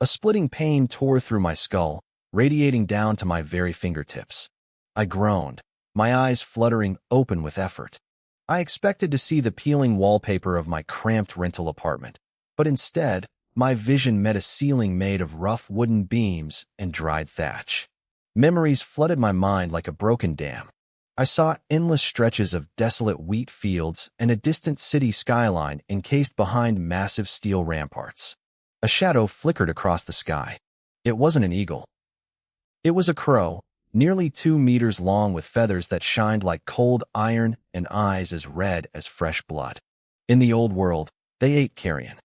A splitting pain tore through my skull, radiating down to my very fingertips. I groaned, my eyes fluttering open with effort. I expected to see the peeling wallpaper of my cramped rental apartment, but instead, my vision met a ceiling made of rough wooden beams and dried thatch. Memories flooded my mind like a broken dam. I saw endless stretches of desolate wheat fields and a distant city skyline encased behind massive steel ramparts. A shadow flickered across the sky. It wasn't an eagle. It was a crow, nearly 2 meters long with feathers that shined like cold iron and eyes as red as fresh blood. In the old world, they ate carrion.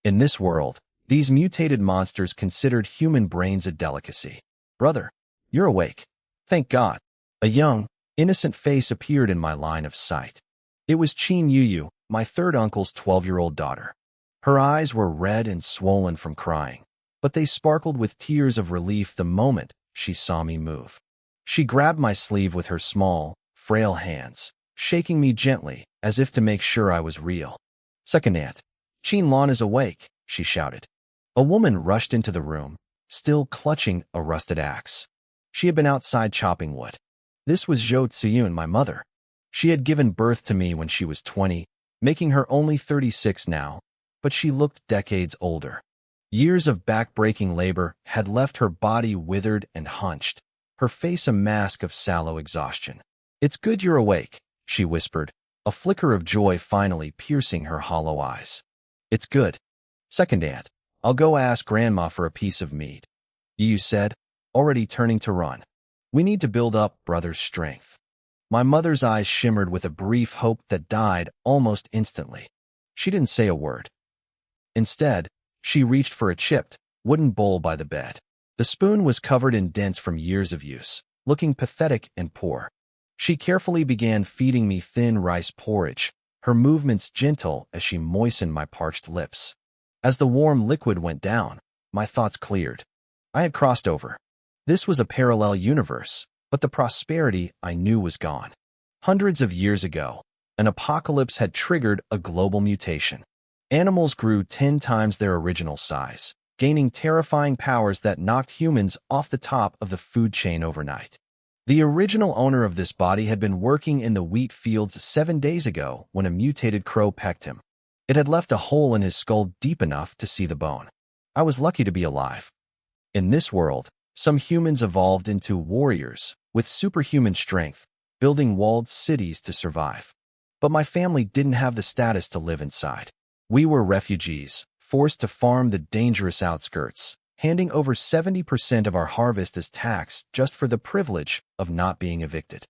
In this world, these mutated monsters considered human brains a delicacy. Brother, you're awake. Thank God. A young, innocent face appeared in my line of sight. It was Chin Yuyu, my third uncle's 12-year-old daughter. Her eyes were red and swollen from crying, but they sparkled with tears of relief the moment she saw me move. She grabbed my sleeve with her small, frail hands, shaking me gently as if to make sure I was real. Second aunt, Chin Lon is awake, she shouted. A woman rushed into the room, still clutching a rusted axe. She had been outside chopping wood. This was Zhou Tsiyun, my mother. She had given birth to me when she was 20, making her only 36 now, but she looked decades older. Years of back-breaking labor had left her body withered and hunched, her face a mask of sallow exhaustion. It's good you're awake, she whispered, a flicker of joy finally piercing her hollow eyes. It's good. Second aunt, I'll go ask Grandma for a piece of meat, Yu said, already turning to run. We need to build up brother's strength. My mother's eyes shimmered with a brief hope that died almost instantly. She didn't say a word. Instead, she reached for a chipped, wooden bowl by the bed. The spoon was covered in dents from years of use, looking pathetic and poor. She carefully began feeding me thin rice porridge, her movements gentle as she moistened my parched lips. As the warm liquid went down, my thoughts cleared. I had crossed over. This was a parallel universe, but the prosperity I knew was gone. Hundreds of years ago, an apocalypse had triggered a global mutation. Animals grew 10 times their original size, gaining terrifying powers that knocked humans off the top of the food chain overnight. The original owner of this body had been working in the wheat fields 7 days ago when a mutated crow pecked him. It had left a hole in his skull deep enough to see the bone. I was lucky to be alive. In this world, some humans evolved into warriors with superhuman strength, building walled cities to survive. But my family didn't have the status to live inside. We were refugees, forced to farm the dangerous outskirts, handing over 70% of our harvest as tax just for the privilege of not being evicted.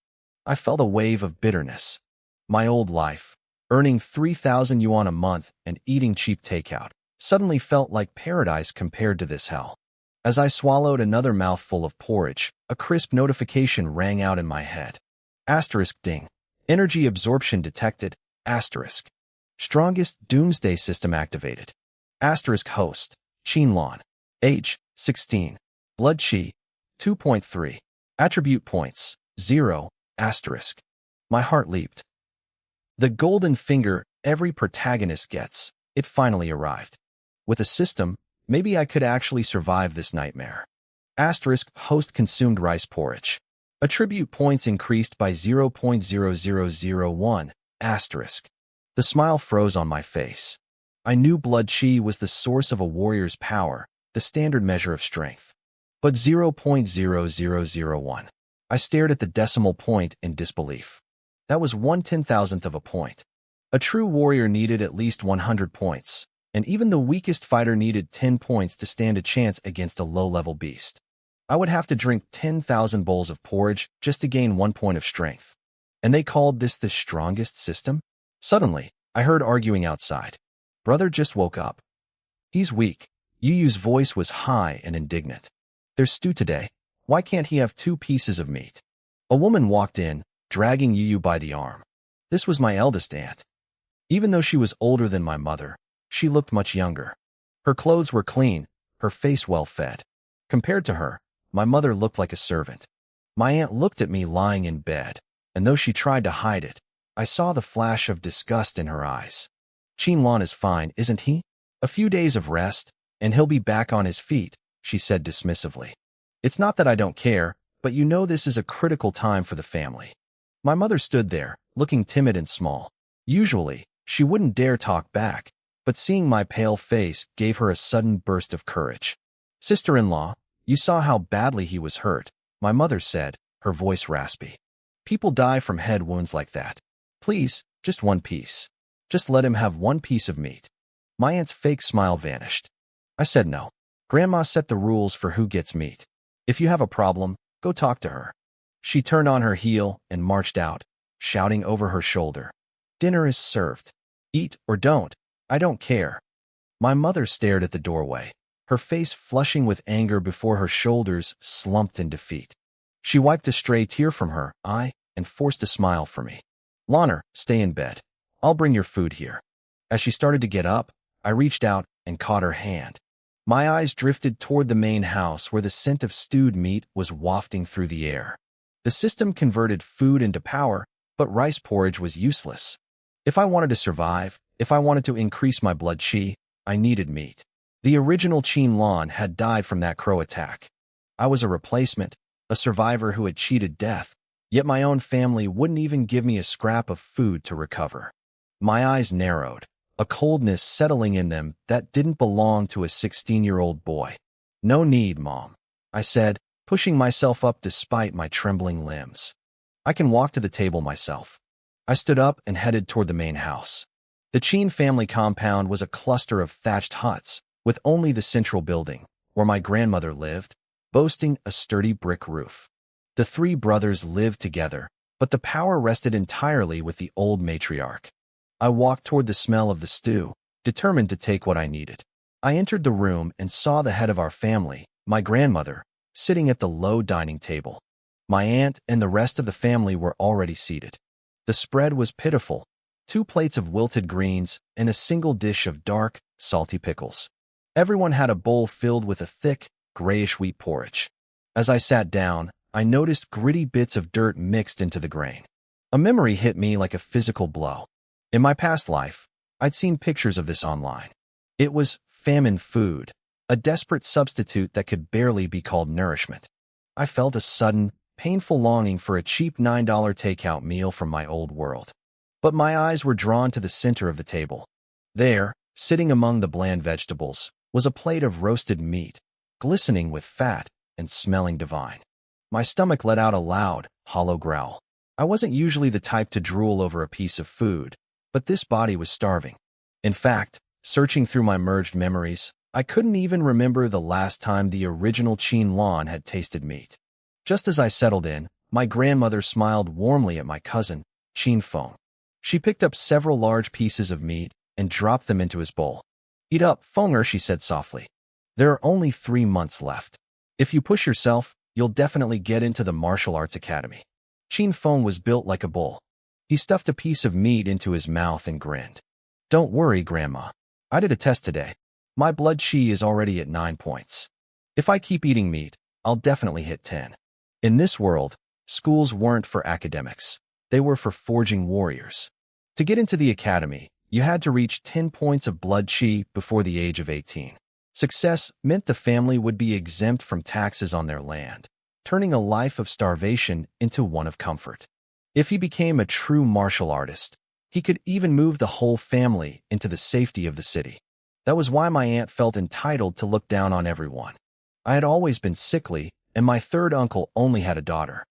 I felt a wave of bitterness. My old life, earning 3,000 yuan a month and eating cheap takeout, suddenly felt like paradise compared to this hell. As I swallowed another mouthful of porridge, a crisp notification rang out in my head. Asterisk ding. Energy absorption detected. Asterisk. Strongest doomsday system activated. Asterisk host. Chinlon. Age, 16. Blood chi, 2.3. Attribute points, 0. Asterisk. My heart leaped. The golden finger every protagonist gets. It finally arrived. With a system, maybe I could actually survive this nightmare. Asterisk host consumed rice porridge. Attribute points increased by 0.0001. Asterisk. The smile froze on my face. I knew blood chi was the source of a warrior's power, the standard measure of strength. But 0.0001. I stared at the decimal point in disbelief. That was 1/10,000th of a point. A true warrior needed at least 100 points, and even the weakest fighter needed 10 points to stand a chance against a low-level beast. I would have to drink 10,000 bowls of porridge just to gain 1 point of strength. And they called this the strongest system? Suddenly, I heard arguing outside. Brother just woke up. He's weak. Yuyu's voice was high and indignant. There's stew today. Why can't he have 2 pieces of meat? A woman walked in, dragging Yuyu by the arm. This was my eldest aunt. Even though she was older than my mother, she looked much younger. Her clothes were clean, her face well-fed. Compared to her, my mother looked like a servant. My aunt looked at me lying in bed, and though she tried to hide it, I saw the flash of disgust in her eyes. Chinlon is fine, isn't he? A few days of rest, and he'll be back on his feet, she said dismissively. It's not that I don't care, but you know this is a critical time for the family. My mother stood there, looking timid and small. Usually, she wouldn't dare talk back, but seeing my pale face gave her a sudden burst of courage. Sister-in-law, you saw how badly he was hurt, my mother said, her voice raspy. People die from head wounds like that. Please, just one piece. Just let him have one piece of meat. My aunt's fake smile vanished. I said no. Grandma set the rules for who gets meat. If you have a problem, go talk to her. She turned on her heel and marched out, shouting over her shoulder. Dinner is served. Eat or don't. I don't care. My mother stared at the doorway, her face flushing with anger before her shoulders slumped in defeat. She wiped a stray tear from her eye and forced a smile for me. Lorna, stay in bed. I'll bring your food here. As she started to get up, I reached out and caught her hand. My eyes drifted toward the main house where the scent of stewed meat was wafting through the air. The system converted food into power, but rice porridge was useless. If I wanted to survive, if I wanted to increase my blood chi, I needed meat. The original Qin Lan had died from that crow attack. I was a replacement, a survivor who had cheated death, yet my own family wouldn't even give me a scrap of food to recover. My eyes narrowed, a coldness settling in them that didn't belong to a 16-year-old boy. No need, Mom, I said, pushing myself up despite my trembling limbs. I can walk to the table myself. I stood up and headed toward the main house. The Qin family compound was a cluster of thatched huts, with only the central building, where my grandmother lived, boasting a sturdy brick roof. The three brothers lived together, but the power rested entirely with the old matriarch. I walked toward the smell of the stew, determined to take what I needed. I entered the room and saw the head of our family, my grandmother, sitting at the low dining table. My aunt and the rest of the family were already seated. The spread was pitiful: 2 plates of wilted greens and a single dish of dark, salty pickles. Everyone had a bowl filled with a thick, grayish wheat porridge. As I sat down, I noticed gritty bits of dirt mixed into the grain. A memory hit me like a physical blow. In my past life, I'd seen pictures of this online. It was famine food, a desperate substitute that could barely be called nourishment. I felt a sudden, painful longing for a cheap $9 takeout meal from my old world. But my eyes were drawn to the center of the table. There, sitting among the bland vegetables, was a plate of roasted meat, glistening with fat and smelling divine. My stomach let out a loud, hollow growl. I wasn't usually the type to drool over a piece of food, but this body was starving. In fact, searching through my merged memories, I couldn't even remember the last time the original Qin Lan had tasted meat. Just as I settled in, my grandmother smiled warmly at my cousin, Qin Feng. She picked up several large pieces of meat and dropped them into his bowl. Eat up, Fenger, she said softly. There are only 3 months left. If you push yourself, you'll definitely get into the martial arts academy. Qin Feng was built like a bull. He stuffed a piece of meat into his mouth and grinned. Don't worry, Grandma. I did a test today. My blood chi is already at 9 points. If I keep eating meat, I'll definitely hit 10. In this world, schools weren't for academics. They were for forging warriors. To get into the academy, you had to reach 10 points of blood chi before the age of 18. Success meant the family would be exempt from taxes on their land, turning a life of starvation into one of comfort. If he became a true martial artist, he could even move the whole family into the safety of the city. That was why my aunt felt entitled to look down on everyone. I had always been sickly, and my third uncle only had a daughter.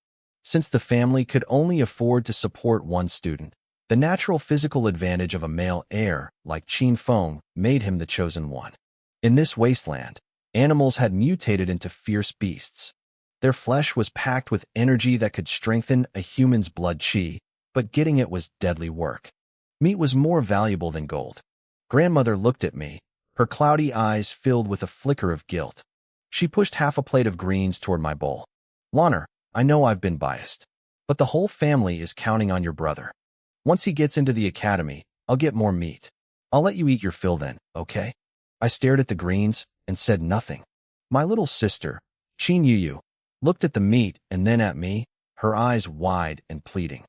Since the family could only afford to support one student, the natural physical advantage of a male heir like Qin Feng made him the chosen one. In this wasteland, animals had mutated into fierce beasts. Their flesh was packed with energy that could strengthen a human's blood chi, but getting it was deadly work. Meat was more valuable than gold. Grandmother looked at me, her cloudy eyes filled with a flicker of guilt. She pushed half a plate of greens toward my bowl. Lorna, I know I've been biased, but the whole family is counting on your brother. Once he gets into the academy, I'll get more meat. I'll let you eat your fill then, okay? I stared at the greens and said nothing. My little sister, Qin Yuyu, looked at the meat and then at me, her eyes wide and pleading.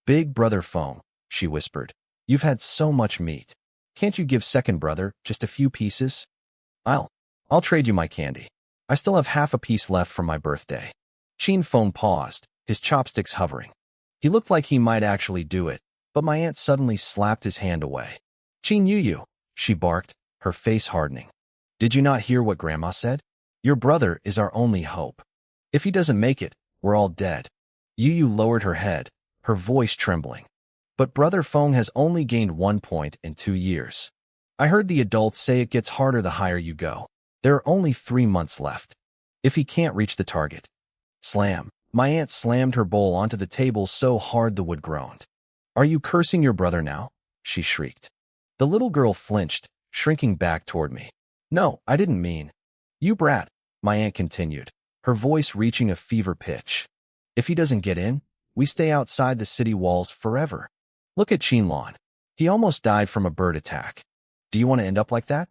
Big brother Feng, she whispered, you've had so much meat. Can't you give second brother just a few pieces? I'll I'll trade you my candy. I still have half a piece left from my birthday. Chin Feng paused, his chopsticks hovering. He looked like he might actually do it, but my aunt suddenly slapped his hand away. Chin Yu, she barked, her face hardening. Did you not hear what Grandma said? Your brother is our only hope. If he doesn't make it, we're all dead. Yu lowered her head, her voice trembling. But Brother Feng has only gained 1 point in 2 years. I heard the adults say it gets harder the higher you go. There are only 3 months left. If he can't reach the target. Slam. My aunt slammed her bowl onto the table so hard the wood groaned. Are you cursing your brother now? She shrieked. The little girl flinched, shrinking back toward me. No, I didn't mean. You brat, my aunt continued, her voice reaching a fever pitch. If he doesn't get in, we stay outside the city walls forever. Look at Qinlan. He almost died from a bird attack. Do you want to end up like that?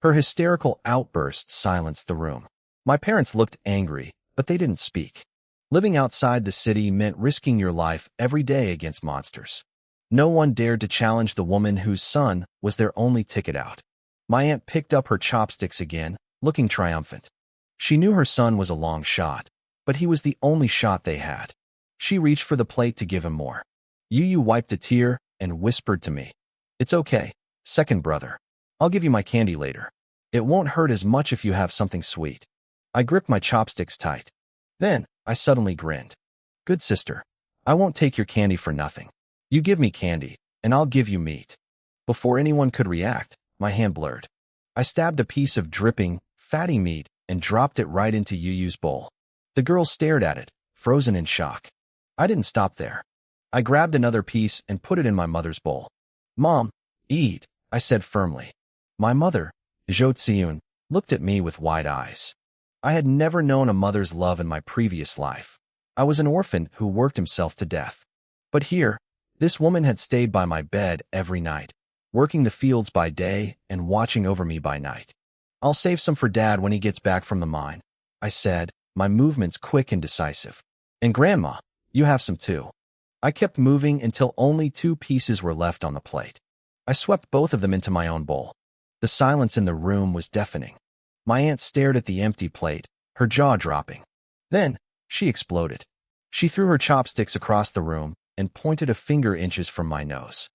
Her hysterical outburst silenced the room. My parents looked angry, but they didn't speak. Living outside the city meant risking your life every day against monsters. No one dared to challenge the woman whose son was their only ticket out. My aunt picked up her chopsticks again, looking triumphant. She knew her son was a long shot, but he was the only shot they had. She reached for the plate to give him more. Yu wiped a tear and whispered to me. It's okay, second brother. I'll give you my candy later. It won't hurt as much if you have something sweet. I gripped my chopsticks tight. Then, I suddenly grinned. Good sister. I won't take your candy for nothing. You give me candy, and I'll give you meat. Before anyone could react, my hand blurred. I stabbed a piece of dripping, fatty meat and dropped it right into Yu's bowl. The girl stared at it, frozen in shock. I didn't stop there. I grabbed another piece and put it in my mother's bowl. Mom, eat, I said firmly. My mother, Zhou Xiun, looked at me with wide eyes. I had never known a mother's love in my previous life. I was an orphan who worked himself to death. But here, this woman had stayed by my bed every night, working the fields by day and watching over me by night. I'll save some for Dad when he gets back from the mine, I said, my movements quick and decisive. And Grandma, you have some too. I kept moving until only 2 pieces were left on the plate. I swept both of them into my own bowl. The silence in the room was deafening. My aunt stared at the empty plate, her jaw dropping. Then, she exploded. She threw her chopsticks across the room and pointed a finger inches from my nose.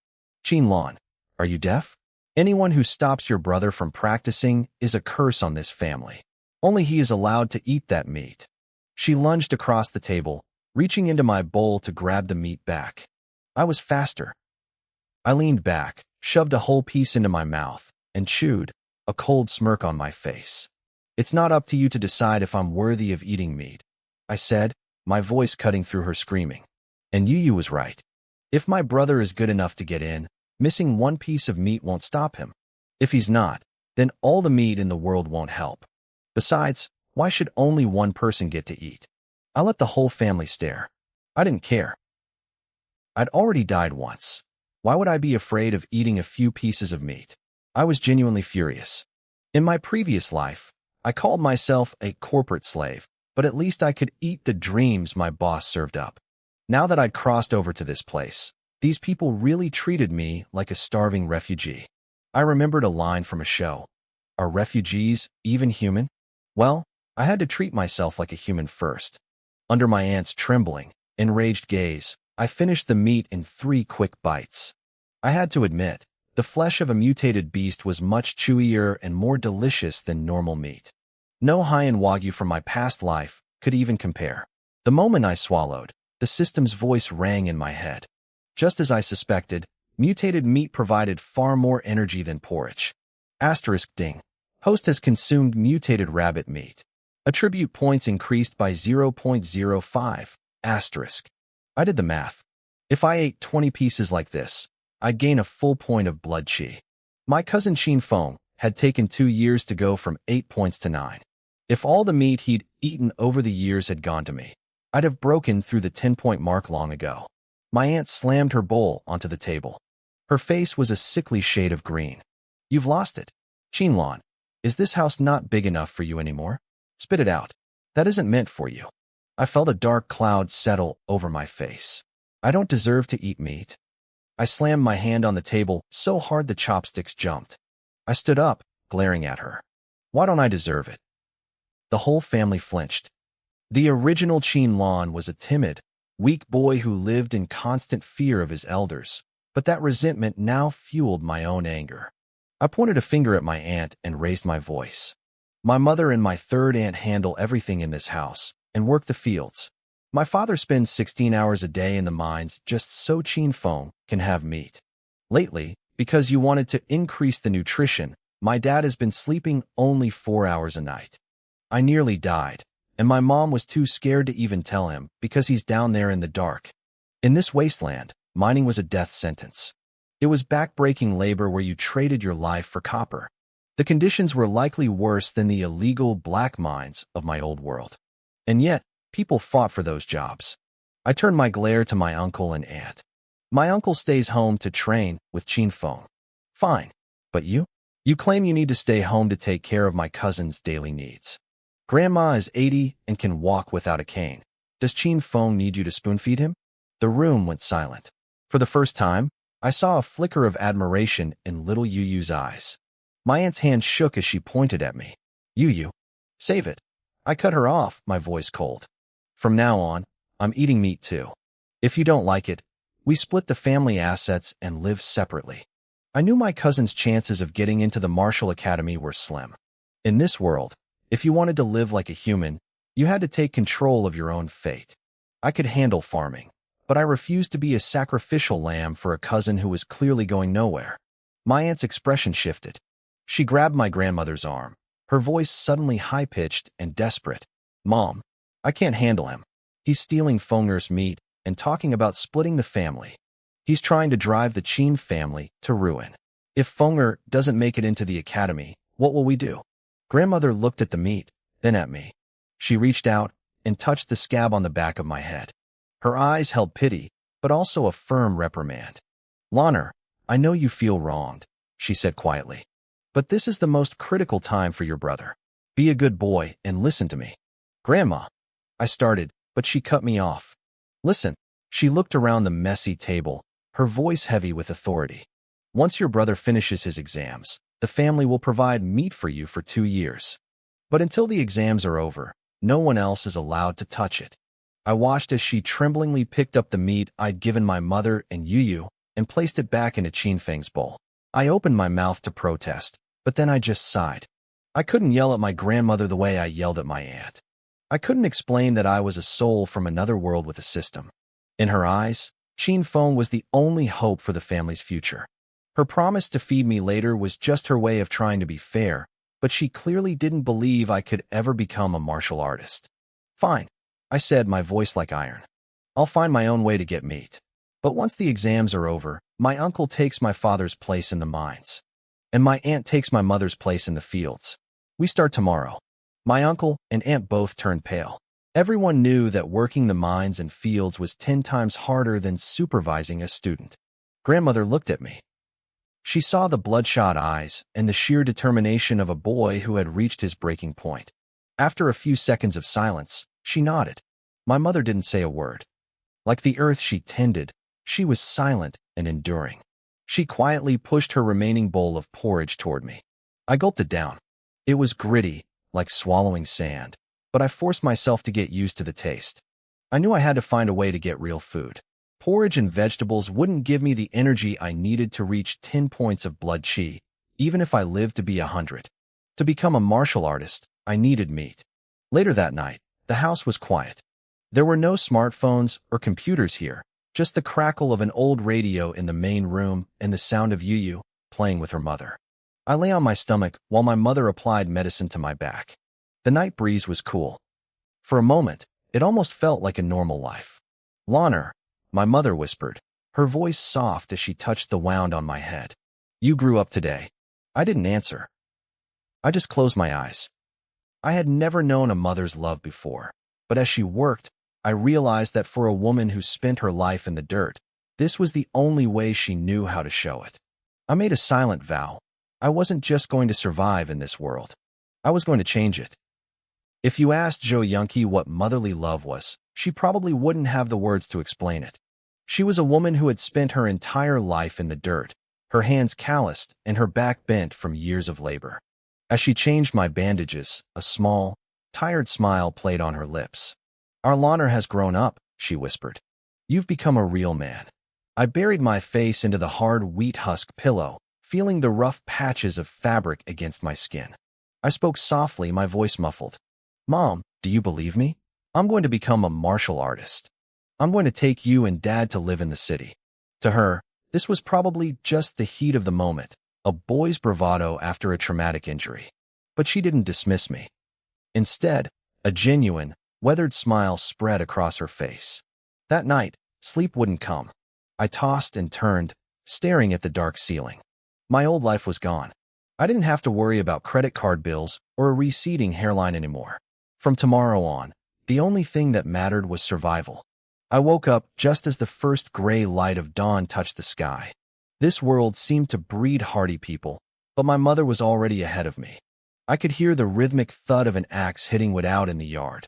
Qinlan, are you deaf? Anyone who stops your brother from practicing is a curse on this family. Only he is allowed to eat that meat. She lunged across the table, reaching into my bowl to grab the meat back. I was faster. I leaned back, shoved a whole piece into my mouth, and chewed, a cold smirk on my face. It's not up to you to decide if I'm worthy of eating meat, I said, my voice cutting through her screaming. And Yu was right. If my brother is good enough to get in, missing 1 piece of meat won't stop him. If he's not, then all the meat in the world won't help. Besides, why should only 1 person get to eat? I let the whole family stare. I didn't care. I'd already died once. Why would I be afraid of eating a few pieces of meat? I was genuinely furious. In my previous life, I called myself a corporate slave, but at least I could eat the dreams my boss served up. Now that I'd crossed over to this place, these people really treated me like a starving refugee. I remembered a line from a show. Are refugees even human? Well, I had to treat myself like a human first. Under my aunt's trembling, enraged gaze, I finished the meat in 3 quick bites. I had to admit, the flesh of a mutated beast was much chewier and more delicious than normal meat. No high-end wagyu from my past life could even compare. The moment I swallowed, the system's voice rang in my head. Just as I suspected, mutated meat provided far more energy than porridge. Asterisk ding. Host has consumed mutated rabbit meat. Attribute points increased by 0.05. Asterisk. I did the math. If I ate 20 pieces like this, I'd gain a full point of blood chi. My cousin Qin Feng had taken 2 years to go from 8 points to 9. If all the meat he'd eaten over the years had gone to me, I'd have broken through the 10-point mark long ago. My aunt slammed her bowl onto the table. Her face was a sickly shade of green. You've lost it. Qinlan, is this house not big enough for you anymore? Spit it out. That isn't meant for you. I felt a dark cloud settle over my face. I don't deserve to eat meat. I slammed my hand on the table so hard the chopsticks jumped. I stood up, glaring at her. Why don't I deserve it? The whole family flinched. The original Chin Lon was a timid, weak boy who lived in constant fear of his elders, but that resentment now fueled my own anger. I pointed a finger at my aunt and raised my voice. My mother and my third aunt handle everything in this house and work the fields. My father spends 16 hours a day in the mines just so Chin Fong can have meat. Lately, because you wanted to increase the nutrition, my dad has been sleeping only 4 hours a night. I nearly died, and my mom was too scared to even tell him because he's down there in the dark. In this wasteland, mining was a death sentence. It was back-breaking labor where you traded your life for copper. The conditions were likely worse than the illegal black mines of my old world. And yet, people fought for those jobs. I turned my glare to my uncle and aunt. My uncle stays home to train with Chin Fong. Fine. But you? You claim you need to stay home to take care of my cousin's daily needs. Grandma is 80 and can walk without a cane. Does Chin Fong need you to spoon-feed him? The room went silent. For the first time, I saw a flicker of admiration in little Yu Yu's eyes. My aunt's hand shook as she pointed at me. Yu Yu, save it. I cut her off, my voice cold. From now on, I'm eating meat too. If you don't like it, we split the family assets and live separately. I knew my cousin's chances of getting into the martial academy were slim. In this world, if you wanted to live like a human, you had to take control of your own fate. I could handle farming, but I refused to be a sacrificial lamb for a cousin who was clearly going nowhere. My aunt's expression shifted. She grabbed my grandmother's arm, her voice suddenly high-pitched and desperate. Mom, I can't handle him. He's stealing Fonger's meat and talking about splitting the family. He's trying to drive the Chin family to ruin. If Fonger doesn't make it into the academy, what will we do? Grandmother looked at the meat, then at me. She reached out and touched the scab on the back of my head. Her eyes held pity, but also a firm reprimand. Loner, I know you feel wronged, she said quietly. But this is the most critical time for your brother. Be a good boy and listen to me. Grandma, I started, but she cut me off. Listen, she looked around the messy table, her voice heavy with authority. Once your brother finishes his exams, the family will provide meat for you for 2 years. But until the exams are over, no one else is allowed to touch it. I watched as she tremblingly picked up the meat I'd given my mother and Yu Yu and placed it back in Chin Feng's bowl. I opened my mouth to protest, but then I just sighed. I couldn't yell at my grandmother the way I yelled at my aunt. I couldn't explain that I was a soul from another world with a system. In her eyes, Chin Fong was the only hope for the family's future. Her promise to feed me later was just her way of trying to be fair, but she clearly didn't believe I could ever become a martial artist. Fine, I said, my voice like iron. I'll find my own way to get meat. But once the exams are over, my uncle takes my father's place in the mines. And my aunt takes my mother's place in the fields. We start tomorrow. My uncle and aunt both turned pale. Everyone knew that working the mines and fields was 10 times harder than supervising a student. Grandmother looked at me. She saw the bloodshot eyes and the sheer determination of a boy who had reached his breaking point. After a few seconds of silence, she nodded. My mother didn't say a word. Like the earth she tended, she was silent and enduring. She quietly pushed her remaining bowl of porridge toward me. I gulped it down. It was gritty, like swallowing sand, but I forced myself to get used to the taste. I knew I had to find a way to get real food. Porridge and vegetables wouldn't give me the energy I needed to reach 10 points of blood chi, even if I lived to be 100. To become a martial artist, I needed meat. Later that night, the house was quiet. There were no smartphones or computers here, just the crackle of an old radio in the main room and the sound of Yu Yu playing with her mother. I lay on my stomach while my mother applied medicine to my back. The night breeze was cool. For a moment, it almost felt like a normal life. Loner, my mother whispered, her voice soft as she touched the wound on my head. You grew up today. I didn't answer. I just closed my eyes. I had never known a mother's love before, but as she worked, I realized that for a woman who spent her life in the dirt, this was the only way she knew how to show it. I made a silent vow. I wasn't just going to survive in this world. I was going to change it. If you asked Jo Younkie what motherly love was, she probably wouldn't have the words to explain it. She was a woman who had spent her entire life in the dirt, her hands calloused and her back bent from years of labor. As she changed my bandages, a small, tired smile played on her lips. "Our Loner has grown up," she whispered. "You've become a real man." I buried my face into the hard wheat husk pillow, feeling the rough patches of fabric against my skin. I spoke softly, my voice muffled. "Mom, do you believe me? I'm going to become a martial artist. I'm going to take you and Dad to live in the city." To her, this was probably just the heat of the moment, a boy's bravado after a traumatic injury. But she didn't dismiss me. Instead, a genuine, weathered smile spread across her face. That night, sleep wouldn't come. I tossed and turned, staring at the dark ceiling. My old life was gone. I didn't have to worry about credit card bills or a receding hairline anymore. From tomorrow on, the only thing that mattered was survival. I woke up just as the first gray light of dawn touched the sky. This world seemed to breed hardy people, but my mother was already ahead of me. I could hear the rhythmic thud of an axe hitting wood out in the yard.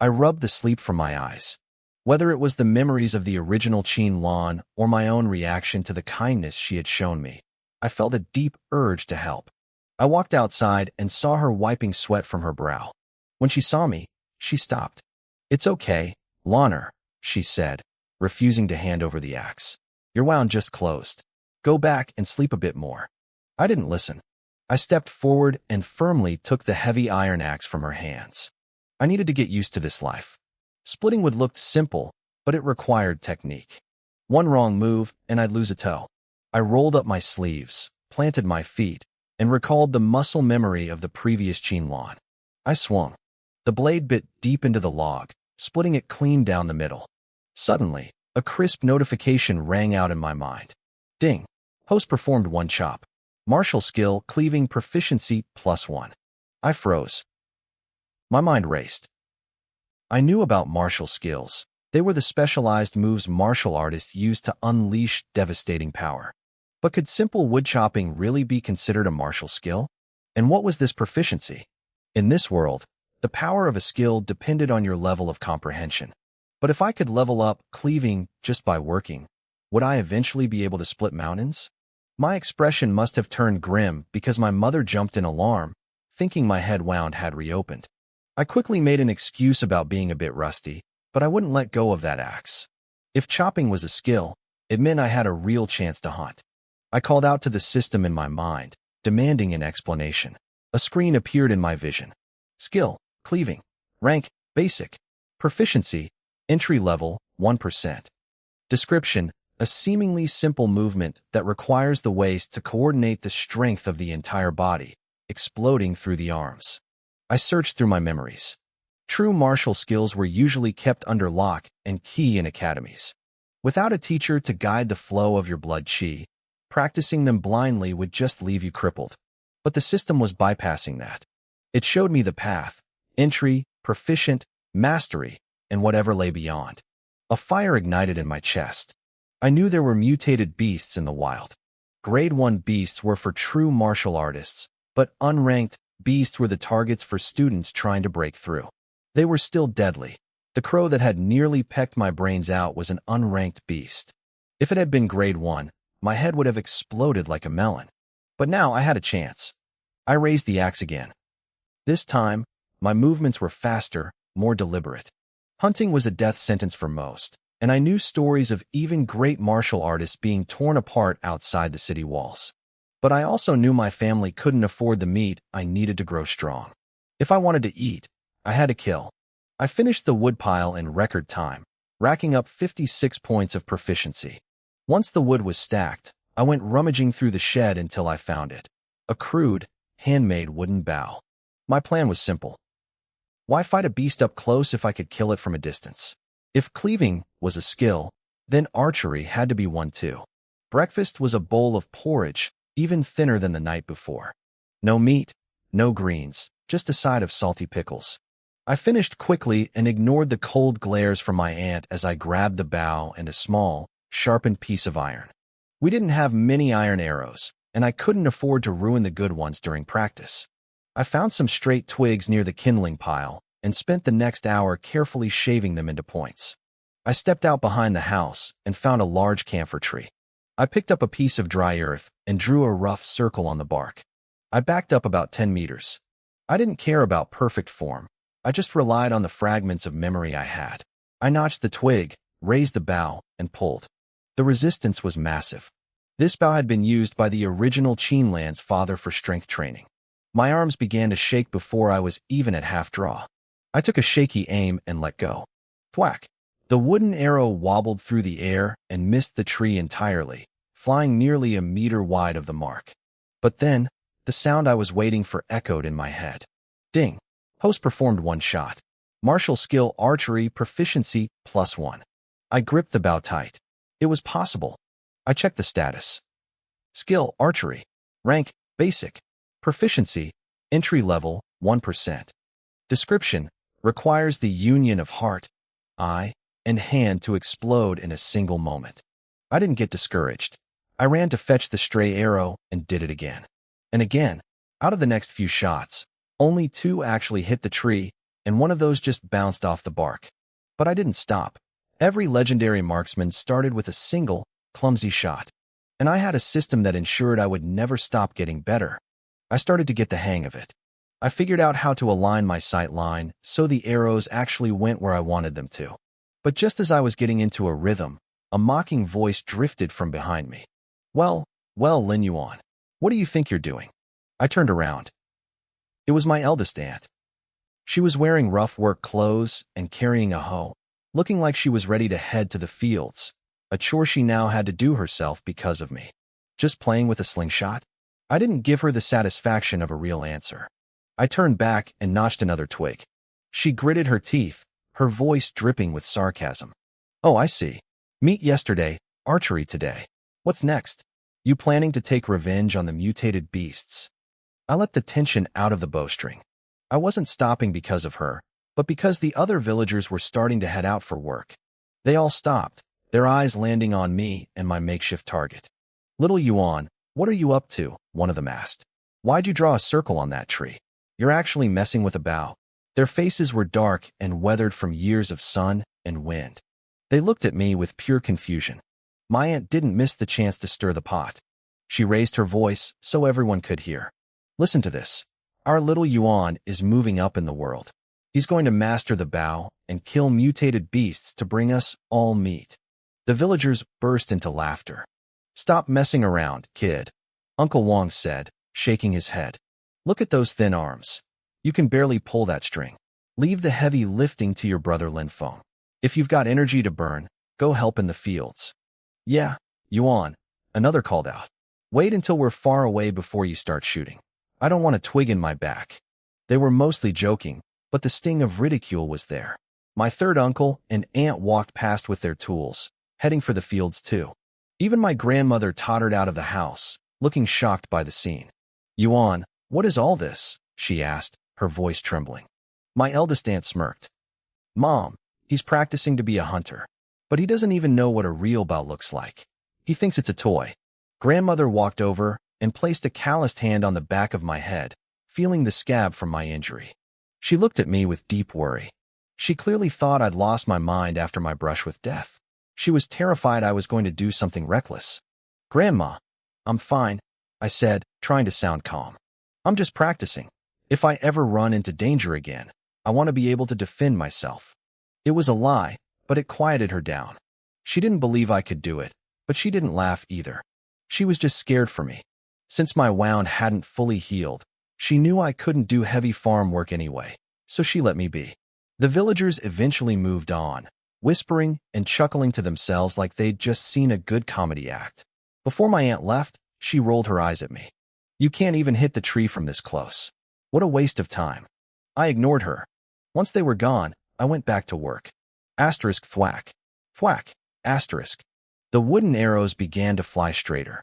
I rubbed the sleep from my eyes. Whether it was the memories of the original Chin Lawn or my own reaction to the kindness she had shown me, I felt a deep urge to help. I walked outside and saw her wiping sweat from her brow. When she saw me, she stopped. "It's okay, Loner," she said, refusing to hand over the axe. "Your wound just closed. Go back and sleep a bit more." I didn't listen. I stepped forward and firmly took the heavy iron axe from her hands. I needed to get used to this life. Splitting wood looked simple, but it required technique. One wrong move, and I'd lose a toe. I rolled up my sleeves, planted my feet, and recalled the muscle memory of the previous Chin Lawn. I swung. The blade bit deep into the log, splitting it clean down the middle. Suddenly, a crisp notification rang out in my mind. Ding! Host performed one chop. Martial skill, cleaving proficiency +1. I froze. My mind raced. I knew about martial skills. They were the specialized moves martial artists use to unleash devastating power. But could simple wood chopping really be considered a martial skill? And what was this proficiency? In this world, the power of a skill depended on your level of comprehension. But if I could level up cleaving just by working, would I eventually be able to split mountains? My expression must have turned grim because my mother jumped in alarm, thinking my head wound had reopened. I quickly made an excuse about being a bit rusty, but I wouldn't let go of that axe. If chopping was a skill, it meant I had a real chance to hunt. I called out to the system in my mind, demanding an explanation. A screen appeared in my vision. Skill, cleaving. Rank, basic. Proficiency, entry level, 1%. Description, a seemingly simple movement that requires the waist to coordinate the strength of the entire body, exploding through the arms. I searched through my memories. True martial skills were usually kept under lock and key in academies. Without a teacher to guide the flow of your blood chi, practicing them blindly would just leave you crippled. But the system was bypassing that. It showed me the path, entry, proficient, mastery, and whatever lay beyond. A fire ignited in my chest. I knew there were mutated beasts in the wild. Grade 1 beasts were for true martial artists, but unranked beasts were the targets for students trying to break through. They were still deadly. The crow that had nearly pecked my brains out was an unranked beast. If it had been grade 1, my head would have exploded like a melon. But now I had a chance. I raised the axe again. This time, my movements were faster, more deliberate. Hunting was a death sentence for most, and I knew stories of even great martial artists being torn apart outside the city walls. But I also knew my family couldn't afford the meat I needed to grow strong. If I wanted to eat, I had to kill. I finished the woodpile in record time, racking up 56 points of proficiency. Once the wood was stacked, I went rummaging through the shed until I found it. A crude, handmade wooden bow. My plan was simple. Why fight a beast up close if I could kill it from a distance? If cleaving was a skill, then archery had to be one too. Breakfast was a bowl of porridge, even thinner than the night before. No meat, no greens, just a side of salty pickles. I finished quickly and ignored the cold glares from my aunt as I grabbed the bow and a small, sharpened piece of iron. We didn't have many iron arrows, and I couldn't afford to ruin the good ones during practice. I found some straight twigs near the kindling pile and spent the next hour carefully shaving them into points. I stepped out behind the house and found a large camphor tree. I picked up a piece of dry earth and drew a rough circle on the bark. I backed up about 10 meters. I didn't care about perfect form. I just relied on the fragments of memory I had. I notched the twig, raised the bough, and pulled. The resistance was massive. This bough had been used by the original Chinland's father for strength training. My arms began to shake before I was even at half draw. I took a shaky aim and let go. Thwack! The wooden arrow wobbled through the air and missed the tree entirely, flying nearly a meter wide of the mark. But then, the sound I was waiting for echoed in my head. Ding! Host performed one shot. Martial skill archery proficiency +1. I gripped the bow tight. It was possible. I checked the status. Skill archery. Rank basic. Proficiency entry level 1%. Description requires the union of heart, eye, and hand to explode in a single moment. I didn't get discouraged. I ran to fetch the stray arrow and did it again. And again. Out of the next few shots, only 2 actually hit the tree, and one of those just bounced off the bark. But I didn't stop. Every legendary marksman started with a single, clumsy shot. And I had a system that ensured I would never stop getting better. I started to get the hang of it. I figured out how to align my sight line so the arrows actually went where I wanted them to. But just as I was getting into a rhythm, a mocking voice drifted from behind me. Well, Lin Yuan, what do you think you're doing? I turned around. It was my eldest aunt. She was wearing rough work clothes and carrying a hoe, looking like she was ready to head to the fields, a chore she now had to do herself because of me. Just playing with a slingshot? I didn't give her the satisfaction of a real answer. I turned back and notched another twig. She gritted her teeth, her voice dripping with sarcasm. Oh, I see. Meat yesterday, archery today. What's next? You planning to take revenge on the mutated beasts? I let the tension out of the bowstring. I wasn't stopping because of her, but because the other villagers were starting to head out for work. They all stopped, their eyes landing on me and my makeshift target. Little Yuan, what are you up to? One of them asked. Why'd you draw a circle on that tree? You're actually messing with a bough. Their faces were dark and weathered from years of sun and wind. They looked at me with pure confusion. My aunt didn't miss the chance to stir the pot. She raised her voice so everyone could hear. Listen to this. Our little Yuan is moving up in the world. He's going to master the bough and kill mutated beasts to bring us all meat. The villagers burst into laughter. Stop messing around, kid, Uncle Wong said, shaking his head. Look at those thin arms. You can barely pull that string. Leave the heavy lifting to your brother Lin Feng. If you've got energy to burn, go help in the fields. Yeah, Yuan, another called out. Wait until we're far away before you start shooting. I don't want a twig in my back. They were mostly joking, but the sting of ridicule was there. My third uncle and aunt walked past with their tools, heading for the fields too. Even my grandmother tottered out of the house, looking shocked by the scene. Yuan, what is all this? She asked, her voice trembling. My eldest aunt smirked. Mom, he's practicing to be a hunter, but he doesn't even know what a real bow looks like. He thinks it's a toy. Grandmother walked over and placed a calloused hand on the back of my head, feeling the scab from my injury. She looked at me with deep worry. She clearly thought I'd lost my mind after my brush with death. She was terrified I was going to do something reckless. Grandma, I'm fine, I said, trying to sound calm. I'm just practicing. If I ever run into danger again, I want to be able to defend myself. It was a lie, but it quieted her down. She didn't believe I could do it, but she didn't laugh either. She was just scared for me. Since my wound hadn't fully healed, she knew I couldn't do heavy farm work anyway, so she let me be. The villagers eventually moved on, whispering and chuckling to themselves like they'd just seen a good comedy act. Before my aunt left, she rolled her eyes at me. You can't even hit the tree from this close. What a waste of time. I ignored her. Once they were gone, I went back to work. Asterisk thwack. Thwack. Asterisk. The wooden arrows began to fly straighter.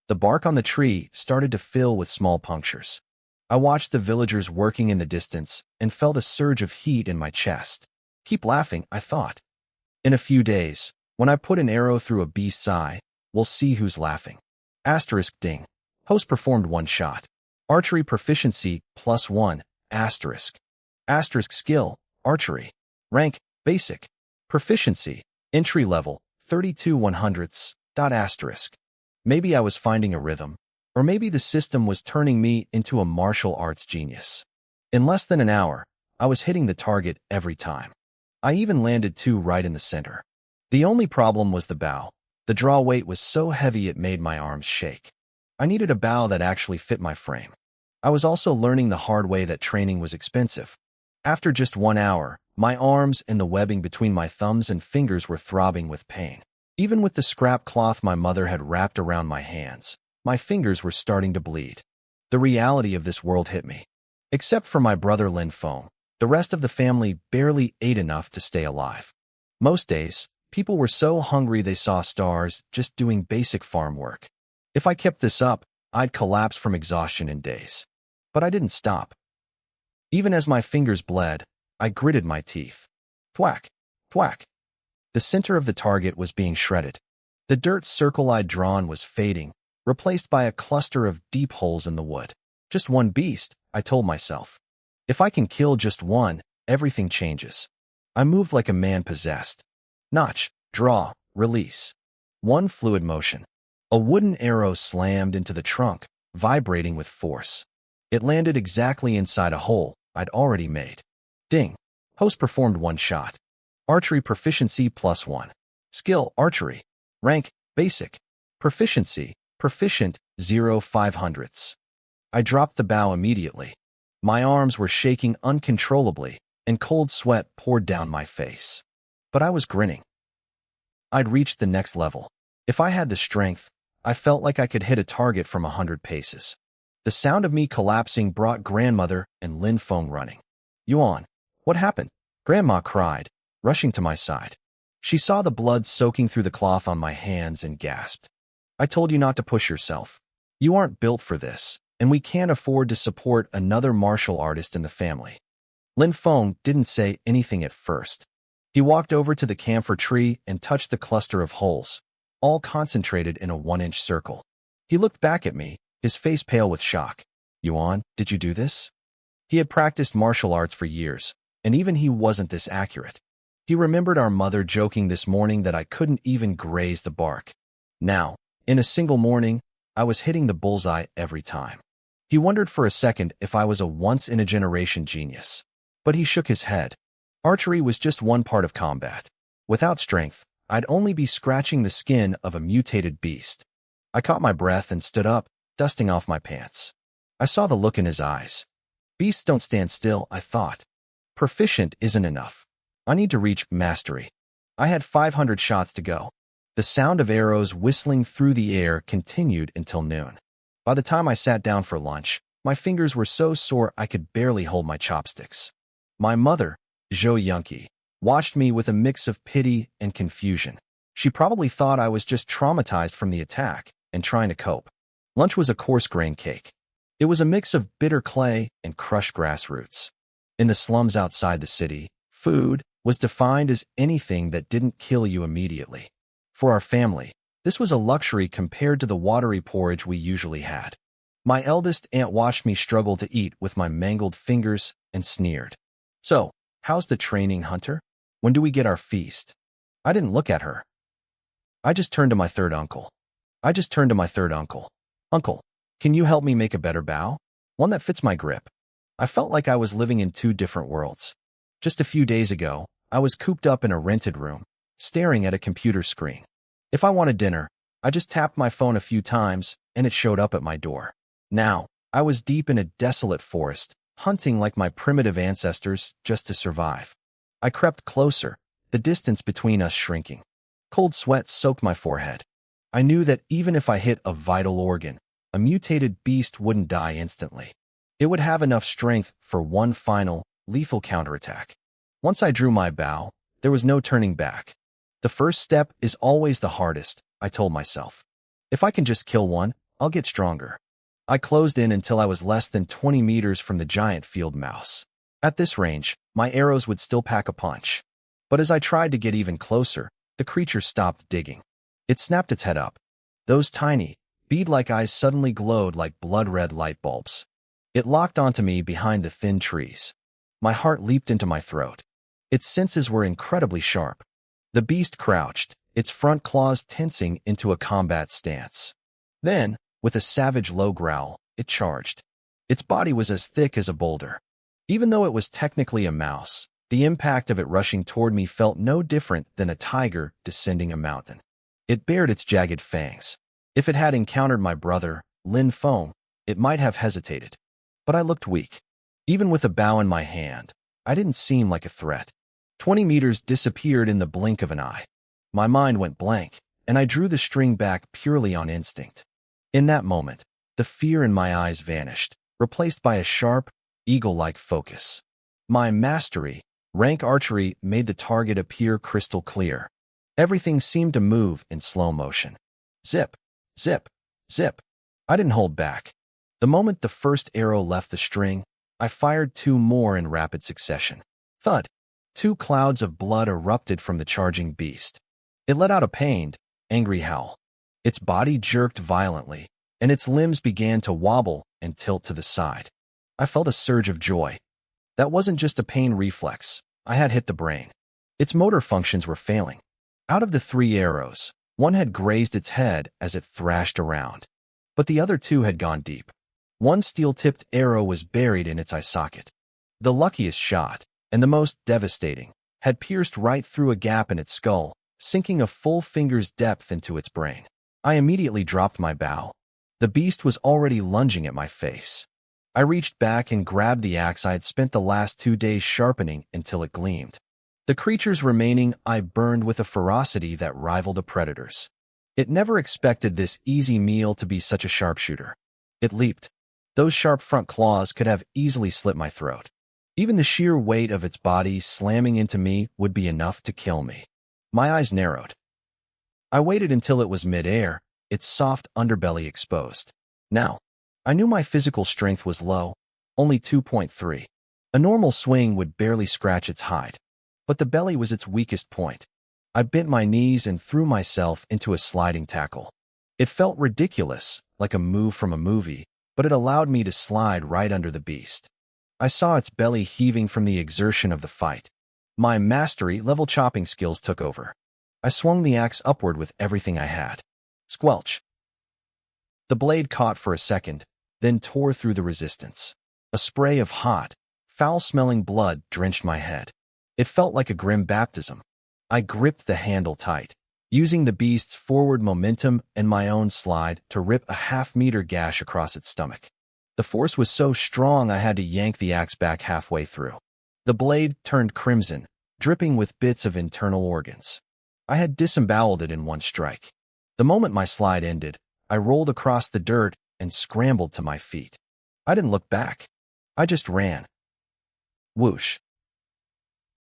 The bark on the tree started to fill with small punctures. I watched the villagers working in the distance and felt a surge of heat in my chest. Keep laughing, I thought. In a few days, when I put an arrow through a beast's eye, we'll see who's laughing. Asterisk ding. Host performed one shot. Archery proficiency +1. Asterisk. Asterisk skill, archery. Rank, basic. Proficiency, entry level, 32 100ths. Asterisk. Maybe I was finding a rhythm. Or maybe the system was turning me into a martial arts genius. In less than an hour, I was hitting the target every time. I even landed 2 right in the center. The only problem was the bow. The draw weight was so heavy it made my arms shake. I needed a bow that actually fit my frame. I was also learning the hard way that training was expensive. After just 1 hour, my arms and the webbing between my thumbs and fingers were throbbing with pain. Even with the scrap cloth my mother had wrapped around my hands, my fingers were starting to bleed. The reality of this world hit me. Except for my brother Lin Feng, the rest of the family barely ate enough to stay alive. Most days, people were so hungry they saw stars just doing basic farm work. If I kept this up, I'd collapse from exhaustion in days. But I didn't stop. Even as my fingers bled, I gritted my teeth. Thwack, thwack. The center of the target was being shredded. The dirt circle I'd drawn was fading, replaced by a cluster of deep holes in the wood. Just one beast, I told myself. If I can kill just one, everything changes. I moved like a man possessed. Notch, draw, release. One fluid motion. A wooden arrow slammed into the trunk, vibrating with force. It landed exactly inside a hole I'd already made. Ding. Host performed 1 shot. Archery proficiency +1. Skill, archery. Rank, basic. Proficiency, proficient, 0.05. I dropped the bow immediately. My arms were shaking uncontrollably, and cold sweat poured down my face. But I was grinning. I'd reached the next level. If I had the strength, I felt like I could hit a target from 100 paces. The sound of me collapsing brought grandmother and Lin Feng running. Yuan, what happened? Grandma cried, rushing to my side. She saw the blood soaking through the cloth on my hands and gasped. I told you not to push yourself. You aren't built for this, and we can't afford to support another martial artist in the family. Lin Feng didn't say anything at first. He walked over to the camphor tree and touched the cluster of holes, all concentrated in a 1-inch circle. He looked back at me, his face pale with shock. Yuan, did you do this? He had practiced martial arts for years, and even he wasn't this accurate. He remembered our mother joking this morning that I couldn't even graze the bark. Now, in a single morning, I was hitting the bullseye every time. He wondered for a second if I was a once-in-a-generation genius. But he shook his head. Archery was just one part of combat. Without strength, I'd only be scratching the skin of a mutated beast. I caught my breath and stood up, dusting off my pants. I saw the look in his eyes. Beasts don't stand still, I thought. Proficient isn't enough. I need to reach mastery. I had 500 shots to go. The sound of arrows whistling through the air continued until noon. By the time I sat down for lunch, my fingers were so sore I could barely hold my chopsticks. My mother, Zhou Yunqi, watched me with a mix of pity and confusion. She probably thought I was just traumatized from the attack and trying to cope. Lunch was a coarse grain cake. It was a mix of bitter clay and crushed grass roots. In the slums outside the city, food was defined as anything that didn't kill you immediately. For our family, this was a luxury compared to the watery porridge we usually had. My eldest aunt watched me struggle to eat with my mangled fingers and sneered. So, how's the training, Hunter? When do we get our feast? I didn't look at her. I just turned to my third uncle. Uncle, can you help me make a better bow? One that fits my grip. I felt like I was living in 2 different worlds. Just a few days ago, I was cooped up in a rented room, staring at a computer screen. If I wanted dinner, I just tapped my phone a few times and it showed up at my door. Now, I was deep in a desolate forest, hunting like my primitive ancestors just to survive. I crept closer, the distance between us shrinking. Cold sweat soaked my forehead. I knew that even if I hit a vital organ, a mutated beast wouldn't die instantly. It would have enough strength for one final, lethal counterattack. Once I drew my bow, there was no turning back. The first step is always the hardest, I told myself. If I can just kill one, I'll get stronger. I closed in until I was less than 20 meters from the giant field mouse. At this range, my arrows would still pack a punch. But as I tried to get even closer, the creature stopped digging. It snapped its head up. Those tiny, bead-like eyes suddenly glowed like blood-red light bulbs. It locked onto me behind the thin trees. My heart leaped into my throat. Its senses were incredibly sharp. The beast crouched, its front claws tensing into a combat stance. Then, With a savage low growl, it charged. Its body was as thick as a boulder. Even though it was technically a mouse, the impact of it rushing toward me felt no different than a tiger descending a mountain. It bared its jagged fangs. If it had encountered my brother, Lin Feng, it might have hesitated. But I looked weak. Even with a bow in my hand, I didn't seem like a threat. 20 meters disappeared in the blink of an eye. My mind went blank, and I drew the string back purely on instinct. In that moment, the fear in my eyes vanished, replaced by a sharp, eagle-like focus. My mastery, rank archery, made the target appear crystal clear. Everything seemed to move in slow motion. Zip, zip, zip. I didn't hold back. The moment the first arrow left the string, I fired 2 more in rapid succession. Thud! 2 clouds of blood erupted from the charging beast. It let out a pained, angry howl. Its body jerked violently, and its limbs began to wobble and tilt to the side. I felt a surge of joy. That wasn't just a pain reflex. I had hit the brain. Its motor functions were failing. Out of the 3 arrows, 1 had grazed its head as it thrashed around. But the other 2 had gone deep. 1 steel-tipped arrow was buried in its eye socket. The luckiest shot, and the most devastating, had pierced right through a gap in its skull, sinking a full finger's depth into its brain. I immediately dropped my bow. The beast was already lunging at my face. I reached back and grabbed the axe I had spent the last 2 days sharpening until it gleamed. The creature's remaining eye burned with a ferocity that rivaled a predator's. It never expected this easy meal to be such a sharpshooter. It leaped. Those sharp front claws could have easily slit my throat. Even the sheer weight of its body slamming into me would be enough to kill me. My eyes narrowed. I waited until it was mid-air, its soft underbelly exposed. Now, I knew my physical strength was low, only 2.3. A normal swing would barely scratch its hide. But the belly was its weakest point. I bent my knees and threw myself into a sliding tackle. It felt ridiculous, like a move from a movie, but it allowed me to slide right under the beast. I saw its belly heaving from the exertion of the fight. My mastery-level chopping skills took over. I swung the axe upward with everything I had. Squelch. The blade caught for a second, then tore through the resistance. A spray of hot, foul-smelling blood drenched my head. It felt like a grim baptism. I gripped the handle tight, using the beast's forward momentum and my own slide to rip a half-meter gash across its stomach. The force was so strong I had to yank the axe back halfway through. The blade turned crimson, dripping with bits of internal organs. I had disemboweled it in one strike. The moment my slide ended, I rolled across the dirt and scrambled to my feet. I didn't look back. I just ran. Whoosh.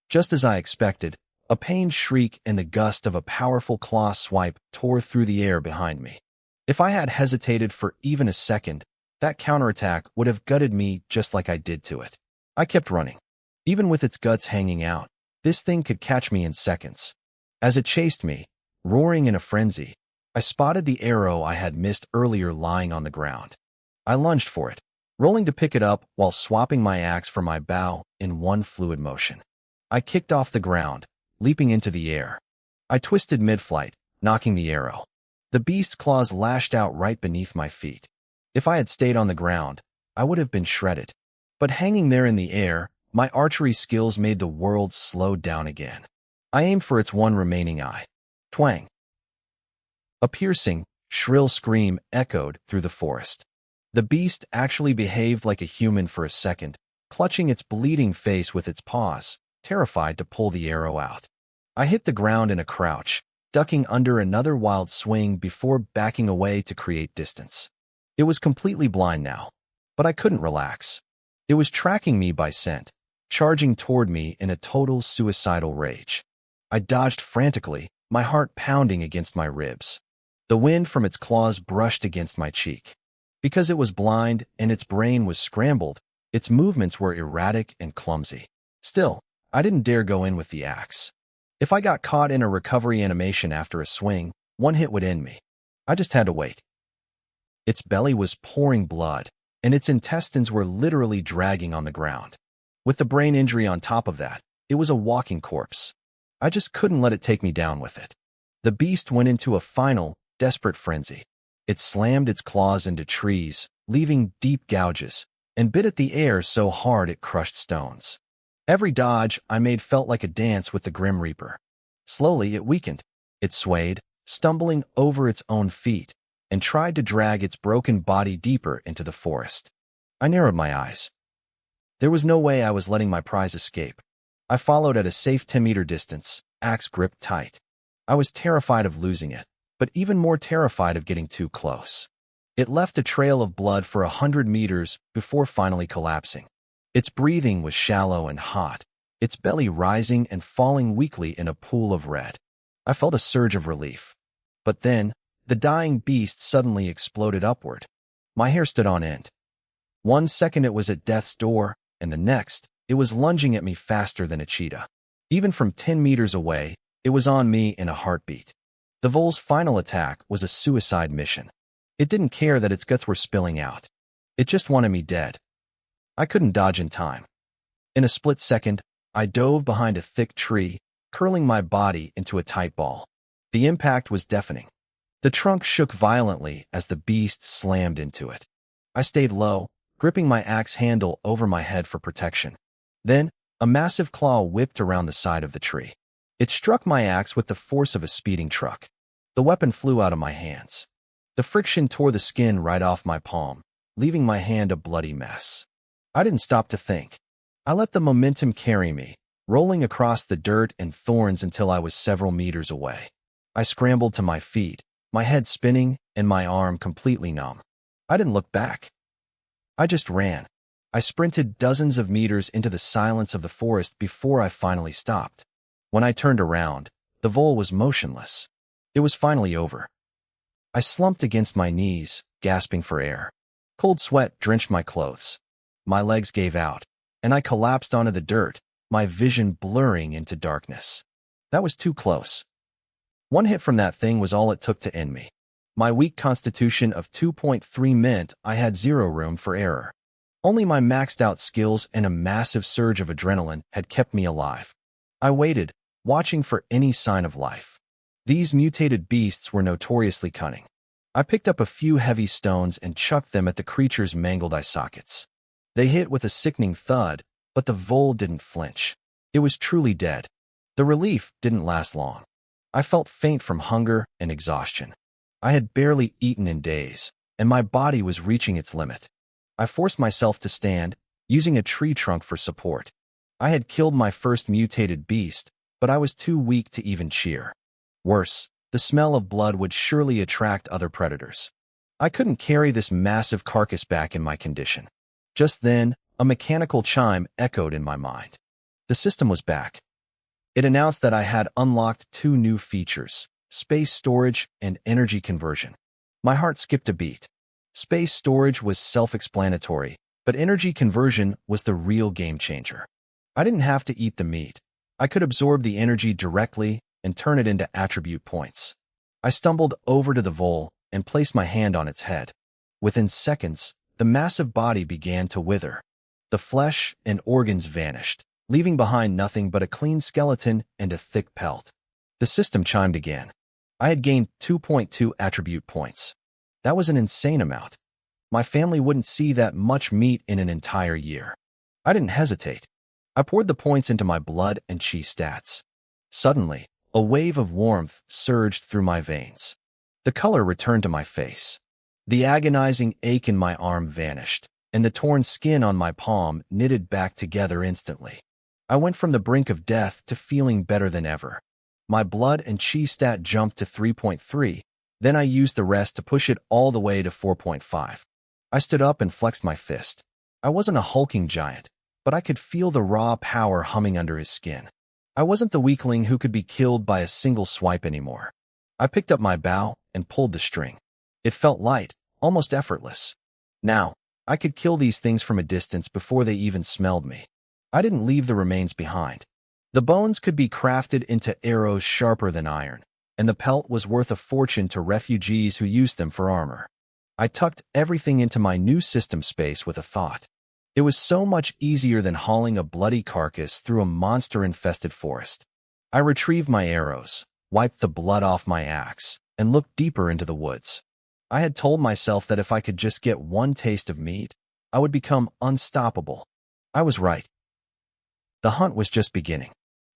Just as I expected, a pained shriek and the gust of a powerful claw swipe tore through the air behind me. If I had hesitated for even a second, that counterattack would have gutted me just like I did to it. I kept running. Even with its guts hanging out, this thing could catch me in seconds. As it chased me, roaring in a frenzy, I spotted the arrow I had missed earlier lying on the ground. I lunged for it, rolling to pick it up while swapping my axe for my bow in one fluid motion. I kicked off the ground, leaping into the air. I twisted mid-flight, knocking the arrow. The beast's claws lashed out right beneath my feet. If I had stayed on the ground, I would have been shredded. But hanging there in the air, my archery skills made the world slow down again. I aimed for its one remaining eye. Twang! A piercing, shrill scream echoed through the forest. The beast actually behaved like a human for a second, clutching its bleeding face with its paws, terrified to pull the arrow out. I hit the ground in a crouch, ducking under another wild swing before backing away to create distance. It was completely blind now, but I couldn't relax. It was tracking me by scent, charging toward me in a total suicidal rage. I dodged frantically, my heart pounding against my ribs. The wind from its claws brushed against my cheek. Because it was blind and its brain was scrambled, its movements were erratic and clumsy. Still, I didn't dare go in with the axe. If I got caught in a recovery animation after a swing, one hit would end me. I just had to wait. Its belly was pouring blood, and its intestines were literally dragging on the ground. With the brain injury on top of that, it was a walking corpse. I just couldn't let it take me down with it. The beast went into a final, desperate frenzy. It slammed its claws into trees, leaving deep gouges, and bit at the air so hard it crushed stones. Every dodge I made felt like a dance with the Grim Reaper. Slowly it weakened. It swayed, stumbling over its own feet, and tried to drag its broken body deeper into the forest. I narrowed my eyes. There was no way I was letting my prize escape. I followed at a safe 10-meter distance, axe gripped tight. I was terrified of losing it, but even more terrified of getting too close. It left a trail of blood for 100 meters before finally collapsing. Its breathing was shallow and hot, its belly rising and falling weakly in a pool of red. I felt a surge of relief. But then, the dying beast suddenly exploded upward. My hair stood on end. 1 second it was at death's door, and the next, it was lunging at me faster than a cheetah. Even from 10 meters away, it was on me in a heartbeat. The vole's final attack was a suicide mission. It didn't care that its guts were spilling out. It just wanted me dead. I couldn't dodge in time. In a split second, I dove behind a thick tree, curling my body into a tight ball. The impact was deafening. The trunk shook violently as the beast slammed into it. I stayed low, gripping my axe handle over my head for protection. Then, a massive claw whipped around the side of the tree. It struck my axe with the force of a speeding truck. The weapon flew out of my hands. The friction tore the skin right off my palm, leaving my hand a bloody mess. I didn't stop to think. I let the momentum carry me, rolling across the dirt and thorns until I was several meters away. I scrambled to my feet, my head spinning and my arm completely numb. I didn't look back. I just ran. I sprinted dozens of meters into the silence of the forest before I finally stopped. When I turned around, the vole was motionless. It was finally over. I slumped against my knees, gasping for air. Cold sweat drenched my clothes. My legs gave out, and I collapsed onto the dirt, my vision blurring into darkness. That was too close. One hit from that thing was all it took to end me. My weak constitution of 2.3 meant I had zero room for error. Only my maxed-out skills and a massive surge of adrenaline had kept me alive. I waited, watching for any sign of life. These mutated beasts were notoriously cunning. I picked up a few heavy stones and chucked them at the creature's mangled eye sockets. They hit with a sickening thud, but the vole didn't flinch. It was truly dead. The relief didn't last long. I felt faint from hunger and exhaustion. I had barely eaten in days, and my body was reaching its limit. I forced myself to stand, using a tree trunk for support. I had killed my first mutated beast, but I was too weak to even cheer. Worse, the smell of blood would surely attract other predators. I couldn't carry this massive carcass back in my condition. Just then, a mechanical chime echoed in my mind. The system was back. It announced that I had unlocked 2 new features, space storage and energy conversion. My heart skipped a beat. Space storage was self-explanatory, but energy conversion was the real game changer. I didn't have to eat the meat. I could absorb the energy directly and turn it into attribute points. I stumbled over to the vole and placed my hand on its head. Within seconds, the massive body began to wither. The flesh and organs vanished, leaving behind nothing but a clean skeleton and a thick pelt. The system chimed again. I had gained 2.2 attribute points. That was an insane amount. My family wouldn't see that much meat in an entire year. I didn't hesitate. I poured the points into my blood and chi stats. Suddenly, a wave of warmth surged through my veins. The color returned to my face. The agonizing ache in my arm vanished, and the torn skin on my palm knitted back together instantly. I went from the brink of death to feeling better than ever. My blood and chi stat jumped to 3.3, then I used the rest to push it all the way to 4.5. I stood up and flexed my fist. I wasn't a hulking giant, but I could feel the raw power humming under his skin. I wasn't the weakling who could be killed by a single swipe anymore. I picked up my bow and pulled the string. It felt light, almost effortless. Now, I could kill these things from a distance before they even smelled me. I didn't leave the remains behind. The bones could be crafted into arrows sharper than iron, and the pelt was worth a fortune to refugees who used them for armor. I tucked everything into my new system space with a thought. It was so much easier than hauling a bloody carcass through a monster-infested forest. I retrieved my arrows, wiped the blood off my axe, and looked deeper into the woods. I had told myself that if I could just get one taste of meat, I would become unstoppable. I was right. The hunt was just beginning.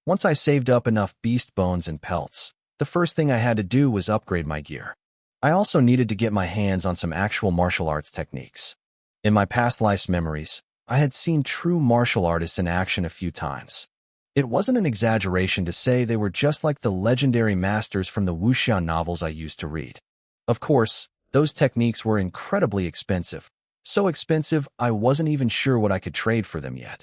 Once I saved up enough beast bones and pelts, the first thing I had to do was upgrade my gear. I also needed to get my hands on some actual martial arts techniques. In my past life's memories, I had seen true martial artists in action a few times. It wasn't an exaggeration to say they were just like the legendary masters from the wuxia novels I used to read. Of course, those techniques were incredibly expensive. So expensive, I wasn't even sure what I could trade for them yet.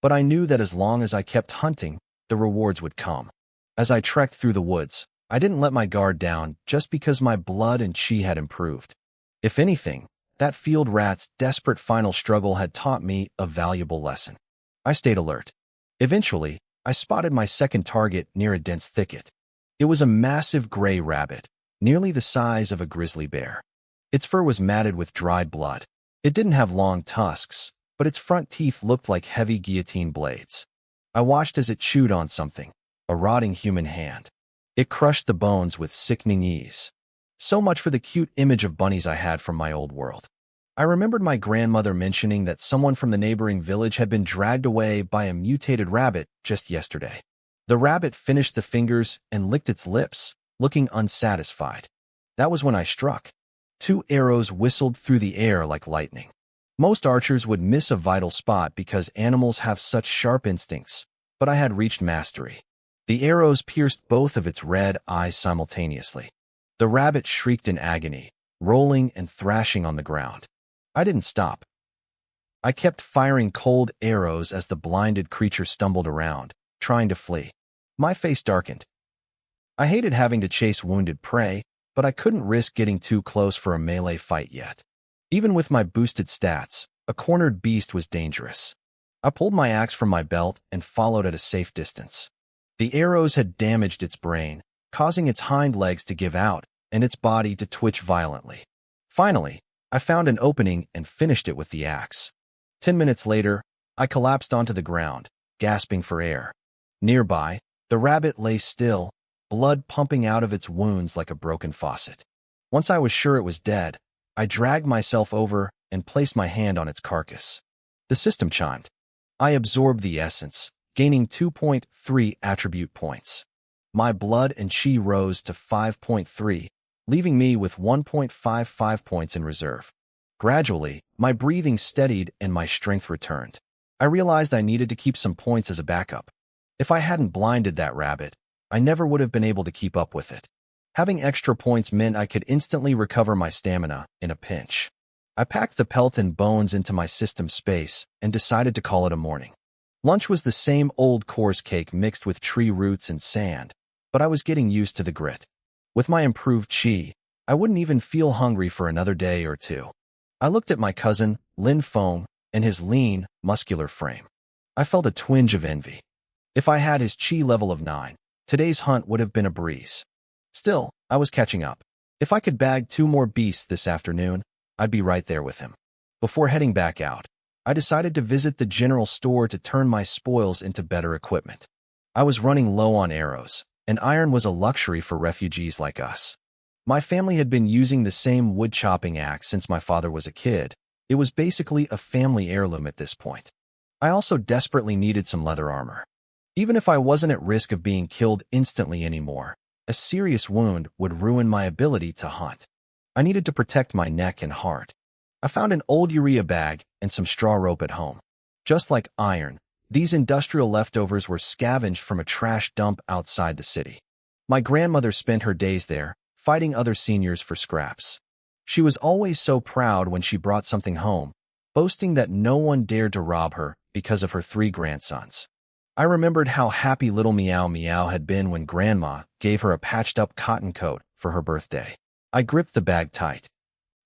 But I knew that as long as I kept hunting, the rewards would come. As I trekked through the woods, I didn't let my guard down just because my blood and chi had improved. If anything, that field rat's desperate final struggle had taught me a valuable lesson. I stayed alert. Eventually, I spotted my second target near a dense thicket. It was a massive gray rabbit, nearly the size of a grizzly bear. Its fur was matted with dried blood. It didn't have long tusks, but its front teeth looked like heavy guillotine blades. I watched as it chewed on something, a rotting human hand. It crushed the bones with sickening ease. So much for the cute image of bunnies I had from my old world. I remembered my grandmother mentioning that someone from the neighboring village had been dragged away by a mutated rabbit just yesterday. The rabbit finished the fingers and licked its lips, looking unsatisfied. That was when I struck. 2 arrows whistled through the air like lightning. Most archers would miss a vital spot because animals have such sharp instincts, but I had reached mastery. The arrows pierced both of its red eyes simultaneously. The rabbit shrieked in agony, rolling and thrashing on the ground. I didn't stop. I kept firing cold arrows as the blinded creature stumbled around, trying to flee. My face darkened. I hated having to chase wounded prey, but I couldn't risk getting too close for a melee fight yet. Even with my boosted stats, a cornered beast was dangerous. I pulled my axe from my belt and followed at a safe distance. The arrows had damaged its brain, causing its hind legs to give out and its body to twitch violently. Finally, I found an opening and finished it with the axe. 10 minutes later, I collapsed onto the ground, gasping for air. Nearby, the rabbit lay still, blood pumping out of its wounds like a broken faucet. Once I was sure it was dead, I dragged myself over and placed my hand on its carcass. The system chimed. I absorbed the essence, gaining 2.3 attribute points. My blood and chi rose to 5.3, leaving me with 1.55 points in reserve. Gradually, my breathing steadied and my strength returned. I realized I needed to keep some points as a backup. If I hadn't blinded that rabbit, I never would have been able to keep up with it. Having extra points meant I could instantly recover my stamina in a pinch. I packed the pelt and bones into my system space and decided to call it a morning. Lunch was the same old coarse cake mixed with tree roots and sand, but I was getting used to the grit. With my improved chi, I wouldn't even feel hungry for another day or two. I looked at my cousin, Lin Feng, and his lean, muscular frame. I felt a twinge of envy. If I had his chi level of 9, today's hunt would have been a breeze. Still, I was catching up. If I could bag 2 more beasts this afternoon, I'd be right there with him. Before heading back out, I decided to visit the general store to turn my spoils into better equipment. I was running low on arrows, and iron was a luxury for refugees like us. My family had been using the same wood-chopping axe since my father was a kid. It was basically a family heirloom at this point. I also desperately needed some leather armor. Even if I wasn't at risk of being killed instantly anymore, a serious wound would ruin my ability to hunt. I needed to protect my neck and heart. I found an old urea bag and some straw rope at home. Just like iron, these industrial leftovers were scavenged from a trash dump outside the city. My grandmother spent her days there, fighting other seniors for scraps. She was always so proud when she brought something home, boasting that no one dared to rob her because of her 3 grandsons. I remembered how happy little Meow Meow had been when Grandma gave her a patched-up cotton coat for her birthday. I gripped the bag tight.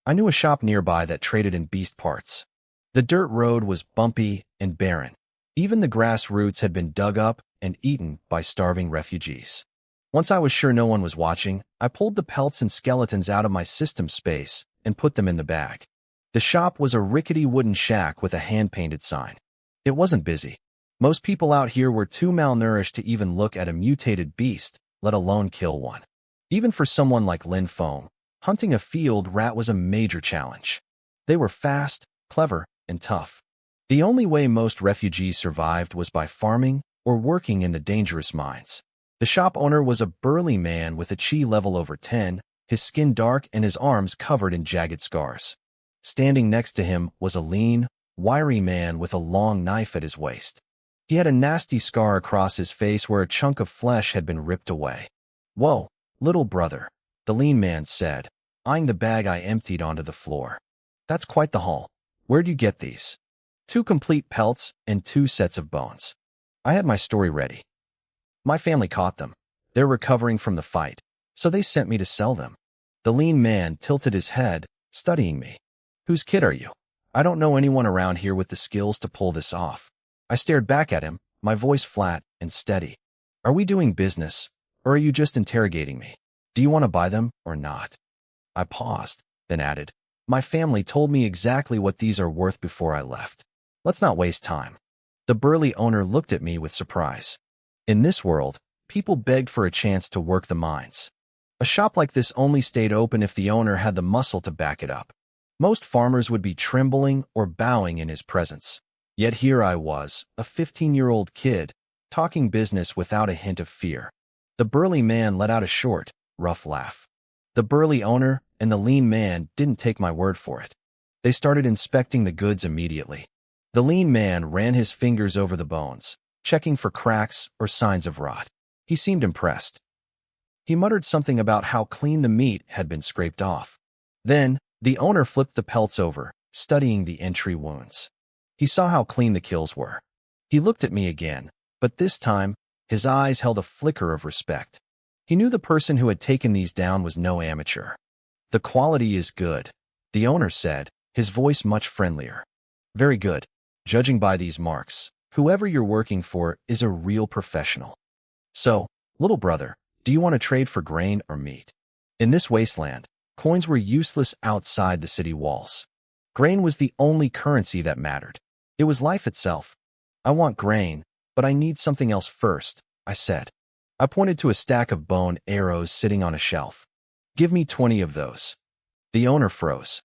I knew a shop nearby that traded in beast parts. The dirt road was bumpy and barren. Even the grass roots had been dug up and eaten by starving refugees. Once I was sure no one was watching, I pulled the pelts and skeletons out of my system space and put them in the bag. The shop was a rickety wooden shack with a hand-painted sign. It wasn't busy. Most people out here were too malnourished to even look at a mutated beast, let alone kill one. Even for someone like Lin Feng, Hunting a field rat was a major challenge. They were fast, clever, and tough. The only way most refugees survived was by farming or working in the dangerous mines. The shop owner was a burly man with a chi level over 10, his skin dark and his arms covered in jagged scars. Standing next to him was a lean, wiry man with a long knife at his waist. He had a nasty scar across his face where a chunk of flesh had been ripped away. "Whoa, little brother," the lean man said, eyeing the bag I emptied onto the floor. "That's quite the haul. Where'd you get these?" "2 complete pelts and 2 sets of bones." I had my story ready. "My family caught them. They're recovering from the fight, so they sent me to sell them." The lean man tilted his head, studying me. "Whose kid are you? I don't know anyone around here with the skills to pull this off." I stared back at him, my voice flat and steady. "Are we doing business, or are you just interrogating me? Do you want to buy them or not?" I paused, then added, "My family told me exactly what these are worth before I left. Let's not waste time." The burly owner looked at me with surprise. In this world, people begged for a chance to work the mines. A shop like this only stayed open if the owner had the muscle to back it up. Most farmers would be trembling or bowing in his presence. Yet here I was, a 15-year-old kid, talking business without a hint of fear. The burly man let out a short, rough laugh. The burly owner and the lean man didn't take my word for it. They started inspecting the goods immediately. The lean man ran his fingers over the bones, checking for cracks or signs of rot. He seemed impressed. He muttered something about how clean the meat had been scraped off. Then, the owner flipped the pelts over, studying the entry wounds. He saw how clean the kills were. He looked at me again, but this time, his eyes held a flicker of respect. He knew the person who had taken these down was no amateur. "The quality is good," the owner said, his voice much friendlier. "Very good. Judging by these marks, whoever you're working for is a real professional. So, little brother, do you want to trade for grain or meat?" In this wasteland, coins were useless outside the city walls. Grain was the only currency that mattered. It was life itself. "I want grain, but I need something else first," I said. I pointed to a stack of bone arrows sitting on a shelf. "Give me 20 of those." The owner froze.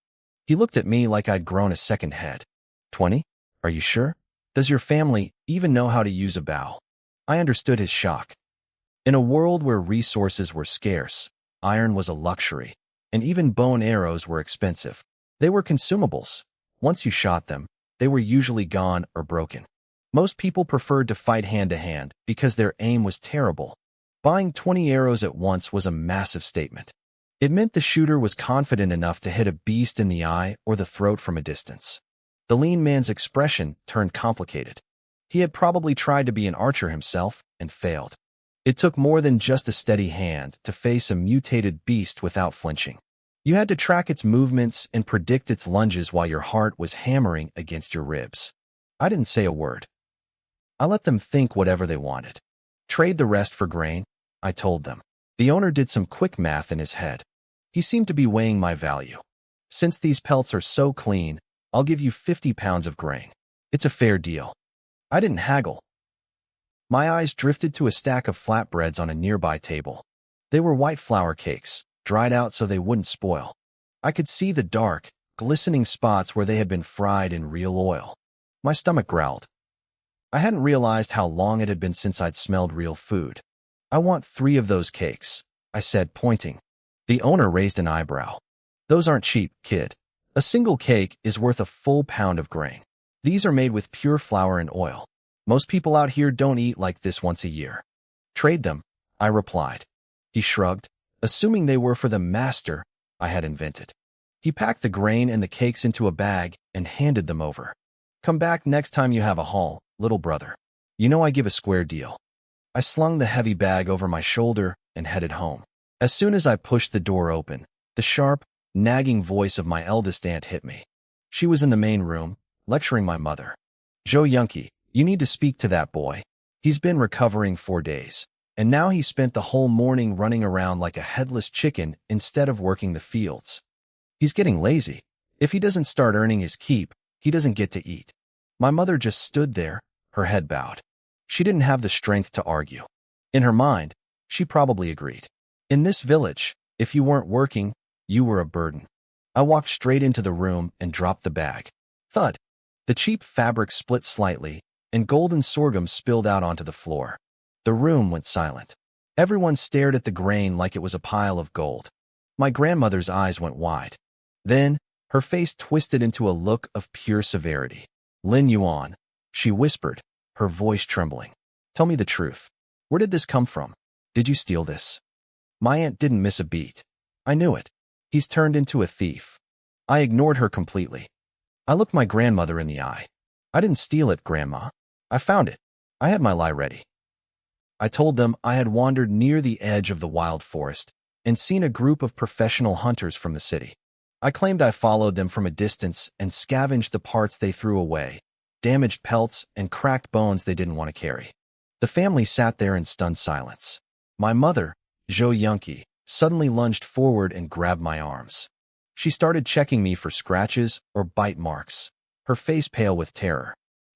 He looked at me like I'd grown a second head. 20? Are you sure? Does your family even know how to use a bow?" I understood his shock. In a world where resources were scarce, iron was a luxury, and even bone arrows were expensive. They were consumables. Once you shot them, they were usually gone or broken. Most people preferred to fight hand-to-hand because their aim was terrible. Buying 20 arrows at once was a massive statement. It meant the shooter was confident enough to hit a beast in the eye or the throat from a distance. The lean man's expression turned complicated. He had probably tried to be an archer himself and failed. It took more than just a steady hand to face a mutated beast without flinching. You had to track its movements and predict its lunges while your heart was hammering against your ribs. I didn't say a word. I let them think whatever they wanted. "Trade the rest for grain," I told them. The owner did some quick math in his head. He seemed to be weighing my value. "Since these pelts are so clean, I'll give you 50 pounds of grain. It's a fair deal." I didn't haggle. My eyes drifted to a stack of flatbreads on a nearby table. They were white flour cakes, dried out so they wouldn't spoil. I could see the dark, glistening spots where they had been fried in real oil. My stomach growled. I hadn't realized how long it had been since I'd smelled real food. "I want 3 of those cakes," I said, pointing. The owner raised an eyebrow. "Those aren't cheap, kid. A single cake is worth a full pound of grain. These are made with pure flour and oil. Most people out here don't eat like this once a year." "Trade them," I replied. He shrugged, assuming they were for the master I had invented. He packed the grain and the cakes into a bag and handed them over. "Come back next time you have a haul, little brother. You know I give a square deal." I slung the heavy bag over my shoulder and headed home. As soon as I pushed the door open, the sharp, nagging voice of my eldest aunt hit me. She was in the main room, lecturing my mother. "Joe Yunky, you need to speak to that boy. He's been recovering 4 days. And now he spent the whole morning running around like a headless chicken instead of working the fields. He's getting lazy. If he doesn't start earning his keep, he doesn't get to eat." My mother just stood there, her head bowed. She didn't have the strength to argue. In her mind, she probably agreed. In this village, if you weren't working, You were a burden. I walked straight into the room and dropped the bag. Thud. The cheap fabric split slightly, and golden sorghum spilled out onto the floor. The room went silent. Everyone stared at the grain like it was a pile of gold. My grandmother's eyes went wide. Then, her face twisted into a look of pure severity. Lin Yuan, she whispered, her voice trembling. Tell me the truth. Where did this come from? Did you steal this? My aunt didn't miss a beat. I knew it. He's turned into a thief. I ignored her completely. I looked my grandmother in the eye. I didn't steal it, Grandma. I found it. I had my lie ready. I told them I had wandered near the edge of the wild forest and seen a group of professional hunters from the city. I claimed I followed them from a distance and scavenged the parts they threw away, damaged pelts and cracked bones they didn't want to carry. The family sat there in stunned silence. My mother, Zhou Yunqi, suddenly lunged forward and grabbed my arms. She started checking me for scratches or bite marks, her face pale with terror.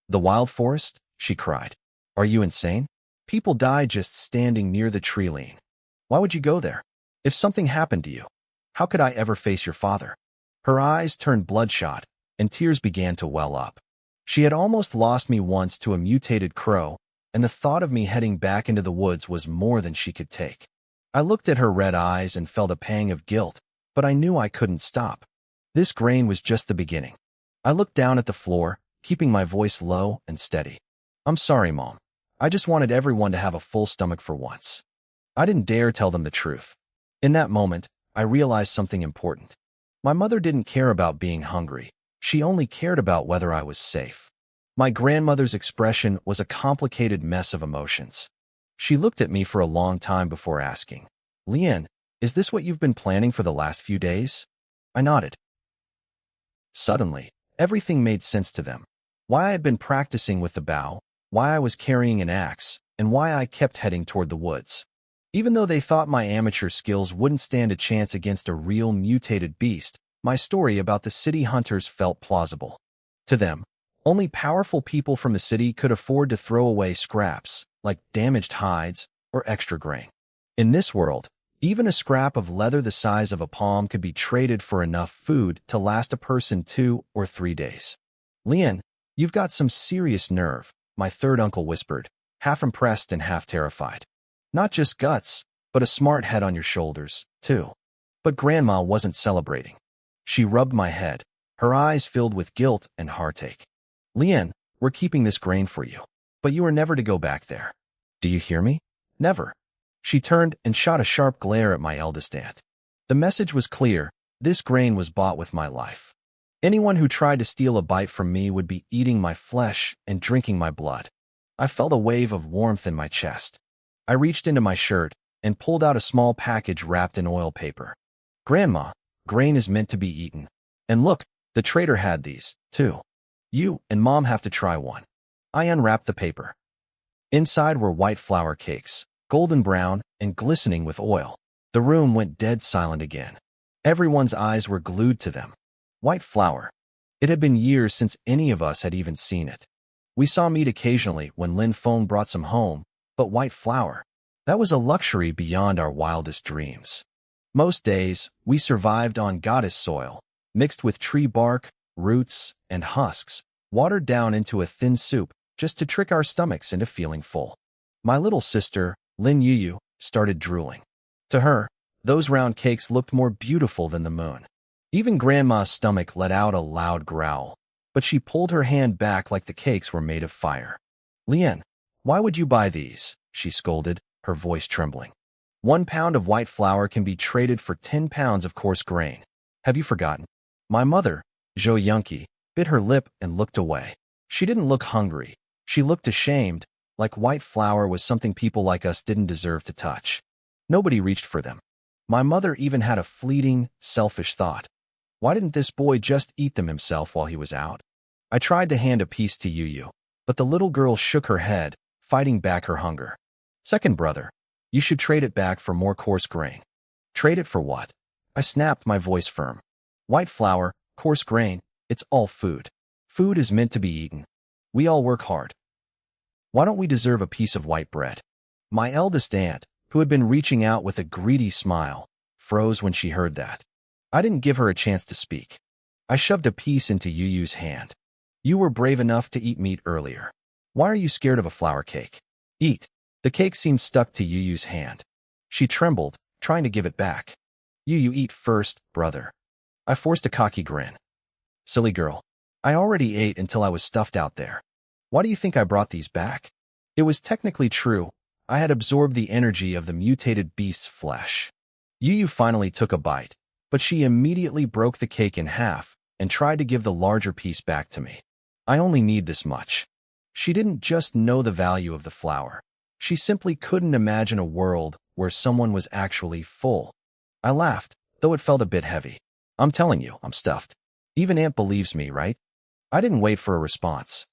The wild forest? She cried. Are you insane? People die just standing near the tree line. Why would you go there? If something happened to you, how could I ever face your father? Her eyes turned bloodshot, and tears began to well up. She had almost lost me once to a mutated crow, and the thought of me heading back into the woods was more than she could take. I looked at her red eyes and felt a pang of guilt, but I knew I couldn't stop. This grain was just the beginning. I looked down at the floor, keeping my voice low and steady. I'm sorry, Mom. I just wanted everyone to have a full stomach for once. I didn't dare tell them the truth. In that moment, I realized something important. My mother didn't care about being hungry. She only cared about whether I was safe. My grandmother's expression was a complicated mess of emotions. She looked at me for a long time before asking, Lian, is this what you've been planning for the last few days? I nodded. Suddenly, everything made sense to them. Why I had been practicing with the bow, why I was carrying an axe, and why I kept heading toward the woods. Even though they thought my amateur skills wouldn't stand a chance against a real mutated beast, my story about the city hunters felt plausible. To them, only powerful people from the city could afford to throw away scraps, like damaged hides or extra grain. In this world, even a scrap of leather the size of a palm could be traded for enough food to last a person 2 or 3 days. Lian, you've got some serious nerve, my third uncle whispered, half impressed and half terrified. Not just guts, but a smart head on your shoulders, too. But Grandma wasn't celebrating. She rubbed my head, her eyes filled with guilt and heartache. Lian, we're keeping this grain for you, but you are never to go back there. Do you hear me? Never. She turned and shot a sharp glare at my eldest aunt. The message was clear. This grain was bought with my life. Anyone who tried to steal a bite from me would be eating my flesh and drinking my blood. I felt a wave of warmth in my chest. I reached into my shirt and pulled out a small package wrapped in oil paper. Grandma, grain is meant to be eaten. And look, the trader had these, too. You and Mom have to try one. I unwrapped the paper. Inside were white flour cakes, golden brown and glistening with oil. The room went dead silent again. Everyone's eyes were glued to them. White flour. It had been years since any of us had even seen it. We saw meat occasionally when Lin Feng brought some home, but white flour, that was a luxury beyond our wildest dreams. Most days, we survived on goddess soil, mixed with tree bark, roots, and husks, watered down into a thin soup just to trick our stomachs into feeling full. My little sister, Lin Yuyu, started drooling. To her, those round cakes looked more beautiful than the moon. Even Grandma's stomach let out a loud growl, but she pulled her hand back like the cakes were made of fire. Lian, why would you buy these? She scolded, her voice trembling. 1 pound of white flour can be traded for 10 pounds of coarse grain. Have you forgotten? My mother, Zhou Yunqi, bit her lip and looked away. She didn't look hungry. She looked ashamed, like white flour was something people like us didn't deserve to touch. Nobody reached for them. My mother even had a fleeting, selfish thought. Why didn't this boy just eat them himself while he was out? I tried to hand a piece to Yuyu, but the little girl shook her head, fighting back her hunger. Second brother, you should trade it back for more coarse grain. Trade it for what? I snapped, my voice firm. White flour, coarse grain, it's all food. Food is meant to be eaten. We all work hard. Why don't we deserve a piece of white bread? My eldest aunt, who had been reaching out with a greedy smile, froze when she heard that. I didn't give her a chance to speak. I shoved a piece into Yu's hand. You were brave enough to eat meat earlier. Why are you scared of a flour cake? Eat. The cake seemed stuck to Yu's hand. She trembled, trying to give it back. You eat first, brother. I forced a cocky grin. Silly girl. I already ate until I was stuffed out there. Why do you think I brought these back? It was technically true. I had absorbed the energy of the mutated beast's flesh. Yu finally took a bite, but she immediately broke the cake in half and tried to give the larger piece back to me. I only need this much. She didn't just know the value of the flour. She simply couldn't imagine a world where someone was actually full. I laughed, though it felt a bit heavy. I'm telling you, I'm stuffed. Even Aunt believes me, right? I didn't wait for a response.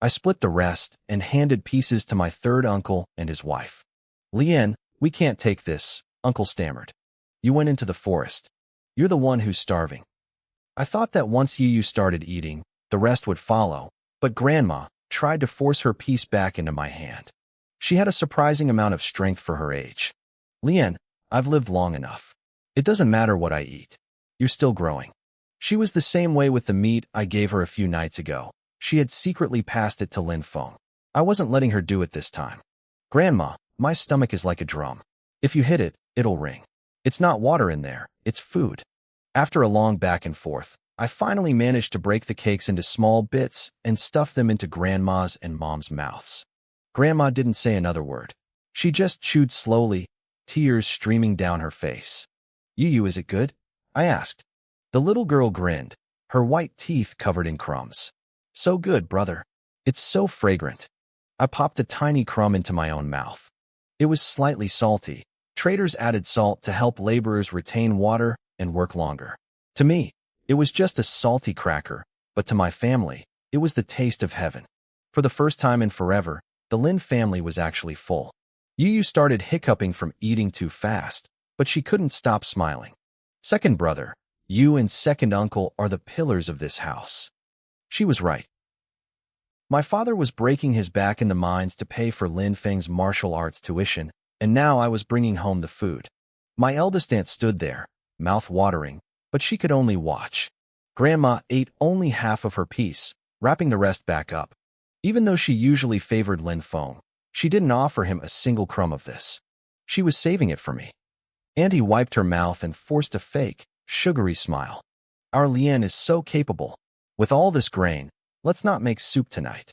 I split the rest and handed pieces to my third uncle and his wife. Lien, we can't take this, Uncle stammered. You went into the forest. You're the one who's starving. I thought that once Yu started eating, the rest would follow, but Grandma tried to force her piece back into my hand. She had a surprising amount of strength for her age. Lien, I've lived long enough. It doesn't matter what I eat. You're still growing. She was the same way with the meat I gave her a few nights ago. She had secretly passed it to Lin Feng. I wasn't letting her do it this time. Grandma, my stomach is like a drum. If you hit it, it'll ring. It's not water in there, it's food. After a long back and forth, I finally managed to break the cakes into small bits and stuff them into Grandma's and Mom's mouths. Grandma didn't say another word. She just chewed slowly, tears streaming down her face. Yu, is it good? I asked. The little girl grinned, her white teeth covered in crumbs. So good, brother. It's so fragrant. I popped a tiny crumb into my own mouth. It was slightly salty. Traders added salt to help laborers retain water and work longer. To me, it was just a salty cracker, but to my family, it was the taste of heaven. For the first time in forever, the Lin family was actually full. Yu started hiccuping from eating too fast, but she couldn't stop smiling. Second brother, you and second uncle are the pillars of this house. She was right. My father was breaking his back in the mines to pay for Lin Feng's martial arts tuition, and now I was bringing home the food. My eldest aunt stood there, mouth watering, but she could only watch. Grandma ate only half of her piece, wrapping the rest back up. Even though she usually favored Lin Feng, she didn't offer him a single crumb of this. She was saving it for me. Auntie wiped her mouth and forced a fake, sugary smile. Our Lien is so capable. With all this grain, let's not make soup tonight.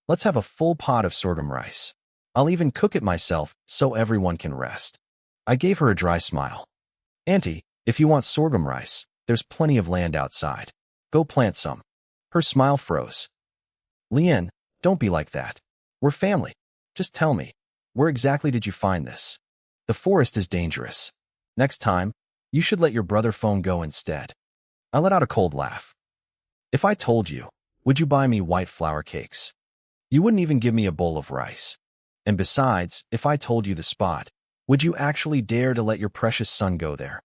Let's have a full pot of sorghum rice. I'll even cook it myself so everyone can rest. I gave her a dry smile. Auntie, if you want sorghum rice, there's plenty of land outside. Go plant some. Her smile froze. Lien, don't be like that. We're family. Just tell me, where exactly did you find this? The forest is dangerous. Next time, you should let your brother Feng go instead. I let out a cold laugh. If I told you, would you buy me white flour cakes? You wouldn't even give me a bowl of rice. And besides, if I told you the spot, would you actually dare to let your precious son go there?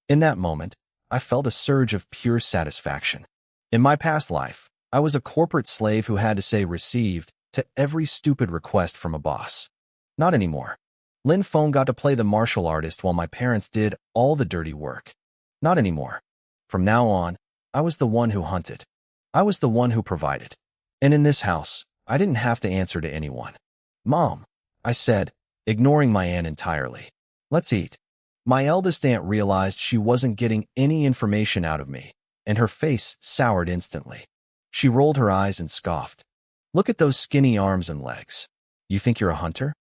In that moment, I felt a surge of pure satisfaction. In my past life, I was a corporate slave who had to say received to every stupid request from a boss. Not anymore. Lin Feng got to play the martial artist while my parents did all the dirty work. Not anymore. From now on, I was the one who hunted. I was the one who provided. And in this house, I didn't have to answer to anyone. Mom, I said, ignoring my aunt entirely. Let's eat. My eldest aunt realized she wasn't getting any information out of me, and her face soured instantly. She rolled her eyes and scoffed. Look at those skinny arms and legs. You think you're a hunter?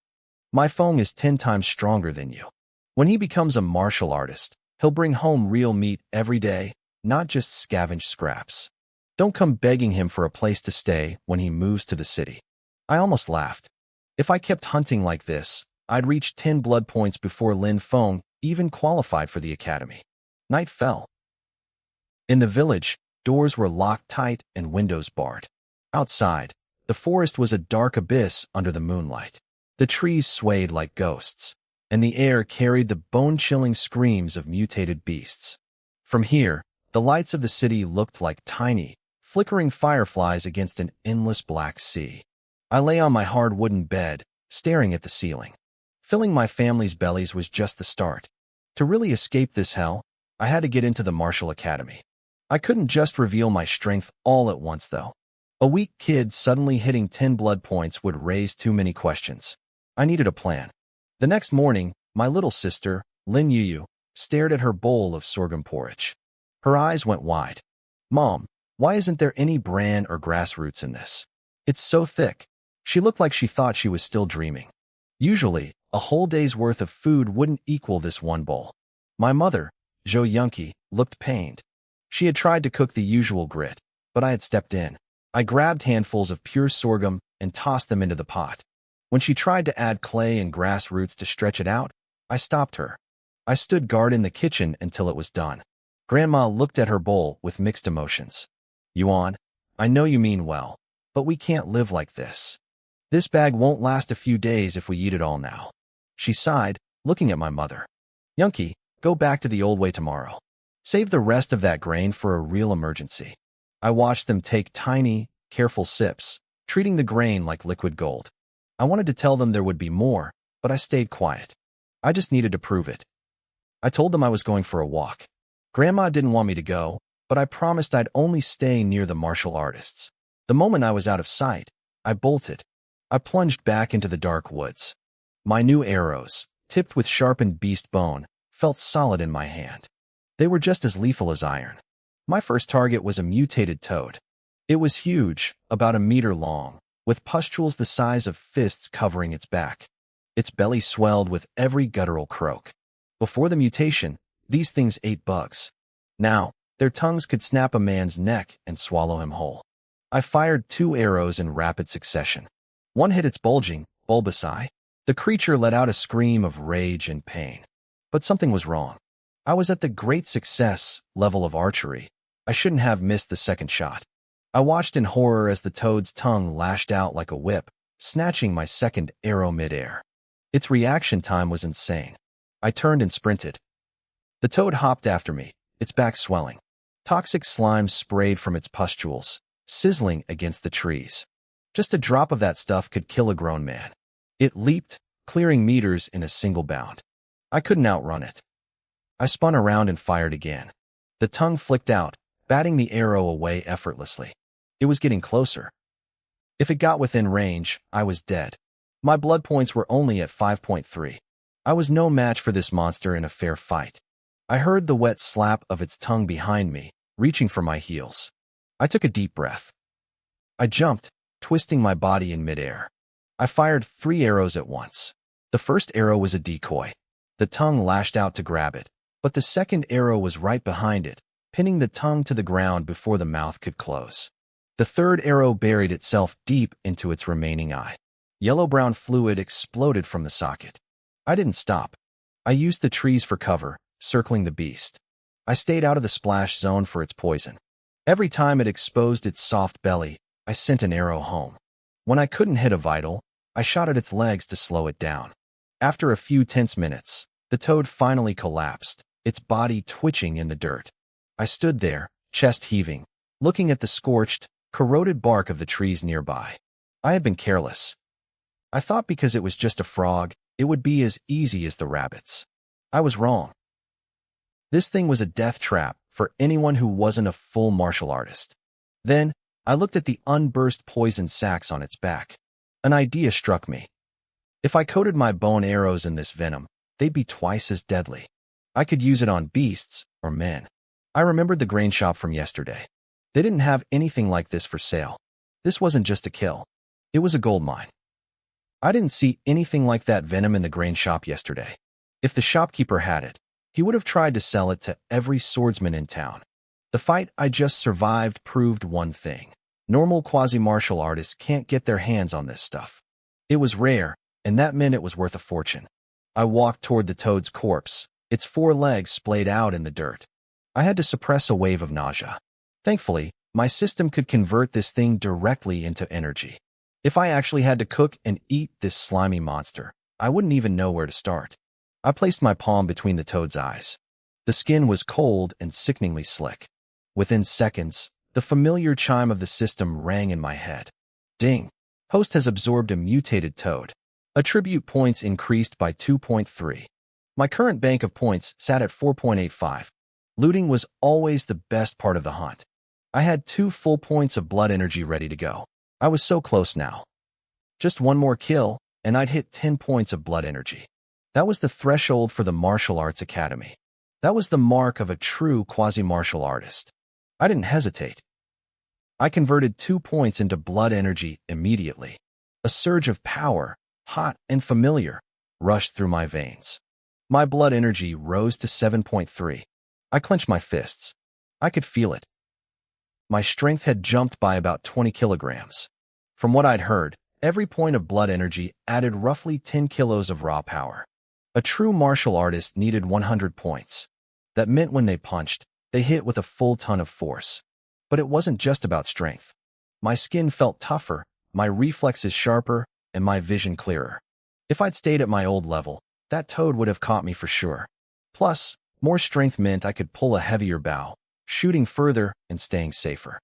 My Feng is 10 times stronger than you. When he becomes a martial artist, he'll bring home real meat every day, not just scavenged scraps. Don't come begging him for a place to stay when he moves to the city. I almost laughed. If I kept hunting like this, I'd reach 10 blood points before Lin Feng even qualified for the academy. Night fell. In the village, doors were locked tight and windows barred. Outside, the forest was a dark abyss under the moonlight. The trees swayed like ghosts, and the air carried the bone-chilling screams of mutated beasts. From here, the lights of the city looked like tiny, flickering fireflies against an endless black sea. I lay on my hard wooden bed, staring at the ceiling. Filling my family's bellies was just the start. To really escape this hell, I had to get into the martial academy. I couldn't just reveal my strength all at once, though. A weak kid suddenly hitting 10 blood points would raise too many questions. I needed a plan. The next morning, my little sister, Lin Yu, stared at her bowl of sorghum porridge. Her eyes went wide. "Mom, why isn't there any bran or grassroots in this? It's so thick." She looked like she thought she was still dreaming. Usually, a whole day's worth of food wouldn't equal this one bowl. My mother, Jo Yunki, looked pained. She had tried to cook the usual grit, but I had stepped in. I grabbed handfuls of pure sorghum and tossed them into the pot. When she tried to add clay and grassroots to stretch it out, I stopped her. I stood guard in the kitchen until it was done. Grandma looked at her bowl with mixed emotions. "Yuan, I know you mean well, but we can't live like this. This bag won't last a few days if we eat it all now." She sighed, looking at my mother. "Yunki, go back to the old way tomorrow. Save the rest of that grain for a real emergency." I watched them take tiny, careful sips, treating the grain like liquid gold. I wanted to tell them there would be more, but I stayed quiet. I just needed to prove it. I told them I was going for a walk. Grandma didn't want me to go, but I promised I'd only stay near the martial artists. The moment I was out of sight, I bolted. I plunged back into the dark woods. My new arrows, tipped with sharpened beast bone, felt solid in my hand. They were just as lethal as iron. My first target was a mutated toad. It was huge, about a meter long, with pustules the size of fists covering its back. Its belly swelled with every guttural croak. Before the mutation, these things ate bugs. Now, their tongues could snap a man's neck and swallow him whole. I fired 2 arrows in rapid succession. One hit its bulging, bulbous eye. The creature let out a scream of rage and pain. But something was wrong. I was at the great success level of archery. I shouldn't have missed the second shot. I watched in horror as the toad's tongue lashed out like a whip, snatching my second arrow midair. Its reaction time was insane. I turned and sprinted. The toad hopped after me, its back swelling. Toxic slime sprayed from its pustules, sizzling against the trees. Just a drop of that stuff could kill a grown man. It leaped, clearing meters in a single bound. I couldn't outrun it. I spun around and fired again. The tongue flicked out, batting the arrow away effortlessly. It was getting closer. If it got within range, I was dead. My blood points were only at 5.3. I was no match for this monster in a fair fight. I heard the wet slap of its tongue behind me, reaching for my heels. I took a deep breath. I jumped, twisting my body in midair. I fired 3 arrows at once. The first arrow was a decoy. The tongue lashed out to grab it, but the second arrow was right behind it, pinning the tongue to the ground before the mouth could close. The third arrow buried itself deep into its remaining eye. Yellow-brown fluid exploded from the socket. I didn't stop. I used the trees for cover, circling the beast. I stayed out of the splash zone for its poison. Every time it exposed its soft belly, I sent an arrow home. When I couldn't hit a vital, I shot at its legs to slow it down. After a few tense minutes, the toad finally collapsed, its body twitching in the dirt. I stood there, chest heaving, looking at the scorched, corroded bark of the trees nearby. I had been careless. I thought because it was just a frog, it would be as easy as the rabbits. I was wrong. This thing was a death trap for anyone who wasn't a full martial artist. Then, I looked at the unburst poison sacs on its back. An idea struck me. If I coated my bone arrows in this venom, they'd be twice as deadly. I could use it on beasts or men. I remembered the grain shop from yesterday. They didn't have anything like this for sale. This wasn't just a kill. It was a gold mine. I didn't see anything like that venom in the grain shop yesterday. If the shopkeeper had it, he would have tried to sell it to every swordsman in town. The fight I just survived proved one thing. Normal quasi-martial artists can't get their hands on this stuff. It was rare, and that meant it was worth a fortune. I walked toward the toad's corpse, its 4 legs splayed out in the dirt. I had to suppress a wave of nausea. Thankfully, my system could convert this thing directly into energy. If I actually had to cook and eat this slimy monster, I wouldn't even know where to start. I placed my palm between the toad's eyes. The skin was cold and sickeningly slick. Within seconds, the familiar chime of the system rang in my head. Ding! Host has absorbed a mutated toad. Attribute points increased by 2.3. My current bank of points sat at 4.85. Looting was always the best part of the hunt. I had 2 full points of blood energy ready to go. I was so close now. Just one more kill, and I'd hit 10 points of blood energy. That was the threshold for the martial arts academy. That was the mark of a true quasi-martial artist. I didn't hesitate. I converted 2 points into blood energy immediately. A surge of power, hot and familiar, rushed through my veins. My blood energy rose to 7.3. I clenched my fists. I could feel it. My strength had jumped by about 20 kilograms. From what I'd heard, every point of blood energy added roughly 10 kilos of raw power. A true martial artist needed 100 points. That meant when they punched, they hit with a full ton of force. But it wasn't just about strength. My skin felt tougher, my reflexes sharper, and my vision clearer. If I'd stayed at my old level, that toad would have caught me for sure. Plus, more strength meant I could pull a heavier bow, shooting further and staying safer.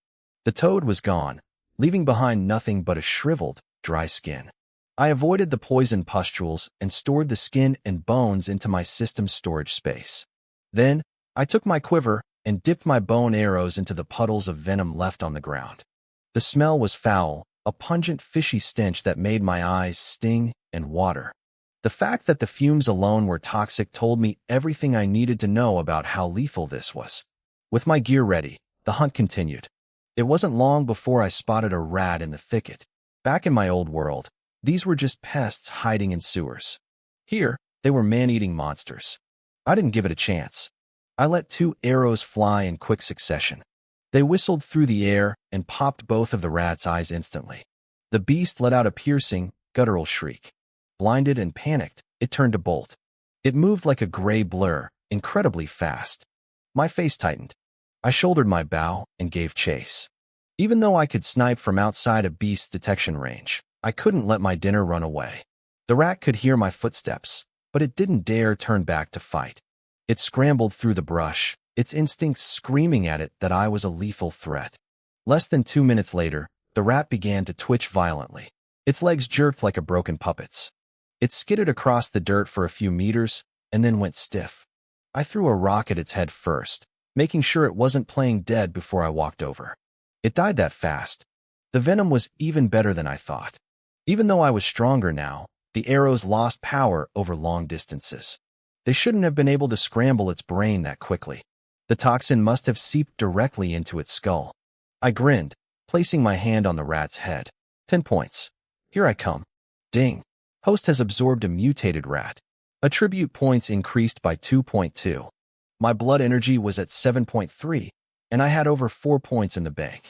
The toad was gone, leaving behind nothing but a shriveled, dry skin. I avoided the poison pustules and stored the skin and bones into my system's storage space. Then, I took my quiver and dipped my bow and arrows into the puddles of venom left on the ground. The smell was foul, a pungent fishy stench that made my eyes sting and water. The fact that the fumes alone were toxic told me everything I needed to know about how lethal this was. With my gear ready, the hunt continued. It wasn't long before I spotted a rat in the thicket. Back in my old world, these were just pests hiding in sewers. Here, they were man-eating monsters. I didn't give it a chance. I let 2 arrows fly in quick succession. They whistled through the air and popped both of the rat's eyes instantly. The beast let out a piercing, guttural shriek. Blinded and panicked, it turned to bolt. It moved like a gray blur, incredibly fast. My face tightened. I shouldered my bow and gave chase. Even though I could snipe from outside a beast's detection range, I couldn't let my dinner run away. The rat could hear my footsteps, but it didn't dare turn back to fight. It scrambled through the brush, its instincts screaming at it that I was a lethal threat. Less than 2 minutes later, the rat began to twitch violently. Its legs jerked like a broken puppet's. It skidded across the dirt for a few meters, and then went stiff. I threw a rock at its head first, making sure it wasn't playing dead before I walked over. It died that fast. The venom was even better than I thought. Even though I was stronger now, the arrows lost power over long distances. They shouldn't have been able to scramble its brain that quickly. The toxin must have seeped directly into its skull. I grinned, placing my hand on the rat's head. 10 points. Here I come. Ding. Host has absorbed a mutated rat. Attribute points increased by 2.2. My blood energy was at 7.3, and I had over 4 points in the bank.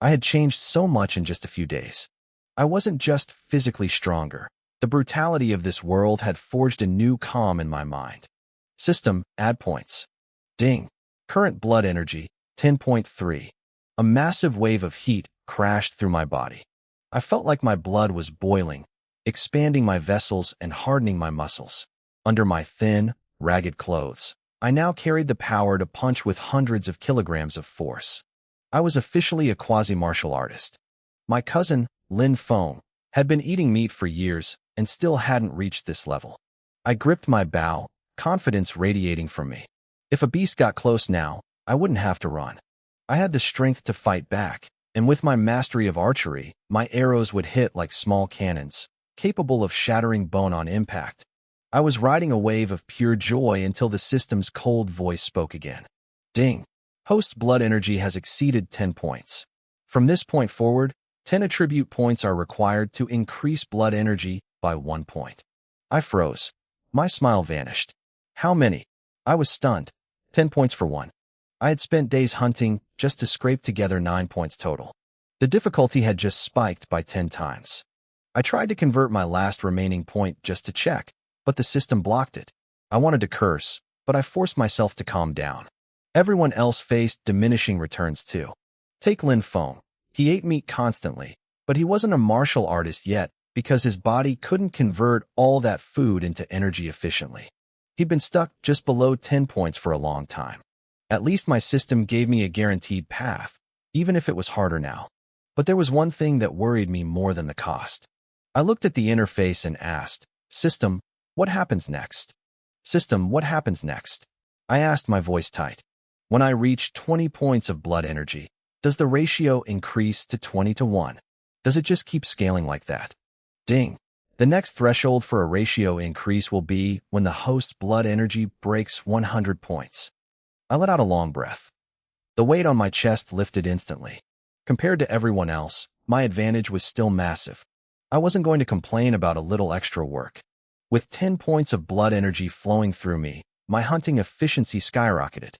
I had changed so much in just a few days. I wasn't just physically stronger. The brutality of this world had forged a new calm in my mind. System, add points. Ding. Current blood energy, 10.3. A massive wave of heat crashed through my body. I felt like my blood was boiling, expanding my vessels and hardening my muscles. Under my thin, ragged clothes, I now carried the power to punch with hundreds of kilograms of force. I was officially a quasi-martial artist. My cousin, Lin Feng, had been eating meat for years and still hadn't reached this level. I gripped my bow, confidence radiating from me. If a beast got close now, I wouldn't have to run. I had the strength to fight back, and with my mastery of archery, my arrows would hit like small cannons, capable of shattering bone on impact. I was riding a wave of pure joy until the system's cold voice spoke again. Ding. Host's blood energy has exceeded 10 points. From this point forward, 10 attribute points are required to increase blood energy by 1 point. I froze. My smile vanished. How many? I was stunned. 10 points for 1. I had spent days hunting just to scrape together 9 points total. The difficulty had just spiked by 10 times. I tried to convert my last remaining point just to check, but the system blocked it. I wanted to curse, but I forced myself to calm down. Everyone else faced diminishing returns too. Take Lin Feng. He ate meat constantly, but he wasn't a martial artist yet because his body couldn't convert all that food into energy efficiently. He'd been stuck just below 10 points for a long time. At least my system gave me a guaranteed path, even if it was harder now. But there was one thing that worried me more than the cost. I looked at the interface and asked, System, what happens next? System, what happens next? I asked, my voice tight. When I reach 20 points of blood energy, does the ratio increase to 20-1? Does it just keep scaling like that? Ding. The next threshold for a ratio increase will be when the host's blood energy breaks 100 points. I let out a long breath. The weight on my chest lifted instantly. Compared to everyone else, my advantage was still massive. I wasn't going to complain about a little extra work. With 10 points of blood energy flowing through me, my hunting efficiency skyrocketed.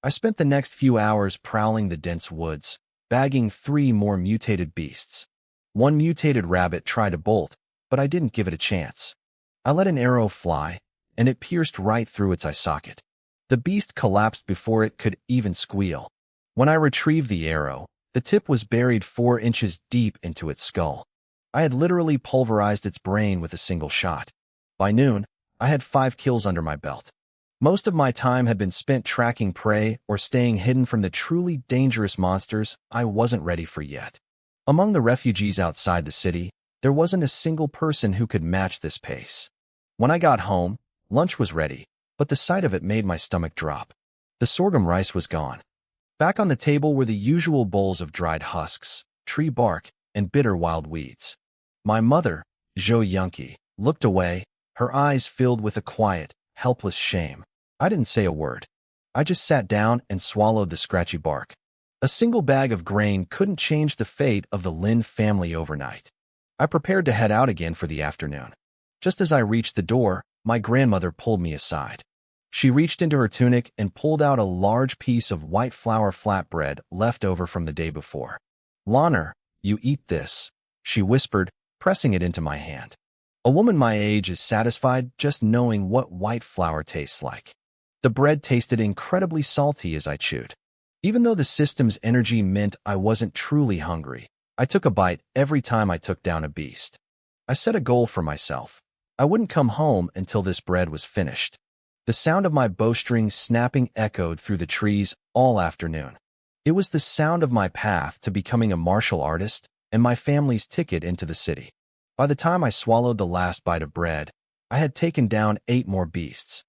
I spent the next few hours prowling the dense woods, bagging 3 more mutated beasts. One mutated rabbit tried to bolt, but I didn't give it a chance. I let an arrow fly, and it pierced right through its eye socket. The beast collapsed before it could even squeal. When I retrieved the arrow, the tip was buried 4 inches deep into its skull. I had literally pulverized its brain with a single shot. By noon, I had 5 kills under my belt. Most of my time had been spent tracking prey or staying hidden from the truly dangerous monsters I wasn't ready for yet. Among the refugees outside the city, there wasn't a single person who could match this pace. When I got home, lunch was ready, but the sight of it made my stomach drop. The sorghum rice was gone. Back on the table were the usual bowls of dried husks, tree bark, and bitter wild weeds. My mother, Jo Yunki, looked away, her eyes filled with a quiet, helpless shame. I didn't say a word. I just sat down and swallowed the scratchy bark. A single bag of grain couldn't change the fate of the Lin family overnight. I prepared to head out again for the afternoon. Just as I reached the door, my grandmother pulled me aside. She reached into her tunic and pulled out a large piece of white flour flatbread left over from the day before. "Loner, you eat this," she whispered, pressing it into my hand. A woman my age is satisfied just knowing what white flour tastes like. The bread tasted incredibly salty as I chewed. Even though the system's energy meant I wasn't truly hungry, I took a bite every time I took down a beast. I set a goal for myself. I wouldn't come home until this bread was finished. The sound of my bowstring snapping echoed through the trees all afternoon. It was the sound of my path to becoming a martial artist and my family's ticket into the city. By the time I swallowed the last bite of bread, I had taken down 8 more beasts.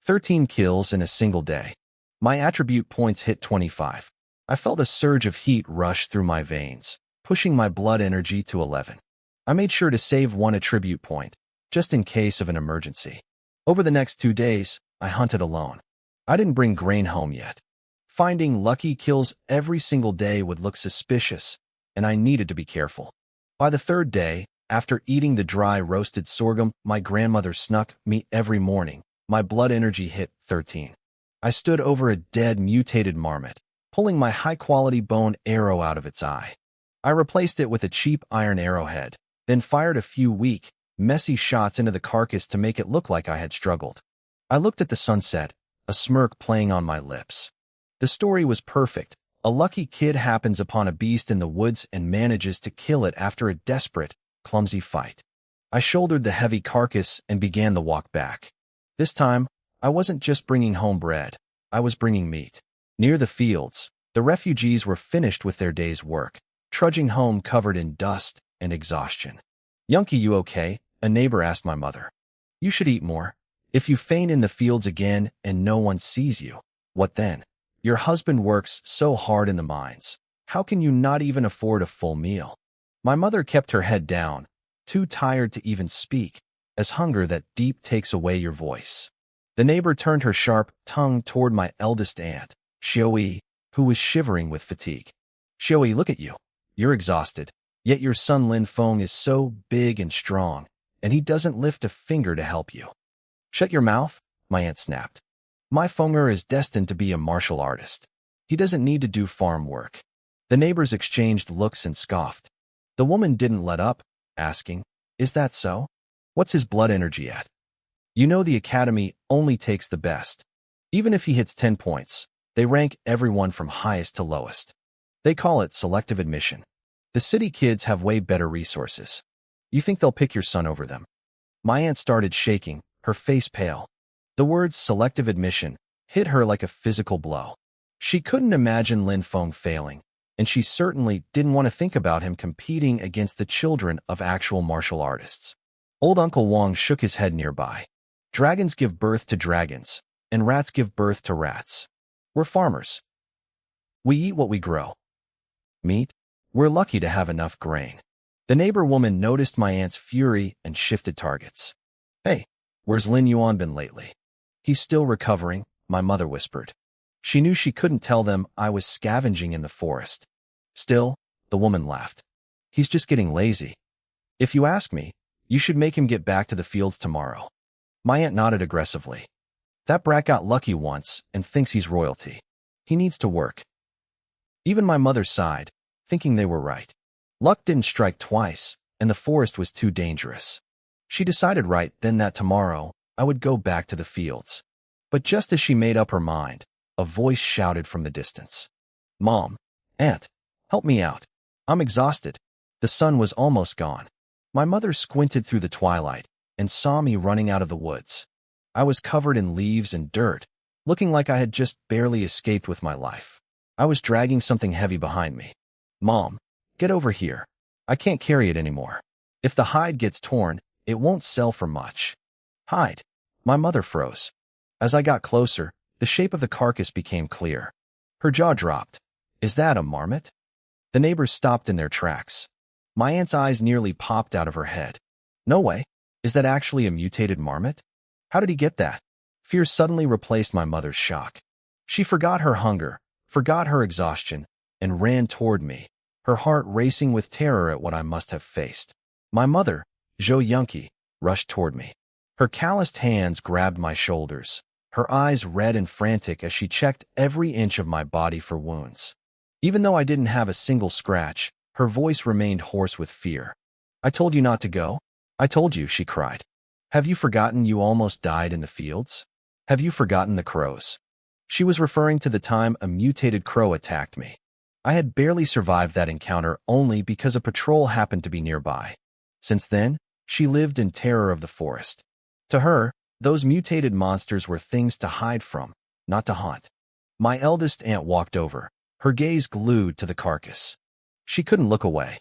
13 kills in a single day. My attribute points hit 25. I felt a surge of heat rush through my veins, pushing my blood energy to 11. I made sure to save 1 attribute point, just in case of an emergency. Over the next 2 days, I hunted alone. I didn't bring grain home yet. Finding lucky kills every single day would look suspicious, and I needed to be careful. By the 3rd day, after eating the dry roasted sorghum my grandmother snuck me every morning, my blood energy hit 13. I stood over a dead mutated marmot, pulling my high-quality bone arrow out of its eye. I replaced it with a cheap iron arrowhead, then fired a few weak, messy shots into the carcass to make it look like I had struggled. I looked at the sunset, a smirk playing on my lips. The story was perfect. A lucky kid happens upon a beast in the woods and manages to kill it after a desperate, clumsy fight. I shouldered the heavy carcass and began the walk back. This time, I wasn't just bringing home bread. I was bringing meat. Near the fields, the refugees were finished with their day's work, trudging home covered in dust and exhaustion. "Yunki, you okay?" a neighbor asked my mother. "You should eat more. If you faint in the fields again and no one sees you, what then? Your husband works so hard in the mines. How can you not even afford a full meal?" My mother kept her head down, too tired to even speak, as hunger that deep takes away your voice. The neighbor turned her sharp tongue toward my eldest aunt, Xiaoyi, who was shivering with fatigue. "Xiaoyi, look at you. You're exhausted, yet your son Lin Feng is so big and strong, and he doesn't lift a finger to help you." "Shut your mouth," my aunt snapped. "My Fenger is destined to be a martial artist. He doesn't need to do farm work." The neighbors exchanged looks and scoffed. The woman didn't let up, asking, "Is that so? What's his blood energy at?" "You know the academy only takes the best. Even if he hits 10 points, they rank everyone from highest to lowest. They call it selective admission. The city kids have way better resources. You think they'll pick your son over them?" My aunt started shaking, her face pale. The words selective admission hit her like a physical blow. She couldn't imagine Lin Feng failing, and she certainly didn't want to think about him competing against the children of actual martial artists. Old Uncle Wong shook his head nearby. "Dragons give birth to dragons, and rats give birth to rats. We're farmers. We eat what we grow. Meat? We're lucky to have enough grain. The neighbor woman noticed my aunt's fury and shifted targets. Hey, where's Lin Yuan been lately? He's still recovering, my mother whispered. She knew she couldn't tell them I was scavenging in the forest. Still, the woman laughed. He's just getting lazy. If you ask me, you should make him get back to the fields tomorrow. My aunt nodded aggressively. That brat got lucky once and thinks he's royalty. He needs to work. Even my mother sighed, thinking they were right. Luck didn't strike twice, and the forest was too dangerous. She decided right then that tomorrow I would go back to the fields. But just as she made up her mind, a voice shouted from the distance. Mom, Aunt, help me out. I'm exhausted. The sun was almost gone. My mother squinted through the twilight and saw me running out of the woods. I was covered in leaves and dirt, looking like I had just barely escaped with my life. I was dragging something heavy behind me. Mom, get over here. I can't carry it anymore. If the hide gets torn, it won't sell for much. Hide. My mother froze. As I got closer, the shape of the carcass became clear. Her jaw dropped. Is that a marmot? The neighbors stopped in their tracks. My aunt's eyes nearly popped out of her head. No way. Is that actually a mutated marmot? How did he get that? Fear suddenly replaced my mother's shock. She forgot her hunger, forgot her exhaustion, and ran toward me, her heart racing with terror at what I must have faced. My mother, Zhou Yunqi, rushed toward me. Her calloused hands grabbed my shoulders, her eyes red and frantic as she checked every inch of my body for wounds. Even though I didn't have a single scratch, her voice remained hoarse with fear. I told you not to go. I told you, she cried. Have you forgotten you almost died in the fields? Have you forgotten the crows? She was referring to the time a mutated crow attacked me. I had barely survived that encounter only because a patrol happened to be nearby. Since then, she lived in terror of the forest. To her, those mutated monsters were things to hide from, not to hunt. My eldest aunt walked over, her gaze glued to the carcass. She couldn't look away.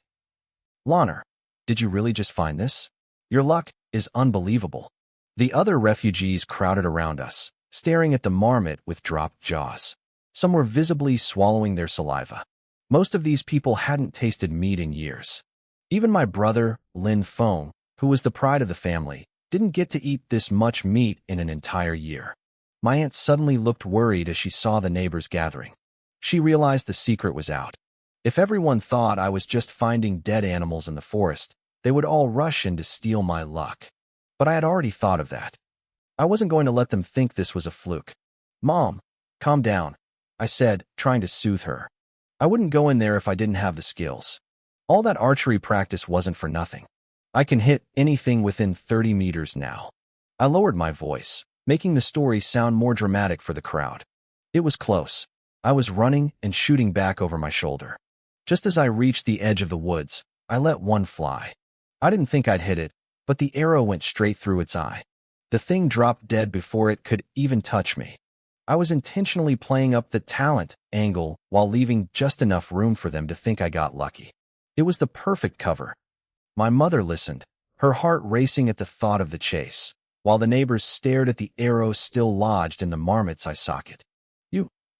Loner, did you really just find this? Your luck is unbelievable. The other refugees crowded around us, staring at the marmot with dropped jaws. Some were visibly swallowing their saliva. Most of these people hadn't tasted meat in years. Even my brother, Lin Feng, who was the pride of the family, didn't get to eat this much meat in an entire year. My aunt suddenly looked worried as she saw the neighbors gathering. She realized the secret was out. If everyone thought I was just finding dead animals in the forest, they would all rush in to steal my luck. But I had already thought of that. I wasn't going to let them think this was a fluke. Mom, calm down, I said, trying to soothe her. I wouldn't go in there if I didn't have the skills. All that archery practice wasn't for nothing. I can hit anything within 30 meters now. I lowered my voice, making the story sound more dramatic for the crowd. It was close. I was running and shooting back over my shoulder. Just as I reached the edge of the woods, I let one fly. I didn't think I'd hit it, but the arrow went straight through its eye. The thing dropped dead before it could even touch me. I was intentionally playing up the talent angle while leaving just enough room for them to think I got lucky. It was the perfect cover. My mother listened, her heart racing at the thought of the chase, while the neighbors stared at the arrow still lodged in the marmot's eye socket.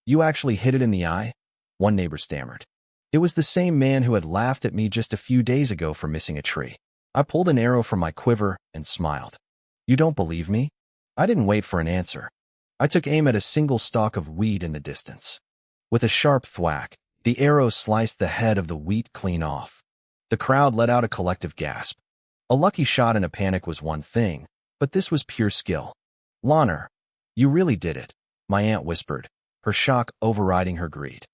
You actually hit it in the eye? One neighbor stammered. It was the same man who had laughed at me just a few days ago for missing a tree. I pulled an arrow from my quiver and smiled. You don't believe me? I didn't wait for an answer. I took aim at a single stalk of wheat in the distance. With a sharp thwack, the arrow sliced the head of the wheat clean off. The crowd let out a collective gasp. A lucky shot in a panic was one thing, but this was pure skill. Loner, you really did it, my aunt whispered, her shock overriding her greed.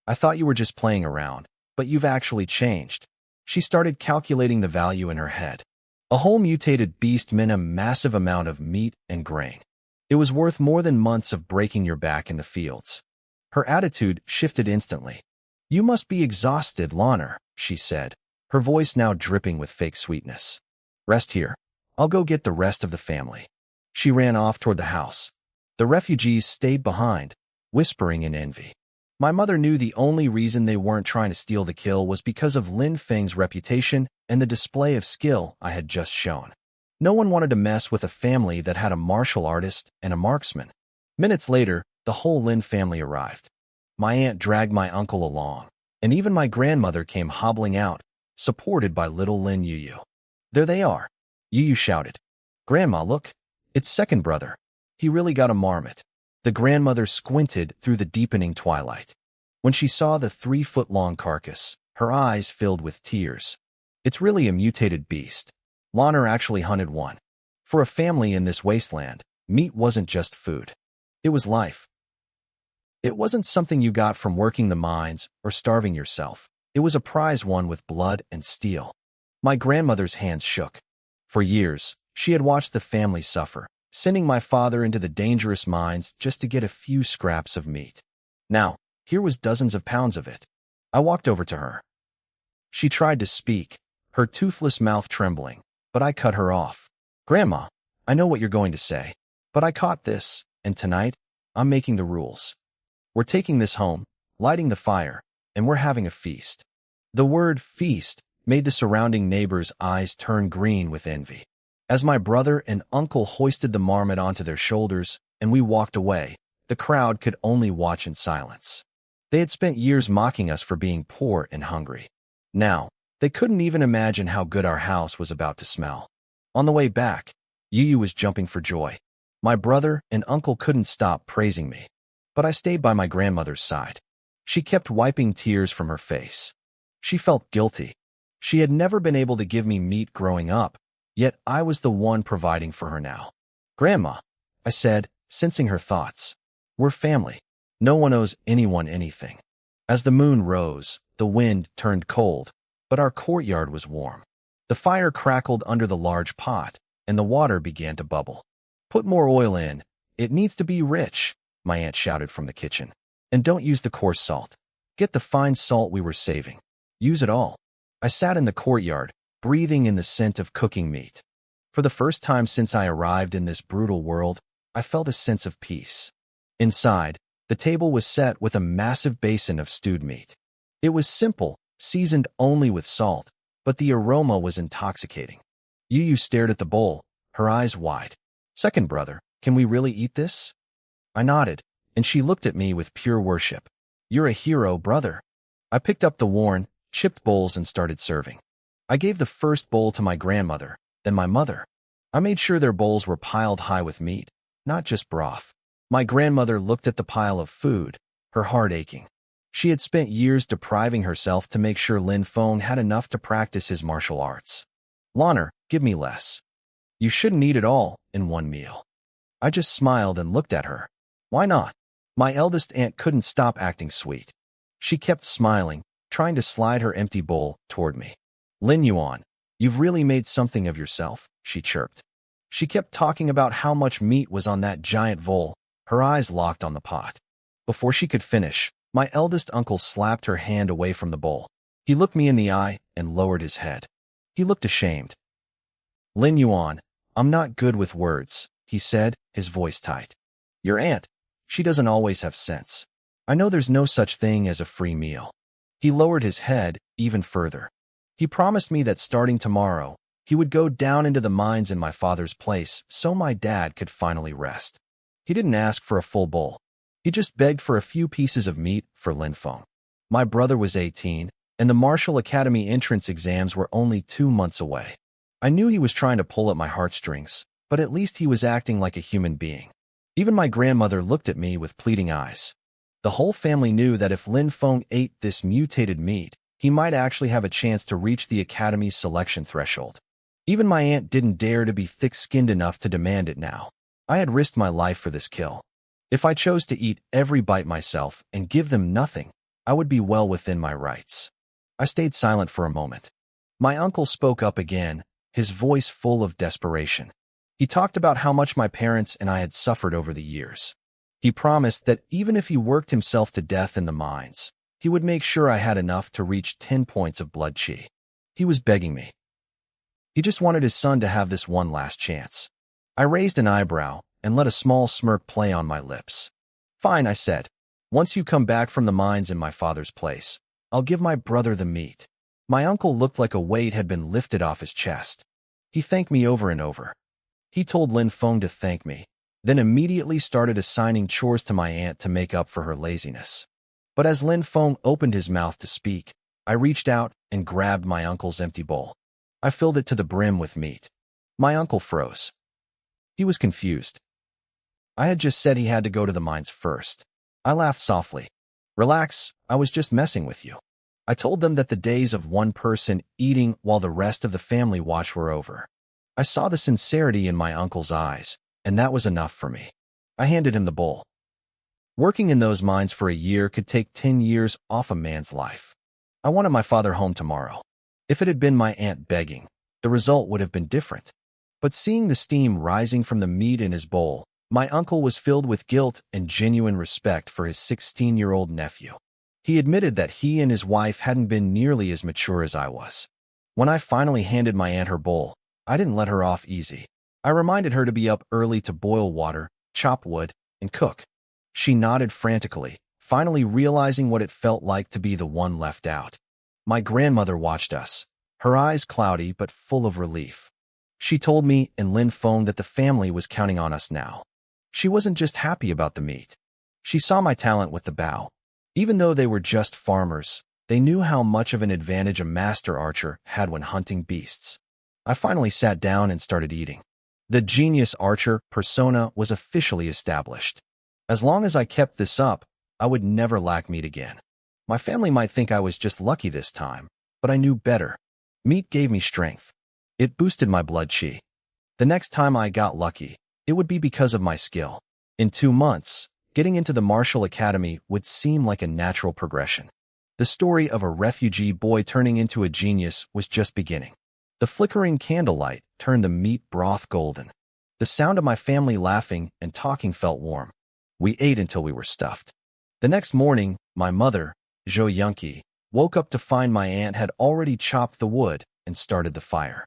I thought you were just playing around, but you've actually changed. She started calculating the value in her head. A whole mutated beast meant a massive amount of meat and grain. It was worth more than months of breaking your back in the fields. Her attitude shifted instantly. You must be exhausted, Loner, she said, her voice now dripping with fake sweetness. Rest here. I'll go get the rest of the family. She ran off toward the house. The refugees stayed behind, whispering in envy. My mother knew the only reason they weren't trying to steal the kill was because of Lin Feng's reputation and the display of skill I had just shown. No one wanted to mess with a family that had a martial artist and a marksman. Minutes later, the whole Lin family arrived. My aunt dragged my uncle along, and even my grandmother came hobbling out, supported by little Lin Yu. There they are, Yu shouted. Grandma, look, it's second brother. He really got a marmot. The grandmother squinted through the deepening twilight. When she saw the 3-foot-long carcass, her eyes filled with tears. It's really a mutated beast. Lana actually hunted one. For a family in this wasteland, meat wasn't just food. It was life. It wasn't something you got from working the mines or starving yourself. It was a prize won with blood and steel. My grandmother's hands shook. For years, she had watched the family suffer, sending my father into the dangerous mines just to get a few scraps of meat. Now, here was dozens of pounds of it. I walked over to her. She tried to speak, her toothless mouth trembling, but I cut her off. Grandma, I know what you're going to say, but I caught this, and tonight, I'm making the rules. We're taking this home, lighting the fire, and we're having a feast. The word feast made the surrounding neighbors' eyes turn green with envy. As my brother and uncle hoisted the marmot onto their shoulders and we walked away, the crowd could only watch in silence. They had spent years mocking us for being poor and hungry. Now, they couldn't even imagine how good our house was about to smell. On the way back, Yu was jumping for joy. My brother and uncle couldn't stop praising me. But I stayed by my grandmother's side. She kept wiping tears from her face. She felt guilty. She had never been able to give me meat growing up, yet I was the one providing for her now. Grandma, I said, sensing her thoughts. We're family. No one owes anyone anything. As the moon rose, the wind turned cold, but our courtyard was warm. The fire crackled under the large pot, and the water began to bubble. Put more oil in. It needs to be rich, my aunt shouted from the kitchen. And don't use the coarse salt. Get the fine salt we were saving. Use it all. I sat in the courtyard, breathing in the scent of cooking meat. For the first time since I arrived in this brutal world, I felt a sense of peace. Inside, the table was set with a massive basin of stewed meat. It was simple, seasoned only with salt, but the aroma was intoxicating. Yu stared at the bowl, her eyes wide. Second brother, can we really eat this? I nodded, and she looked at me with pure worship. You're a hero, brother. I picked up the worn, chipped bowls and started serving. I gave the first bowl to my grandmother, then my mother. I made sure their bowls were piled high with meat, not just broth. My grandmother looked at the pile of food, her heart aching. She had spent years depriving herself to make sure Lin Feng had enough to practice his martial arts. Lana, give me less. You shouldn't eat it all in one meal. I just smiled and looked at her. Why not? My eldest aunt couldn't stop acting sweet. She kept smiling, trying to slide her empty bowl toward me. Lin Yuan, you've really made something of yourself, she chirped. She kept talking about how much meat was on that giant bowl, her eyes locked on the pot. Before she could finish, my eldest uncle slapped her hand away from the bowl. He looked me in the eye and lowered his head. He looked ashamed. Lin Yuan, I'm not good with words, he said, his voice tight. Your aunt, she doesn't always have sense. I know there's no such thing as a free meal. He lowered his head even further. He promised me that starting tomorrow, he would go down into the mines in my father's place so my dad could finally rest. He didn't ask for a full bowl. He just begged for a few pieces of meat for Lin Feng. My brother was 18, and the Martial Academy entrance exams were only 2 months away. I knew he was trying to pull at my heartstrings, but at least he was acting like a human being. Even my grandmother looked at me with pleading eyes. The whole family knew that if Lin Feng ate this mutated meat, he might actually have a chance to reach the Academy's selection threshold. Even my aunt didn't dare to be thick-skinned enough to demand it now. I had risked my life for this kill. If I chose to eat every bite myself and give them nothing, I would be well within my rights. I stayed silent for a moment. My uncle spoke up again, his voice full of desperation. He talked about how much my parents and I had suffered over the years. He promised that even if he worked himself to death in the mines, he would make sure I had enough to reach 10 points of blood chi. He was begging me. He just wanted his son to have this one last chance. I raised an eyebrow and let a small smirk play on my lips. Fine, I said. Once you come back from the mines in my father's place, I'll give my brother the meat. My uncle looked like a weight had been lifted off his chest. He thanked me over and over. He told Lin Feng to thank me, then immediately started assigning chores to my aunt to make up for her laziness. But as Lin Feng opened his mouth to speak, I reached out and grabbed my uncle's empty bowl. I filled it to the brim with meat. My uncle froze. He was confused. I had just said he had to go to the mines first. I laughed softly. Relax, I was just messing with you. I told them that the days of one person eating while the rest of the family watched were over. I saw the sincerity in my uncle's eyes, and that was enough for me. I handed him the bowl. Working in those mines for a year could take 10 years off a man's life. I wanted my father home tomorrow. If it had been my aunt begging, the result would have been different. But seeing the steam rising from the meat in his bowl, my uncle was filled with guilt and genuine respect for his 16-year-old nephew. He admitted that he and his wife hadn't been nearly as mature as I was. When I finally handed my aunt her bowl, I didn't let her off easy. I reminded her to be up early to boil water, chop wood, and cook. She nodded frantically, finally realizing what it felt like to be the one left out. My grandmother watched us, her eyes cloudy but full of relief. She told me and Lin Feng that the family was counting on us now. She wasn't just happy about the meat. She saw my talent with the bow. Even though they were just farmers, they knew how much of an advantage a master archer had when hunting beasts. I finally sat down and started eating. The genius archer persona was officially established. As long as I kept this up, I would never lack meat again. My family might think I was just lucky this time, but I knew better. Meat gave me strength. It boosted my blood chi. The next time I got lucky, it would be because of my skill. In 2 months, getting into the martial academy would seem like a natural progression. The story of a refugee boy turning into a genius was just beginning. The flickering candlelight turned the meat broth golden. The sound of my family laughing and talking felt warm. We ate until we were stuffed. The next morning, my mother, Jo Yunki, woke up to find my aunt had already chopped the wood and started the fire.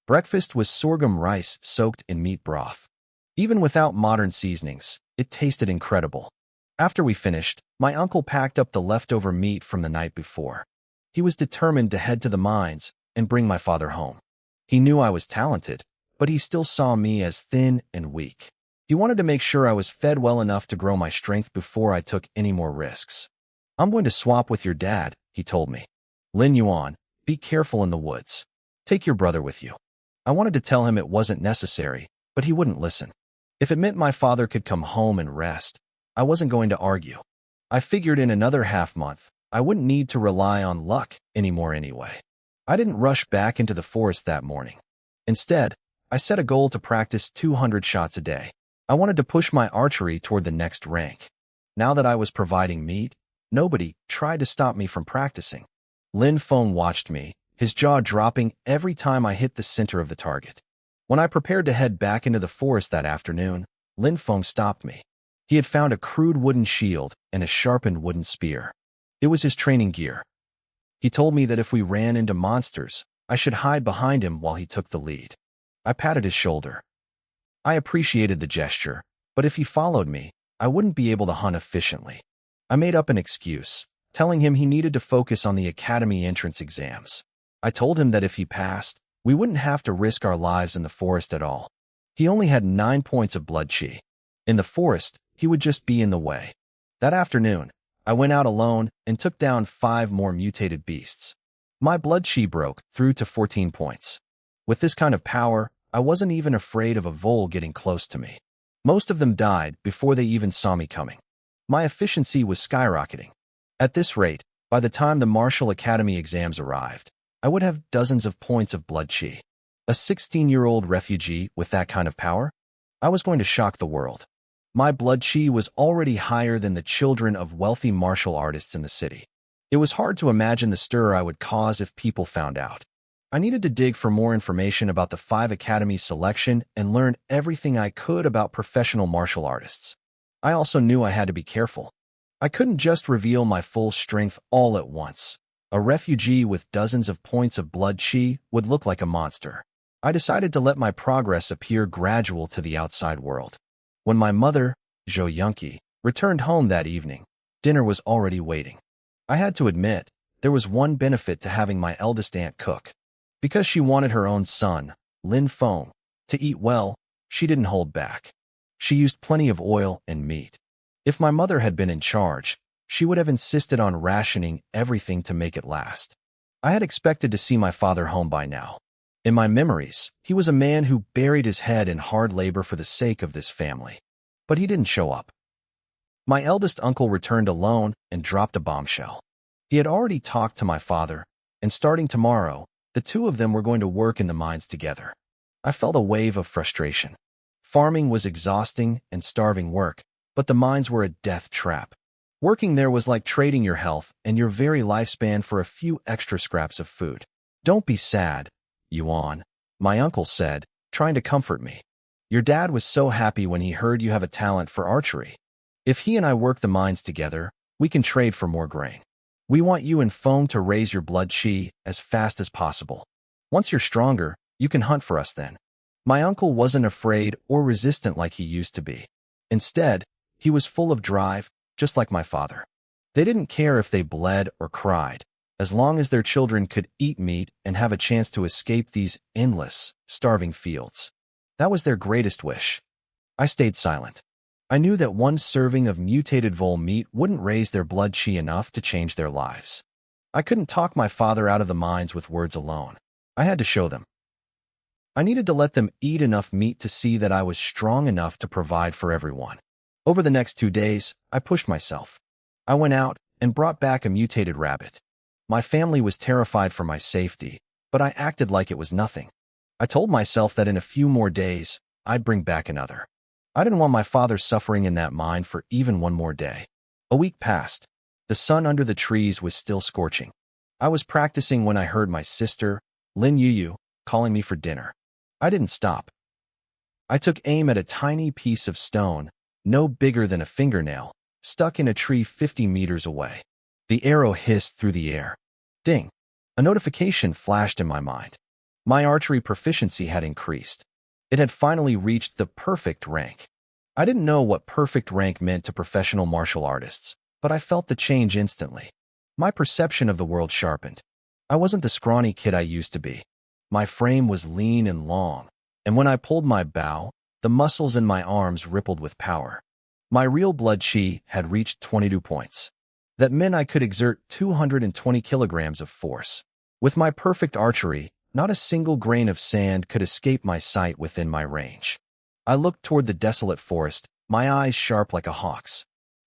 Breakfast was sorghum rice soaked in meat broth. Even without modern seasonings, it tasted incredible. After we finished, my uncle packed up the leftover meat from the night before. He was determined to head to the mines and bring my father home. He knew I was talented, but he still saw me as thin and weak. He wanted to make sure I was fed well enough to grow my strength before I took any more risks. I'm going to swap with your dad, he told me. Lin Yuan, be careful in the woods. Take your brother with you. I wanted to tell him it wasn't necessary, but he wouldn't listen. If it meant my father could come home and rest, I wasn't going to argue. I figured in another half-month, I wouldn't need to rely on luck anymore anyway. I didn't rush back into the forest that morning. Instead, I set a goal to practice 200 shots a day. I wanted to push my archery toward the next rank. Now that I was providing meat, nobody tried to stop me from practicing. Lin Feng watched me, his jaw dropping every time I hit the center of the target. When I prepared to head back into the forest that afternoon, Lin Feng stopped me. He had found a crude wooden shield and a sharpened wooden spear. It was his training gear. He told me that if we ran into monsters, I should hide behind him while he took the lead. I patted his shoulder. I appreciated the gesture, but if he followed me, I wouldn't be able to hunt efficiently. I made up an excuse, telling him he needed to focus on the academy entrance exams. I told him that if he passed, we wouldn't have to risk our lives in the forest at all. He only had 9 points of blood chi. In the forest, he would just be in the way. That afternoon, I went out alone and took down 5 more mutated beasts. My blood chi broke through to 14 points. With this kind of power, I wasn't even afraid of a vole getting close to me. Most of them died before they even saw me coming. My efficiency was skyrocketing. At this rate, by the time the Martial Academy exams arrived, I would have dozens of points of blood chi. A 16-year-old refugee with that kind of power? I was going to shock the world. My blood chi was already higher than the children of wealthy martial artists in the city. It was hard to imagine the stir I would cause if people found out. I needed to dig for more information about the 5 academies selection and learn everything I could about professional martial artists. I also knew I had to be careful. I couldn't just reveal my full strength all at once. A refugee with dozens of points of blood chi would look like a monster. I decided to let my progress appear gradual to the outside world. When my mother, Jo Yunki, returned home that evening, dinner was already waiting. I had to admit, there was one benefit to having my eldest aunt cook. Because she wanted her own son, Lin Feng, to eat well, she didn't hold back. She used plenty of oil and meat. If my mother had been in charge, she would have insisted on rationing everything to make it last. I had expected to see my father home by now. In my memories, he was a man who buried his head in hard labor for the sake of this family. But he didn't show up. My eldest uncle returned alone and dropped a bombshell. He had already talked to my father, and starting tomorrow, the two of them were going to work in the mines together. I felt a wave of frustration. Farming was exhausting and starving work, but the mines were a death trap. Working there was like trading your health and your very lifespan for a few extra scraps of food. Don't be sad, Yuan, my uncle said, trying to comfort me. Your dad was so happy when he heard you have a talent for archery. If he and I work the mines together, we can trade for more grain. We want you and Foam to raise your blood chi as fast as possible. Once you're stronger, you can hunt for us then. My uncle wasn't afraid or resistant like he used to be. Instead, he was full of drive, just like my father. They didn't care if they bled or cried, as long as their children could eat meat and have a chance to escape these endless, starving fields. That was their greatest wish. I stayed silent. I knew that one serving of mutated vole meat wouldn't raise their blood chi enough to change their lives. I couldn't talk my father out of the mines with words alone. I had to show them. I needed to let them eat enough meat to see that I was strong enough to provide for everyone. Over the next 2 days, I pushed myself. I went out and brought back a mutated rabbit. My family was terrified for my safety, but I acted like it was nothing. I told myself that in a few more days, I'd bring back another. I didn't want my father suffering in that mine for even one more day. A week passed. The sun under the trees was still scorching. I was practicing when I heard my sister, Lin Yuyu, calling me for dinner. I didn't stop. I took aim at a tiny piece of stone, no bigger than a fingernail, stuck in a tree 50 meters away. The arrow hissed through the air. Ding! A notification flashed in my mind. My archery proficiency had increased. It had finally reached the perfect rank. I didn't know what perfect rank meant to professional martial artists, but I felt the change instantly. My perception of the world sharpened. I wasn't the scrawny kid I used to be. My frame was lean and long, and when I pulled my bow, the muscles in my arms rippled with power. My real blood chi had reached 22 points. That meant I could exert 220 kilograms of force. With my perfect archery, not a single grain of sand could escape my sight within my range. I looked toward the desolate forest, my eyes sharp like a hawk's.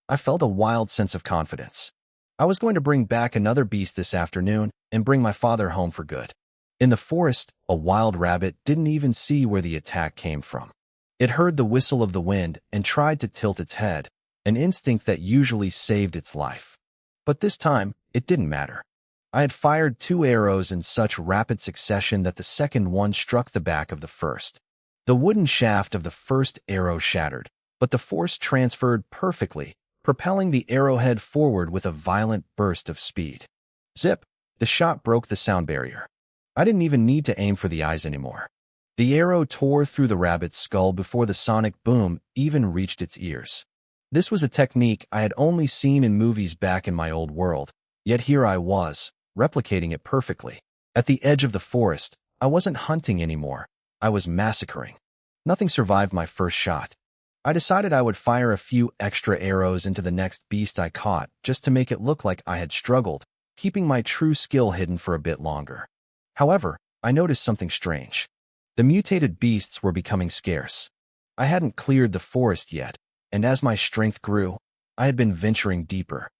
I felt a wild sense of confidence. I was going to bring back another beast this afternoon and bring my father home for good. In the forest, a wild rabbit didn't even see where the attack came from. It heard the whistle of the wind and tried to tilt its head, an instinct that usually saved its life. But this time, it didn't matter. I had fired 2 arrows in such rapid succession that the second one struck the back of the first. The wooden shaft of the first arrow shattered, but the force transferred perfectly, propelling the arrowhead forward with a violent burst of speed. Zip! The shot broke the sound barrier. I didn't even need to aim for the eyes anymore. The arrow tore through the rabbit's skull before the sonic boom even reached its ears. This was a technique I had only seen in movies back in my old world, yet here I was, replicating it perfectly. At the edge of the forest, I wasn't hunting anymore. I was massacring. Nothing survived my first shot. I decided I would fire a few extra arrows into the next beast I caught just to make it look like I had struggled, keeping my true skill hidden for a bit longer. However, I noticed something strange. The mutated beasts were becoming scarce. I hadn't cleared the forest yet, and as my strength grew, I had been venturing deeper.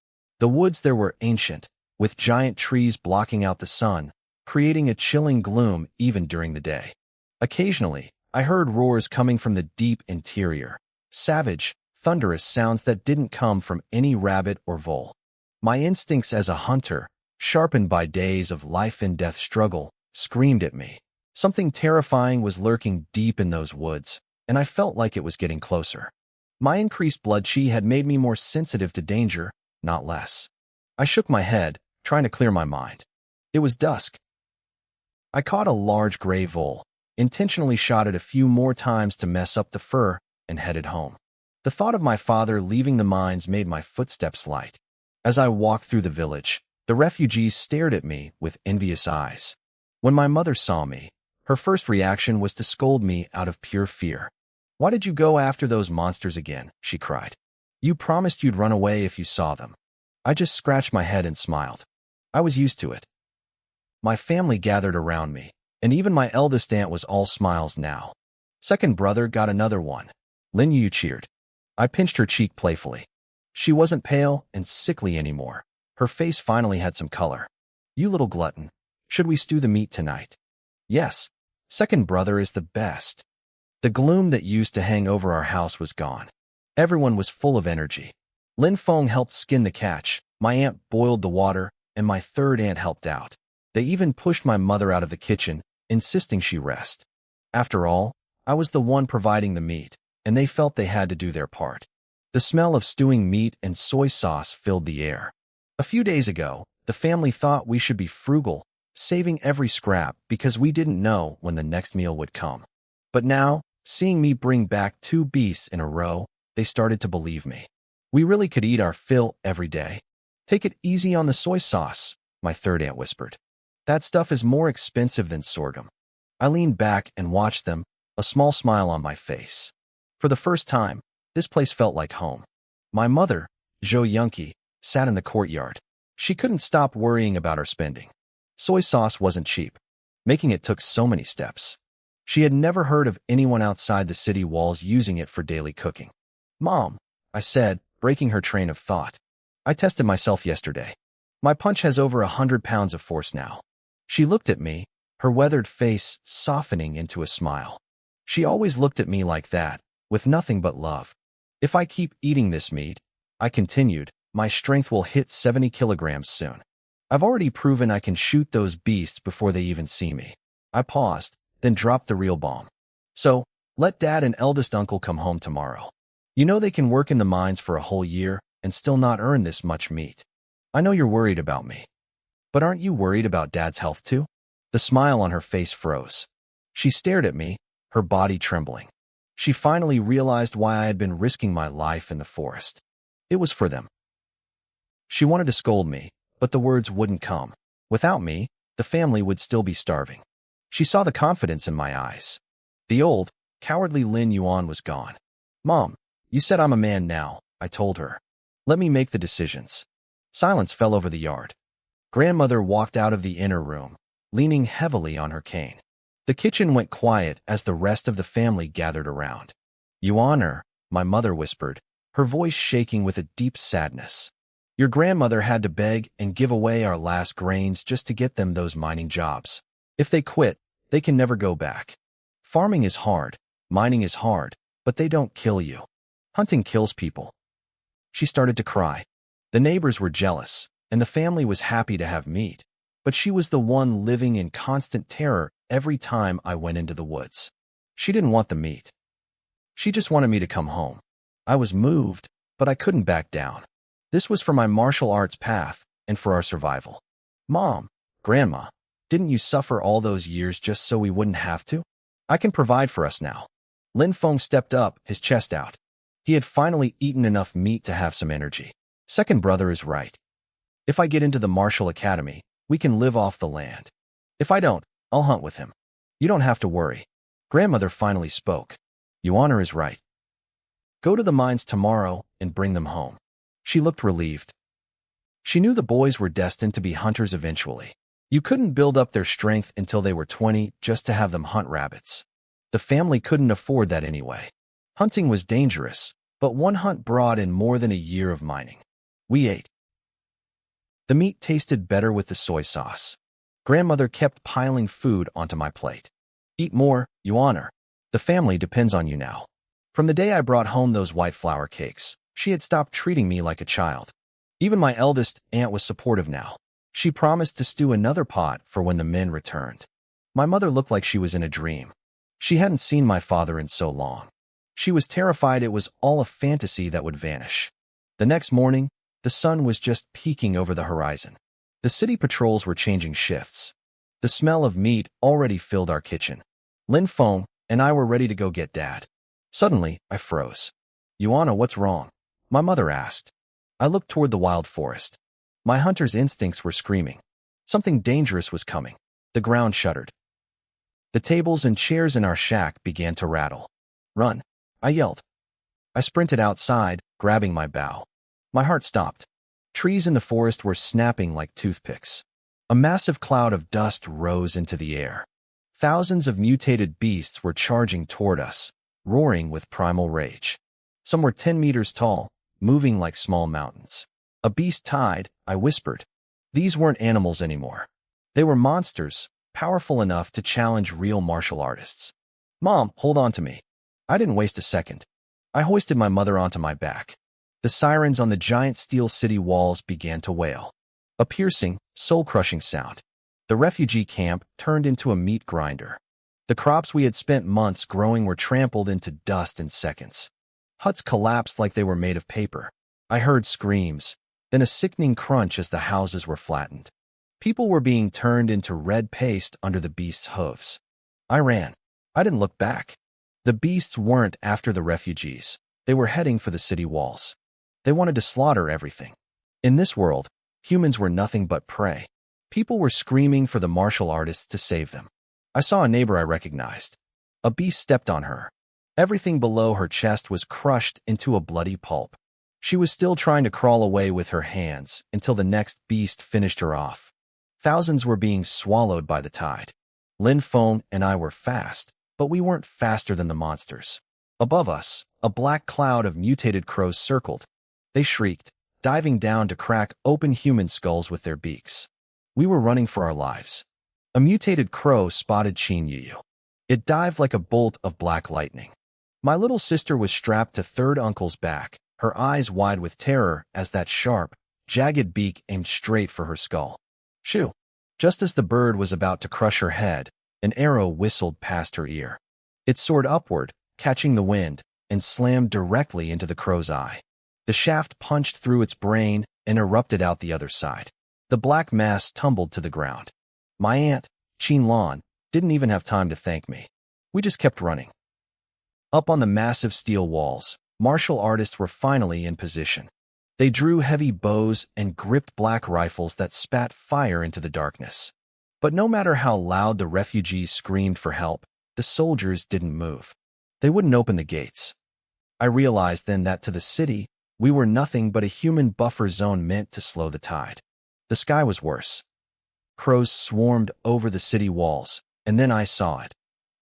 The woods there were ancient, with giant trees blocking out the sun, creating a chilling gloom even during the day. Occasionally, I heard roars coming from the deep interior, savage, thunderous sounds that didn't come from any rabbit or vole. My instincts as a hunter, sharpened by days of life-and-death struggle, screamed at me. Something terrifying was lurking deep in those woods, and I felt like it was getting closer. My increased blood chi had made me more sensitive to danger, not less. I shook my head, trying to clear my mind. It was dusk. I caught a large gray vole, intentionally shot it a few more times to mess up the fur, and headed home. The thought of my father leaving the mines made my footsteps light. As I walked through the village, the refugees stared at me with envious eyes. When my mother saw me, her first reaction was to scold me out of pure fear. "Why did you go after those monsters again?" she cried. "You promised you'd run away if you saw them." I just scratched my head and smiled. I was used to it. My family gathered around me, and even my eldest aunt was all smiles now. Second brother got another one. Lin Yu cheered. I pinched her cheek playfully. She wasn't pale and sickly anymore. Her face finally had some color. You little glutton. Should we stew the meat tonight? Yes. Second brother is the best. The gloom that used to hang over our house was gone. Everyone was full of energy. Lin Feng helped skin the catch, my aunt boiled the water, and my third aunt helped out. They even pushed my mother out of the kitchen, insisting she rest. After all, I was the one providing the meat, and they felt they had to do their part. The smell of stewing meat and soy sauce filled the air. A few days ago, the family thought we should be frugal, saving every scrap because we didn't know when the next meal would come. But now, seeing me bring back 2 beasts in a row, they started to believe me. We really could eat our fill every day. Take it easy on the soy sauce, my third aunt whispered. That stuff is more expensive than sorghum. I leaned back and watched them, a small smile on my face. For the first time, this place felt like home. My mother, Zhou Yunqi, sat in the courtyard. She couldn't stop worrying about our spending. Soy sauce wasn't cheap. Making it took so many steps. She had never heard of anyone outside the city walls using it for daily cooking. Mom, I said, breaking her train of thought. I tested myself yesterday. My punch has over 100 pounds of force now. She looked at me, her weathered face softening into a smile. She always looked at me like that, with nothing but love. If I keep eating this meat, I continued, my strength will hit 70 kilograms soon. I've already proven I can shoot those beasts before they even see me. I paused, then dropped the real bomb. So, let Dad and eldest uncle come home tomorrow. You know they can work in the mines for a whole year and still not earn this much meat. I know you're worried about me. But aren't you worried about Dad's health too? The smile on her face froze. She stared at me, her body trembling. She finally realized why I had been risking my life in the forest. It was for them. She wanted to scold me, but the words wouldn't come. Without me, the family would still be starving. She saw the confidence in my eyes. The old, cowardly Lin Yuan was gone. Mom, you said I'm a man now, I told her. Let me make the decisions. Silence fell over the yard. Grandmother walked out of the inner room, leaning heavily on her cane. The kitchen went quiet as the rest of the family gathered around. You honor, my mother whispered, her voice shaking with a deep sadness. Your grandmother had to beg and give away our last grains just to get them those mining jobs. If they quit, they can never go back. Farming is hard, mining is hard, but they don't kill you. Hunting kills people. She started to cry. The neighbors were jealous, and the family was happy to have meat. But she was the one living in constant terror every time I went into the woods. She didn't want the meat. She just wanted me to come home. I was moved, but I couldn't back down. This was for my martial arts path and for our survival. Mom, Grandma, didn't you suffer all those years just so we wouldn't have to? I can provide for us now. Lin Feng stepped up, his chest out. He had finally eaten enough meat to have some energy. Second brother is right. If I get into the martial academy, we can live off the land. If I don't, I'll hunt with him. You don't have to worry. Grandmother finally spoke. Yuana is right. Go to the mines tomorrow and bring them home. She looked relieved. She knew the boys were destined to be hunters eventually. You couldn't build up their strength until they were 20 just to have them hunt rabbits. The family couldn't afford that anyway. Hunting was dangerous, but one hunt brought in more than a year of mining. We ate. The meat tasted better with the soy sauce. Grandmother kept piling food onto my plate. Eat more, you honor. The family depends on you now. From the day I brought home those white flour cakes, she had stopped treating me like a child. Even my eldest aunt was supportive now. She promised to stew another pot for when the men returned. My mother looked like she was in a dream. She hadn't seen my father in so long. She was terrified it was all a fantasy that would vanish. The next morning, the sun was just peeking over the horizon. The city patrols were changing shifts. The smell of meat already filled our kitchen. Lin Feng and I were ready to go get Dad. Suddenly, I froze. Yuana, what's wrong? My mother asked. I looked toward the wild forest. My hunter's instincts were screaming. Something dangerous was coming. The ground shuddered. The tables and chairs in our shack began to rattle. Run, I yelled. I sprinted outside, grabbing my bow. My heart stopped. Trees in the forest were snapping like toothpicks. A massive cloud of dust rose into the air. Thousands of mutated beasts were charging toward us, roaring with primal rage. Some were 10 meters tall, moving like small mountains. A beast tide, I whispered. These weren't animals anymore. They were monsters, powerful enough to challenge real martial artists. Mom, hold on to me. I didn't waste a second. I hoisted my mother onto my back. The sirens on the giant steel city walls began to wail. A piercing, soul-crushing sound. The refugee camp turned into a meat grinder. The crops we had spent months growing were trampled into dust in seconds. Huts collapsed like they were made of paper. I heard screams, then a sickening crunch as the houses were flattened. People were being turned into red paste under the beast's hooves. I ran. I didn't look back. The beasts weren't after the refugees. They were heading for the city walls. They wanted to slaughter everything. In this world, humans were nothing but prey. People were screaming for the martial artists to save them. I saw a neighbor I recognized. A beast stepped on her. Everything below her chest was crushed into a bloody pulp. She was still trying to crawl away with her hands until the next beast finished her off. Thousands were being swallowed by the tide. Lin Feng and I were fast, but we weren't faster than the monsters. Above us, a black cloud of mutated crows circled. They shrieked, diving down to crack open human skulls with their beaks. We were running for our lives. A mutated crow spotted Qin Yu. It dived like a bolt of black lightning. My little sister was strapped to third uncle's back, her eyes wide with terror as that sharp, jagged beak aimed straight for her skull. Shoo! Just as the bird was about to crush her head, an arrow whistled past her ear. It soared upward, catching the wind, and slammed directly into the crow's eye. The shaft punched through its brain and erupted out the other side. The black mass tumbled to the ground. My aunt, Qin Lan, didn't even have time to thank me. We just kept running. Up on the massive steel walls, martial artists were finally in position. They drew heavy bows and gripped black rifles that spat fire into the darkness. But no matter how loud the refugees screamed for help, the soldiers didn't move. They wouldn't open the gates. I realized then that to the city, we were nothing but a human buffer zone meant to slow the tide. The sky was worse. Crows swarmed over the city walls, and then I saw it.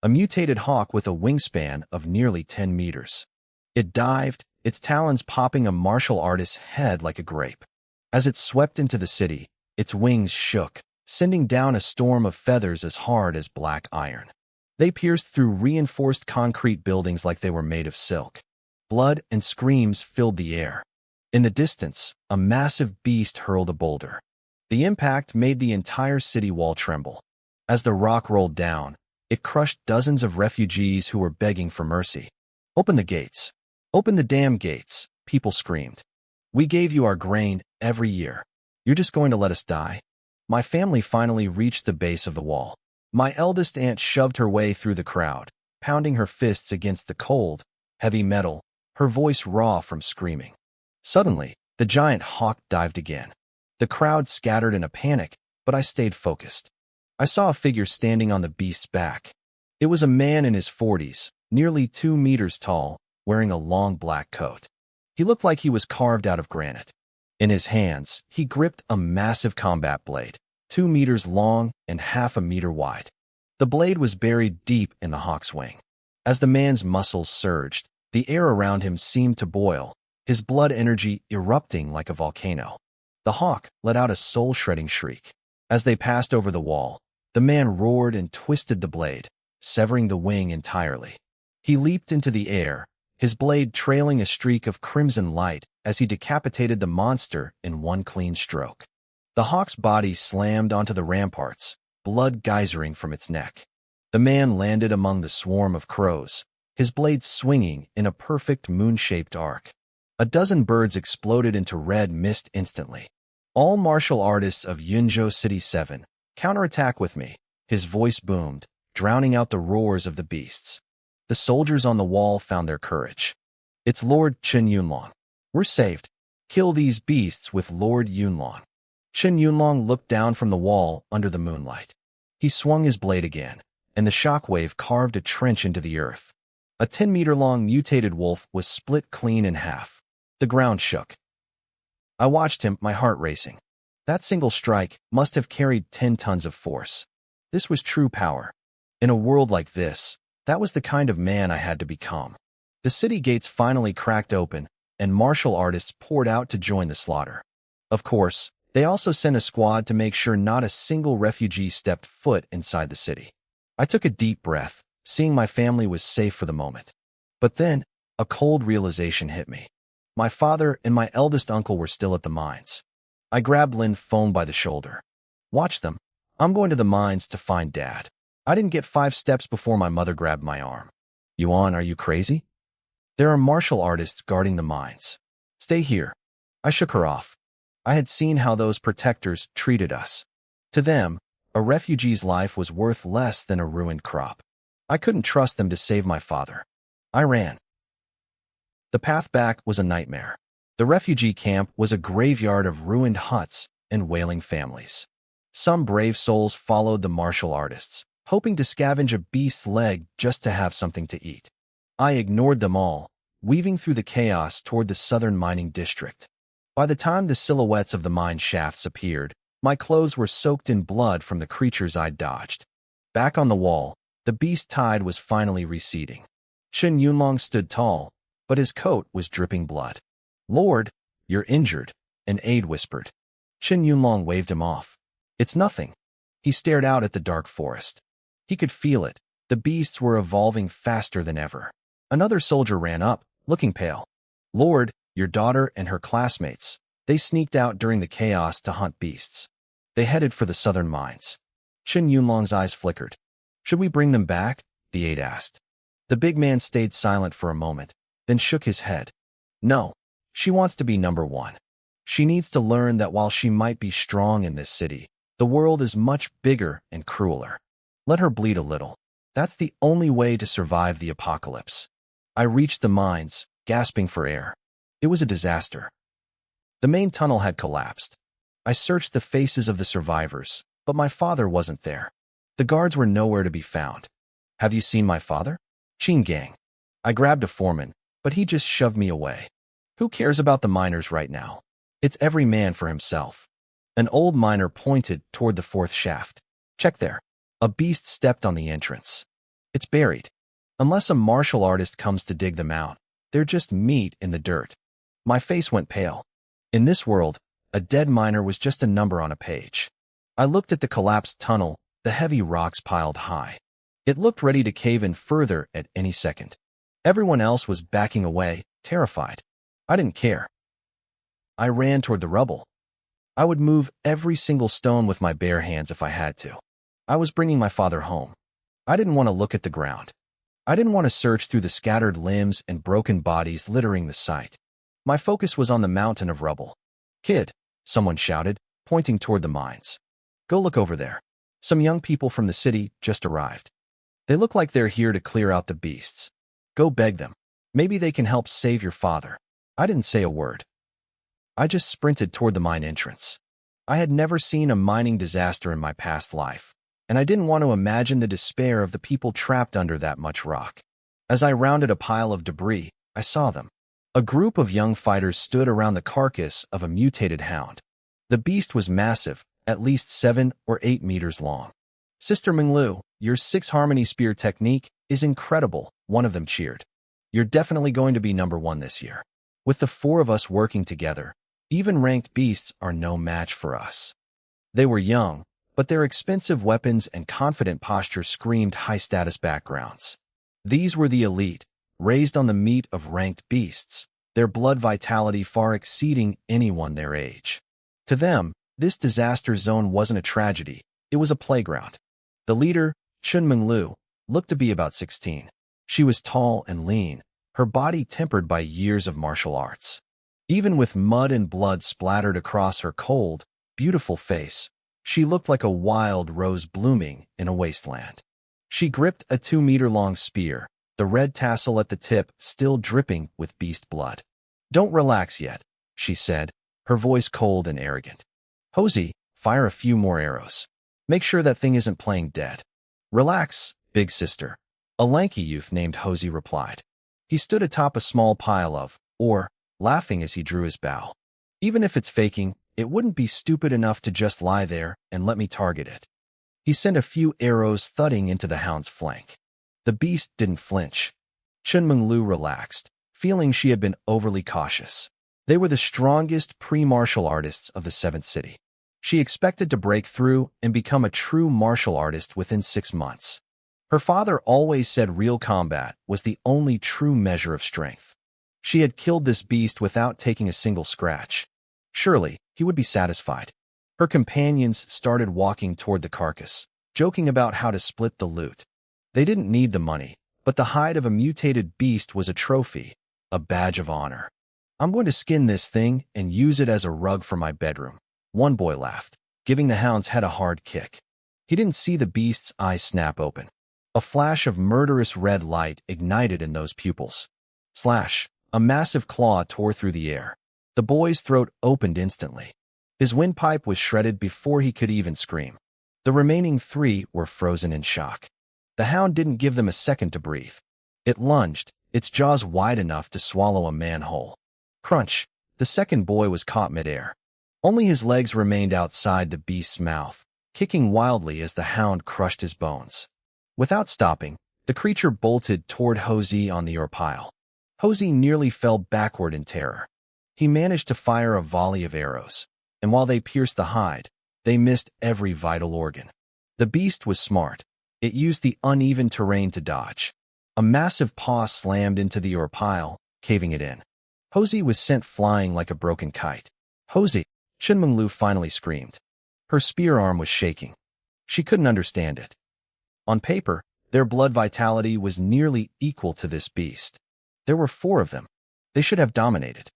A mutated hawk with a wingspan of nearly 10 meters. It dived, its talons popping a martial artist's head like a grape. As it swept into the city, its wings shook, sending down a storm of feathers as hard as black iron. They pierced through reinforced concrete buildings like they were made of silk. Blood and screams filled the air. In the distance, a massive beast hurled a boulder. The impact made the entire city wall tremble. As the rock rolled down, it crushed dozens of refugees who were begging for mercy. Open the gates. Open the damn gates, people screamed. We gave you our grain every year. You're just going to let us die? My family finally reached the base of the wall. My eldest aunt shoved her way through the crowd, pounding her fists against the cold, heavy metal, her voice raw from screaming. Suddenly, the giant hawk dived again. The crowd scattered in a panic, but I stayed focused. I saw a figure standing on the beast's back. It was a man in his 40s, nearly 2 meters tall, wearing a long black coat. He looked like he was carved out of granite. In his hands, he gripped a massive combat blade, 2 meters long and half a meter wide. The blade was buried deep in the hawk's wing. As the man's muscles surged, the air around him seemed to boil, his blood energy erupting like a volcano. The hawk let out a soul-shredding shriek. As they passed over the wall, the man roared and twisted the blade, severing the wing entirely. He leaped into the air, his blade trailing a streak of crimson light as he decapitated the monster in one clean stroke. The hawk's body slammed onto the ramparts, blood geysering from its neck. The man landed among the swarm of crows, his blade swinging in a perfect moon-shaped arc. A dozen birds exploded into red mist instantly. All martial artists of Yunzhou City 7, counterattack with me, his voice boomed, drowning out the roars of the beasts. The soldiers on the wall found their courage. It's Lord Chen Yunlong. We're saved. Kill these beasts with Lord Yunlong. Chen Yunlong looked down from the wall under the moonlight. He swung his blade again, and the shockwave carved a trench into the earth. A 10-meter-long mutated wolf was split clean in half. The ground shook. I watched him, my heart racing. That single strike must have carried 10 tons of force. This was true power. In a world like this, that was the kind of man I had to become. The city gates finally cracked open, and martial artists poured out to join the slaughter. Of course, they also sent a squad to make sure not a single refugee stepped foot inside the city. I took a deep breath, seeing my family was safe for the moment. But then, a cold realization hit me. My father and my eldest uncle were still at the mines. I grabbed Lin Feng by the shoulder. Watch them. I'm going to the mines to find Dad. I didn't get 5 steps before my mother grabbed my arm. Yuan, are you crazy? There are martial artists guarding the mines. Stay here. I shook her off. I had seen how those protectors treated us. To them, a refugee's life was worth less than a ruined crop. I couldn't trust them to save my father. I ran. The path back was a nightmare. The refugee camp was a graveyard of ruined huts and wailing families. Some brave souls followed the martial artists, hoping to scavenge a beast's leg just to have something to eat. I ignored them all, weaving through the chaos toward the southern mining district. By the time the silhouettes of the mine shafts appeared, my clothes were soaked in blood from the creatures I'd dodged. Back on the wall, the beast tide was finally receding. Chen Yunlong stood tall, but his coat was dripping blood. Lord, you're injured, an aide whispered. Chen Yunlong waved him off. It's nothing. He stared out at the dark forest. He could feel it. The beasts were evolving faster than ever. Another soldier ran up, looking pale. Lord, your daughter and her classmates. They sneaked out during the chaos to hunt beasts. They headed for the southern mines. Chen Yunlong's eyes flickered. Should we bring them back? The aide asked. The big man stayed silent for a moment, then shook his head. No, she wants to be number one. She needs to learn that while she might be strong in this city, the world is much bigger and crueler. Let her bleed a little. That's the only way to survive the apocalypse. I reached the mines, gasping for air. It was a disaster. The main tunnel had collapsed. I searched the faces of the survivors, but my father wasn't there. The guards were nowhere to be found. Have you seen my father? Qing Gang. I grabbed a foreman, but he just shoved me away. Who cares about the miners right now? It's every man for himself. An old miner pointed toward the 4th shaft. Check there. A beast stepped on the entrance. It's buried. Unless a martial artist comes to dig them out, they're just meat in the dirt. My face went pale. In this world, a dead miner was just a number on a page. I looked at the collapsed tunnel, the heavy rocks piled high. It looked ready to cave in further at any second. Everyone else was backing away, terrified. I didn't care. I ran toward the rubble. I would move every single stone with my bare hands if I had to. I was bringing my father home. I didn't want to look at the ground. I didn't want to search through the scattered limbs and broken bodies littering the site. My focus was on the mountain of rubble. Kid, someone shouted, pointing toward the mines. Go look over there. Some young people from the city just arrived. They look like they're here to clear out the beasts. Go beg them. Maybe they can help save your father. I didn't say a word. I just sprinted toward the mine entrance. I had never seen a mining disaster in my past life, and I didn't want to imagine the despair of the people trapped under that much rock. As I rounded a pile of debris, I saw them. A group of young fighters stood around the carcass of a mutated hound. The beast was massive, at least 7 or 8 meters long. Sister Minglu, your 6 harmony spear technique is incredible, one of them cheered. You're definitely going to be number 1 this year. With the 4 of us working together, even ranked beasts are no match for us. They were young, but their expensive weapons and confident posture screamed high-status backgrounds. These were the elite, raised on the meat of ranked beasts, their blood vitality far exceeding anyone their age. To them, this disaster zone wasn't a tragedy, it was a playground. The leader, Chun Minglu, looked to be about 16. She was tall and lean, her body tempered by years of martial arts. Even with mud and blood splattered across her cold, beautiful face, she looked like a wild rose blooming in a wasteland. She gripped a 2-meter-long spear, the red tassel at the tip still dripping with beast blood. Don't relax yet, she said, her voice cold and arrogant. Hosey, fire a few more arrows. Make sure that thing isn't playing dead. Relax, big sister. A lanky youth named Hosey replied. He stood atop a small pile of ore, laughing as he drew his bow. Even if it's faking, it wouldn't be stupid enough to just lie there and let me target it. He sent a few arrows thudding into the hound's flank. The beast didn't flinch. Chunminglu relaxed, feeling she had been overly cautious. They were the strongest pre-martial artists of the 7th city. She expected to break through and become a true martial artist within 6 months. Her father always said real combat was the only true measure of strength. She had killed this beast without taking a single scratch. Surely, he would be satisfied. Her companions started walking toward the carcass, joking about how to split the loot. They didn't need the money, but the hide of a mutated beast was a trophy, a badge of honor. I'm going to skin this thing and use it as a rug for my bedroom. One boy laughed, giving the hound's head a hard kick. He didn't see the beast's eyes snap open. A flash of murderous red light ignited in those pupils. Slash! A massive claw tore through the air. The boy's throat opened instantly. His windpipe was shredded before he could even scream. The remaining 3 were frozen in shock. The hound didn't give them a second to breathe. It lunged, its jaws wide enough to swallow a man whole. Crunch! The second boy was caught midair. Only his legs remained outside the beast's mouth, kicking wildly as the hound crushed his bones. Without stopping, the creature bolted toward Hosey on the ore pile. Hosey nearly fell backward in terror. He managed to fire a volley of arrows, and while they pierced the hide, they missed every vital organ. The beast was smart. It used the uneven terrain to dodge. A massive paw slammed into the ore pile, caving it in. Hosey was sent flying like a broken kite. Hosey! Chunminglu finally screamed. Her spear arm was shaking. She couldn't understand it. On paper, their blood vitality was nearly equal to this beast. There were 4 of them. They should have dominated.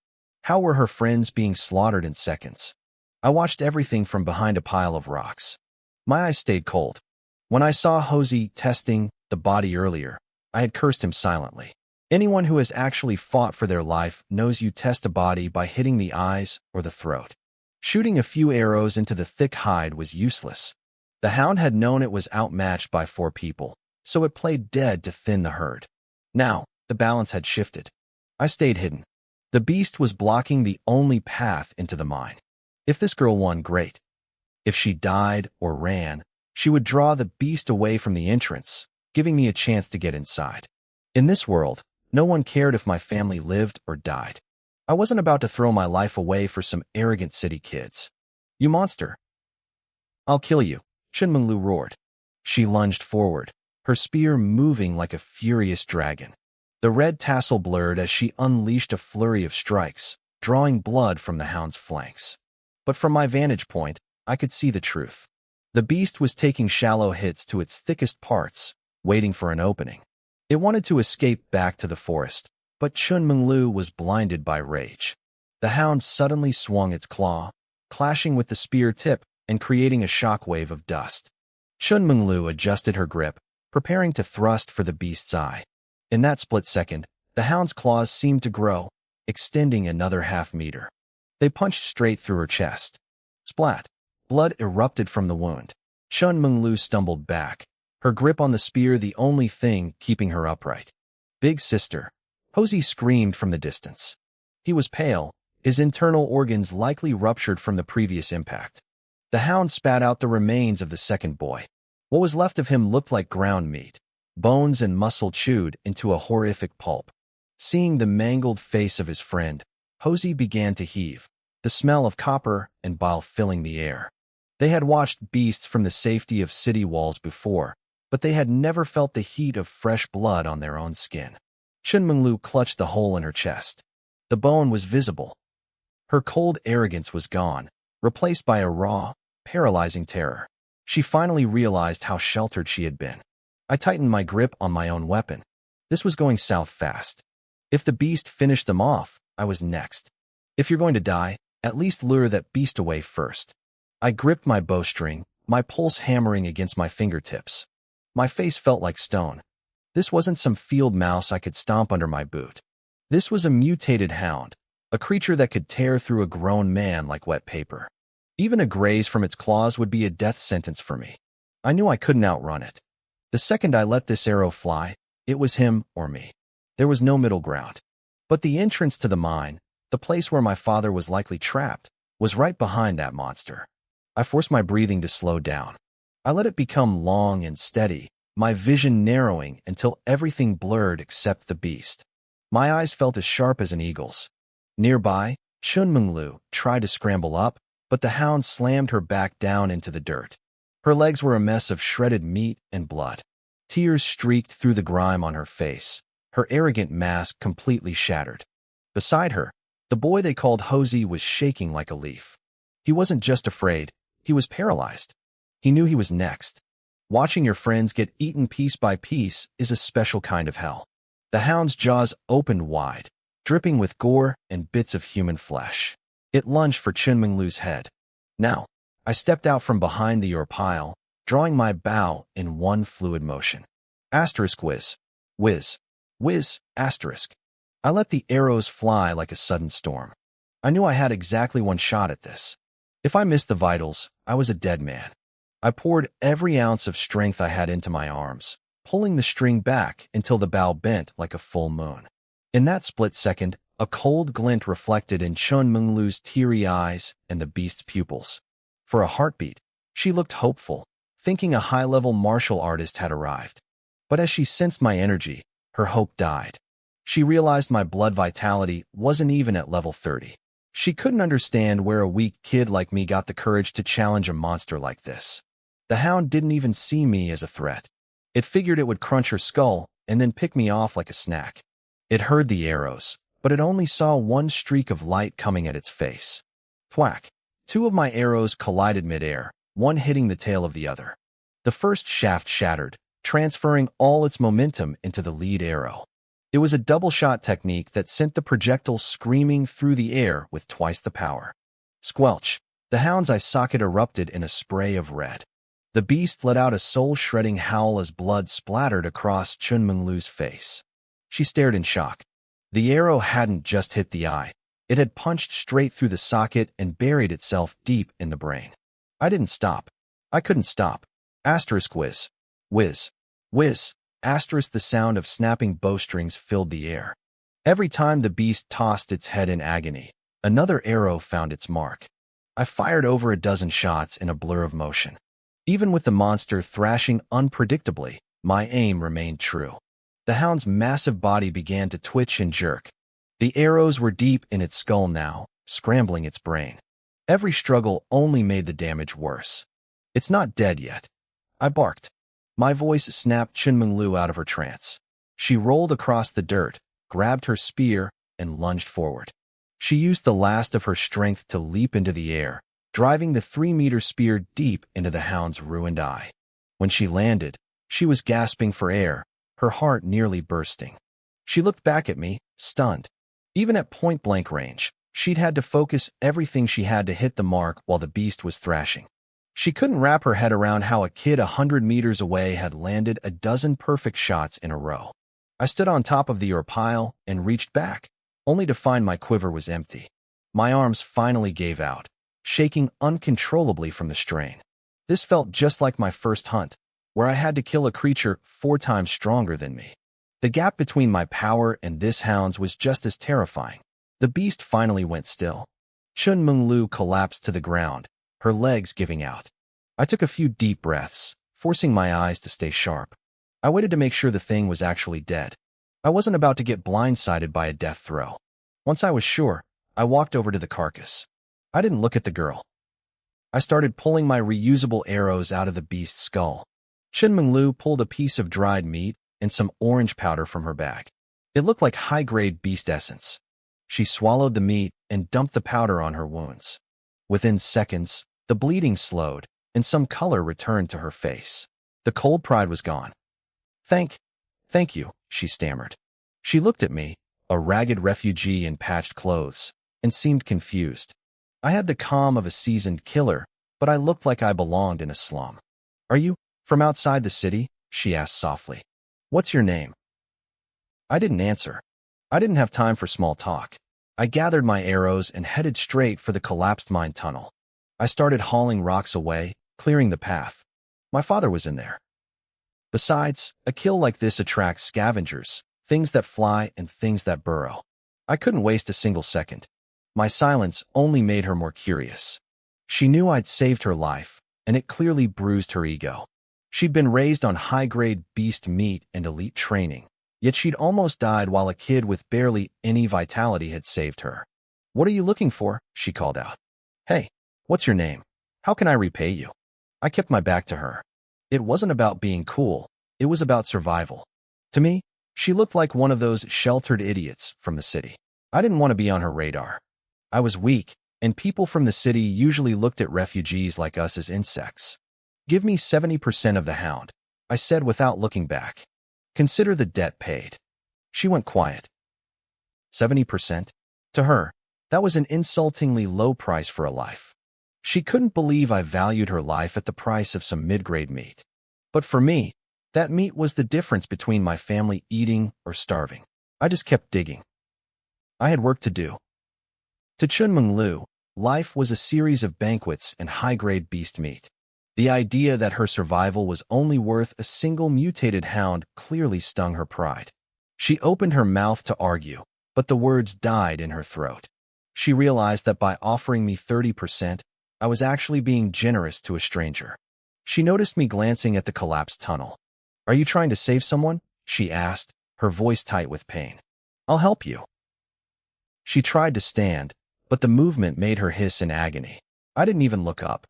How were her friends being slaughtered in seconds? I watched everything from behind a pile of rocks. My eyes stayed cold. When I saw Hosey testing the body earlier, I had cursed him silently. Anyone who has actually fought for their life knows you test a body by hitting the eyes or the throat. Shooting a few arrows into the thick hide was useless. The hound had known it was outmatched by 4 people, so it played dead to thin the herd. Now, the balance had shifted. I stayed hidden. The beast was blocking the only path into the mine. If this girl won, great. If she died or ran, she would draw the beast away from the entrance, giving me a chance to get inside. In this world, no one cared if my family lived or died. I wasn't about to throw my life away for some arrogant city kids. You monster! I'll kill you, Chunminglu roared. She lunged forward, her spear moving like a furious dragon. The red tassel blurred as she unleashed a flurry of strikes, drawing blood from the hound's flanks. But from my vantage point, I could see the truth. The beast was taking shallow hits to its thickest parts, waiting for an opening. It wanted to escape back to the forest, but Chunminglu was blinded by rage. The hound suddenly swung its claw, clashing with the spear tip and creating a shockwave of dust. Chunminglu adjusted her grip, preparing to thrust for the beast's eye. In that split second, the hound's claws seemed to grow, extending another half-meter. They punched straight through her chest. Splat! Blood erupted from the wound. Chunminglu stumbled back, her grip on the spear the only thing keeping her upright. Big sister! Hosey screamed from the distance. He was pale, his internal organs likely ruptured from the previous impact. The hound spat out the remains of the second boy. What was left of him looked like ground meat, bones and muscle chewed into a horrific pulp. Seeing the mangled face of his friend, Hosey began to heave, the smell of copper and bile filling the air. They had watched beasts from the safety of city walls before, but they had never felt the heat of fresh blood on their own skin. Chunminglu clutched the hole in her chest. The bone was visible. Her cold arrogance was gone, replaced by a raw, paralyzing terror. She finally realized how sheltered she had been. I tightened my grip on my own weapon. This was going south fast. If the beast finished them off, I was next. If you're going to die, at least lure that beast away first. I gripped my bowstring, my pulse hammering against my fingertips. My face felt like stone. This wasn't some field mouse I could stomp under my boot. This was a mutated hound, a creature that could tear through a grown man like wet paper. Even a graze from its claws would be a death sentence for me. I knew I couldn't outrun it. The second I let this arrow fly, it was him or me. There was no middle ground. But the entrance to the mine, The place where my father was likely trapped was right behind that monster. I forced my breathing to slow down. I let it become long and steady, my vision narrowing until everything blurred except the beast. My eyes felt as sharp as an eagle's. Nearby, Chunminglu tried to scramble up, but the hound slammed her back down into the dirt. Her legs were a mess of shredded meat and blood. Tears streaked through the grime on her face, her arrogant mask completely shattered. Beside her, the boy they called Hosey was shaking like a leaf. He wasn't just afraid, he was paralyzed. He knew he was next. Watching your friends get eaten piece by piece is a special kind of hell. The hound's jaws opened wide, dripping with gore and bits of human flesh. It lunged for Chunminglu's head. Now, I stepped out from behind the ore pile, drawing my bow in one fluid motion. Asterisk whiz. Whiz. Whiz. Asterisk. I let the arrows fly like a sudden storm. I knew I had exactly one shot at this. If I missed the vitals, I was a dead man. I poured every ounce of strength I had into my arms, pulling the string back until the bow bent like a full moon. In that split second, a cold glint reflected in Chunminglu's teary eyes and the beast's pupils. For a heartbeat, she looked hopeful, thinking a high-level martial artist had arrived. But as she sensed my energy, her hope died. She realized my blood vitality wasn't even at level 30. She couldn't understand where a weak kid like me got the courage to challenge a monster like this. The hound didn't even see me as a threat. It figured it would crunch her skull and then pick me off like a snack. It heard the arrows, but it only saw one streak of light coming at its face. Thwack! Two of my arrows collided midair, one hitting the tail of the other. The first shaft shattered, transferring all its momentum into the lead arrow. It was a double-shot technique that sent the projectile screaming through the air with twice the power. Squelch! The hound's eye socket erupted in a spray of red. The beast let out a soul-shredding howl as blood splattered across Chunminglu's face. She stared in shock. The arrow hadn't just hit the eye. It had punched straight through the socket and buried itself deep in the brain. I didn't stop. I couldn't stop. Asterisk whiz. Whiz. Whiz. Asterisk the sound of snapping bowstrings filled the air. Every time the beast tossed its head in agony, another arrow found its mark. I fired over a dozen shots in a blur of motion. Even with the monster thrashing unpredictably, my aim remained true. The hound's massive body began to twitch and jerk. The arrows were deep in its skull now, scrambling its brain. Every struggle only made the damage worse. It's not dead yet. I barked. My voice snapped Chunminglu out of her trance. She rolled across the dirt, grabbed her spear, and lunged forward. She used the last of her strength to leap into the air, driving the 3-meter spear deep into the hound's ruined eye. When she landed, she was gasping for air, her heart nearly bursting. She looked back at me, stunned. Even at point-blank range, she'd had to focus everything she had to hit the mark while the beast was thrashing. She couldn't wrap her head around how a kid 100 meters away had landed a dozen perfect shots in a row. I stood on top of the ore pile and reached back, only to find my quiver was empty. My arms finally gave out, shaking uncontrollably from the strain. This felt just like my first hunt, where I had to kill a creature 4 times stronger than me. The gap between my power and this hound's was just as terrifying. The beast finally went still. Chunminglu collapsed to the ground, her legs giving out. I took a few deep breaths, forcing my eyes to stay sharp. I waited to make sure the thing was actually dead. I wasn't about to get blindsided by a death throw. Once I was sure, I walked over to the carcass. I didn't look at the girl. I started pulling my reusable arrows out of the beast's skull. Chunminglu pulled a piece of dried meat and some orange powder from her bag. It looked like high-grade beast essence. She swallowed the meat and dumped the powder on her wounds. Within seconds, the bleeding slowed, and some color returned to her face. The cold pride was gone. Thank you, she stammered. She looked at me, a ragged refugee in patched clothes, and seemed confused. I had the calm of a seasoned killer, but I looked like I belonged in a slum. Are you from outside the city? She asked softly. What's your name? I didn't answer. I didn't have time for small talk. I gathered my arrows and headed straight for the collapsed mine tunnel. I started hauling rocks away, clearing the path. My father was in there. Besides, a kill like this attracts scavengers, things that fly and things that burrow. I couldn't waste a single second. My silence only made her more curious. She knew I'd saved her life, and it clearly bruised her ego. She'd been raised on high-grade beast meat and elite training, yet she'd almost died while a kid with barely any vitality had saved her. "What are you looking for?" she called out. "Hey, what's your name? How can I repay you?" I kept my back to her. It wasn't about being cool, it was about survival. To me, she looked like one of those sheltered idiots from the city. I didn't want to be on her radar. I was weak, and people from the city usually looked at refugees like us as insects. "Give me 70% of the hound," I said without looking back. "Consider the debt paid." She went quiet. 70%? To her, that was an insultingly low price for a life. She couldn't believe I valued her life at the price of some mid-grade meat. But for me, that meat was the difference between my family eating or starving. I just kept digging. I had work to do. To Chunmeng Lu, life was a series of banquets and high-grade beast meat. The idea that her survival was only worth a single mutated hound clearly stung her pride. She opened her mouth to argue, but the words died in her throat. She realized that by offering me 30%, I was actually being generous to a stranger. She noticed me glancing at the collapsed tunnel. "Are you trying to save someone?" she asked, her voice tight with pain. "I'll help you." She tried to stand, but the movement made her hiss in agony. I didn't even look up.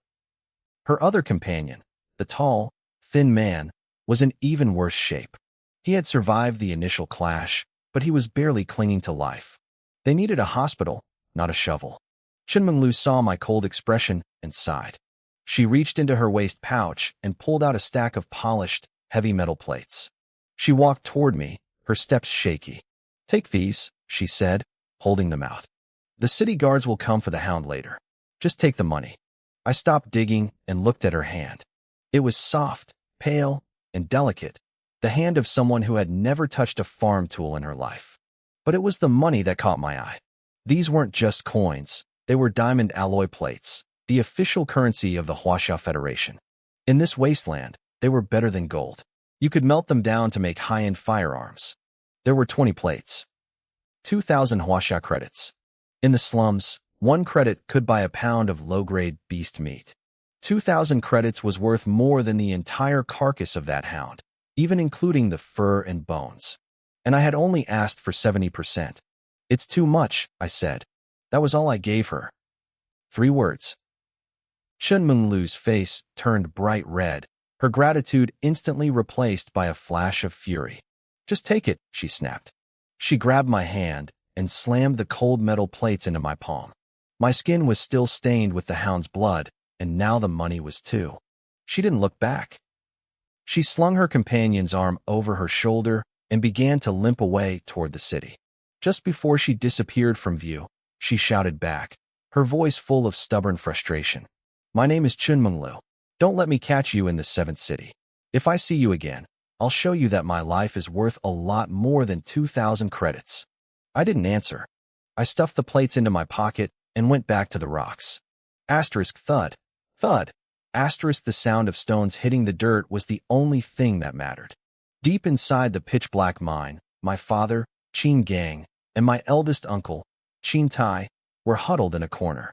Her other companion, the tall, thin man, was in even worse shape. He had survived the initial clash, but he was barely clinging to life. They needed a hospital, not a shovel. Chunmeng Lu saw my cold expression and sighed. She reached into her waist pouch and pulled out a stack of polished, heavy metal plates. She walked toward me, her steps shaky. "Take these," she said, holding them out. "The city guards will come for the hound later. Just take the money." I stopped digging and looked at her hand. It was soft, pale, and delicate, the hand of someone who had never touched a farm tool in her life. But it was the money that caught my eye. These weren't just coins, they were diamond alloy plates, the official currency of the Huaxia Federation. In this wasteland, they were better than gold. You could melt them down to make high-end firearms. There were 20 plates. 2,000 Huaxia credits. In the slums, 1 credit could buy a pound of low-grade beast meat. 2,000 credits was worth more than the entire carcass of that hound, even including the fur and bones. And I had only asked for 70%. "It's too much," I said. That was all I gave her. 3 words. Chunmeng Lu's face turned bright red, her gratitude instantly replaced by a flash of fury. "Just take it," she snapped. She grabbed my hand and slammed the cold metal plates into my palm. My skin was still stained with the hound's blood, and now the money was too. She didn't look back. She slung her companion's arm over her shoulder and began to limp away toward the city. Just before she disappeared from view, she shouted back, her voice full of stubborn frustration. "My name is Chunmeng Lu. Don't let me catch you in the 7th city. If I see you again, I'll show you that my life is worth a lot more than 2,000 credits." I didn't answer. I stuffed the plates into my pocket and went back to the rocks. Asterisk thud. Thud. Asterisk the sound of stones hitting the dirt was the only thing that mattered. Deep inside the pitch-black mine, my father, Qin Gang, and my eldest uncle, Qin Tai, were huddled in a corner.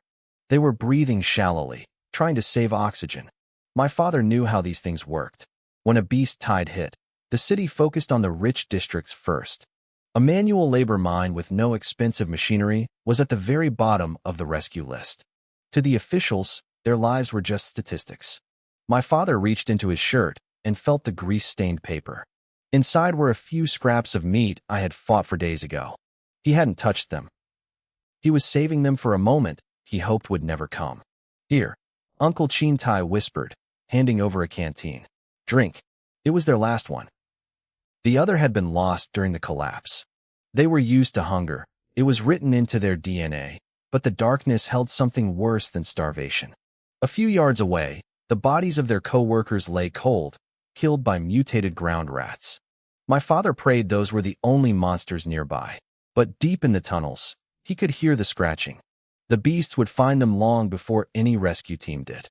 They were breathing shallowly, trying to save oxygen. My father knew how these things worked. When a beast tide hit, the city focused on the rich districts first. A manual labor mine with no expensive machinery was at the very bottom of the rescue list. To the officials, their lives were just statistics. My father reached into his shirt and felt the grease-stained paper. Inside were a few scraps of meat I had fought for days ago. He hadn't touched them. He was saving them for a moment he hoped would never come. "Here," Uncle Qin Tai whispered, handing over a canteen. "Drink." It was their last one. The other had been lost during the collapse. They were used to hunger. It was written into their DNA, but the darkness held something worse than starvation. A few yards away, the bodies of their co-workers lay cold, killed by mutated ground rats. My father prayed those were the only monsters nearby, but deep in the tunnels, he could hear the scratching. The beast would find them long before any rescue team did.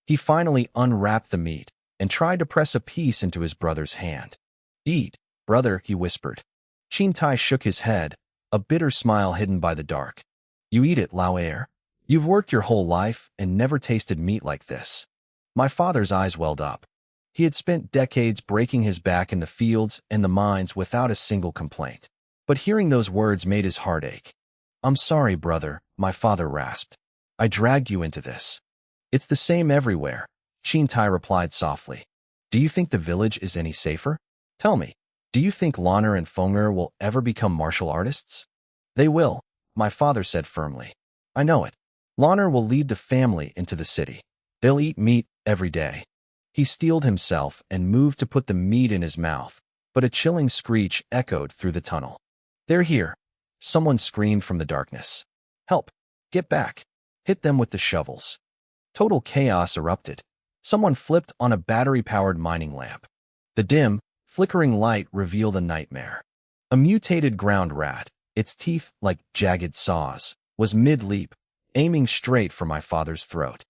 He finally unwrapped the meat and tried to press a piece into his brother's hand. "Eat, brother," he whispered. Qin Tai shook his head, a bitter smile hidden by the dark. You eat it, Lao Air. You've worked your whole life and never tasted meat like this. My father's eyes welled up. He had spent decades breaking his back in the fields and the mines without a single complaint. But hearing those words made his heart ache. I'm sorry, brother, my father rasped. I dragged you into this. It's the same everywhere, Tai replied softly. Do you think the village is any safer? Tell me, do you think Loner and Fonger will ever become martial artists? They will, my father said firmly. I know it. Loner will lead the family into the city. They'll eat meat every day. He steeled himself and moved to put the meat in his mouth, but a chilling screech echoed through the tunnel. They're here. Someone screamed from the darkness. Help! Get back! Hit them with the shovels. Total chaos erupted. Someone flipped on a battery-powered mining lamp. The dim, flickering light revealed a nightmare. A mutated ground rat, its teeth like jagged saws, was mid-leap, aiming straight for my father's throat.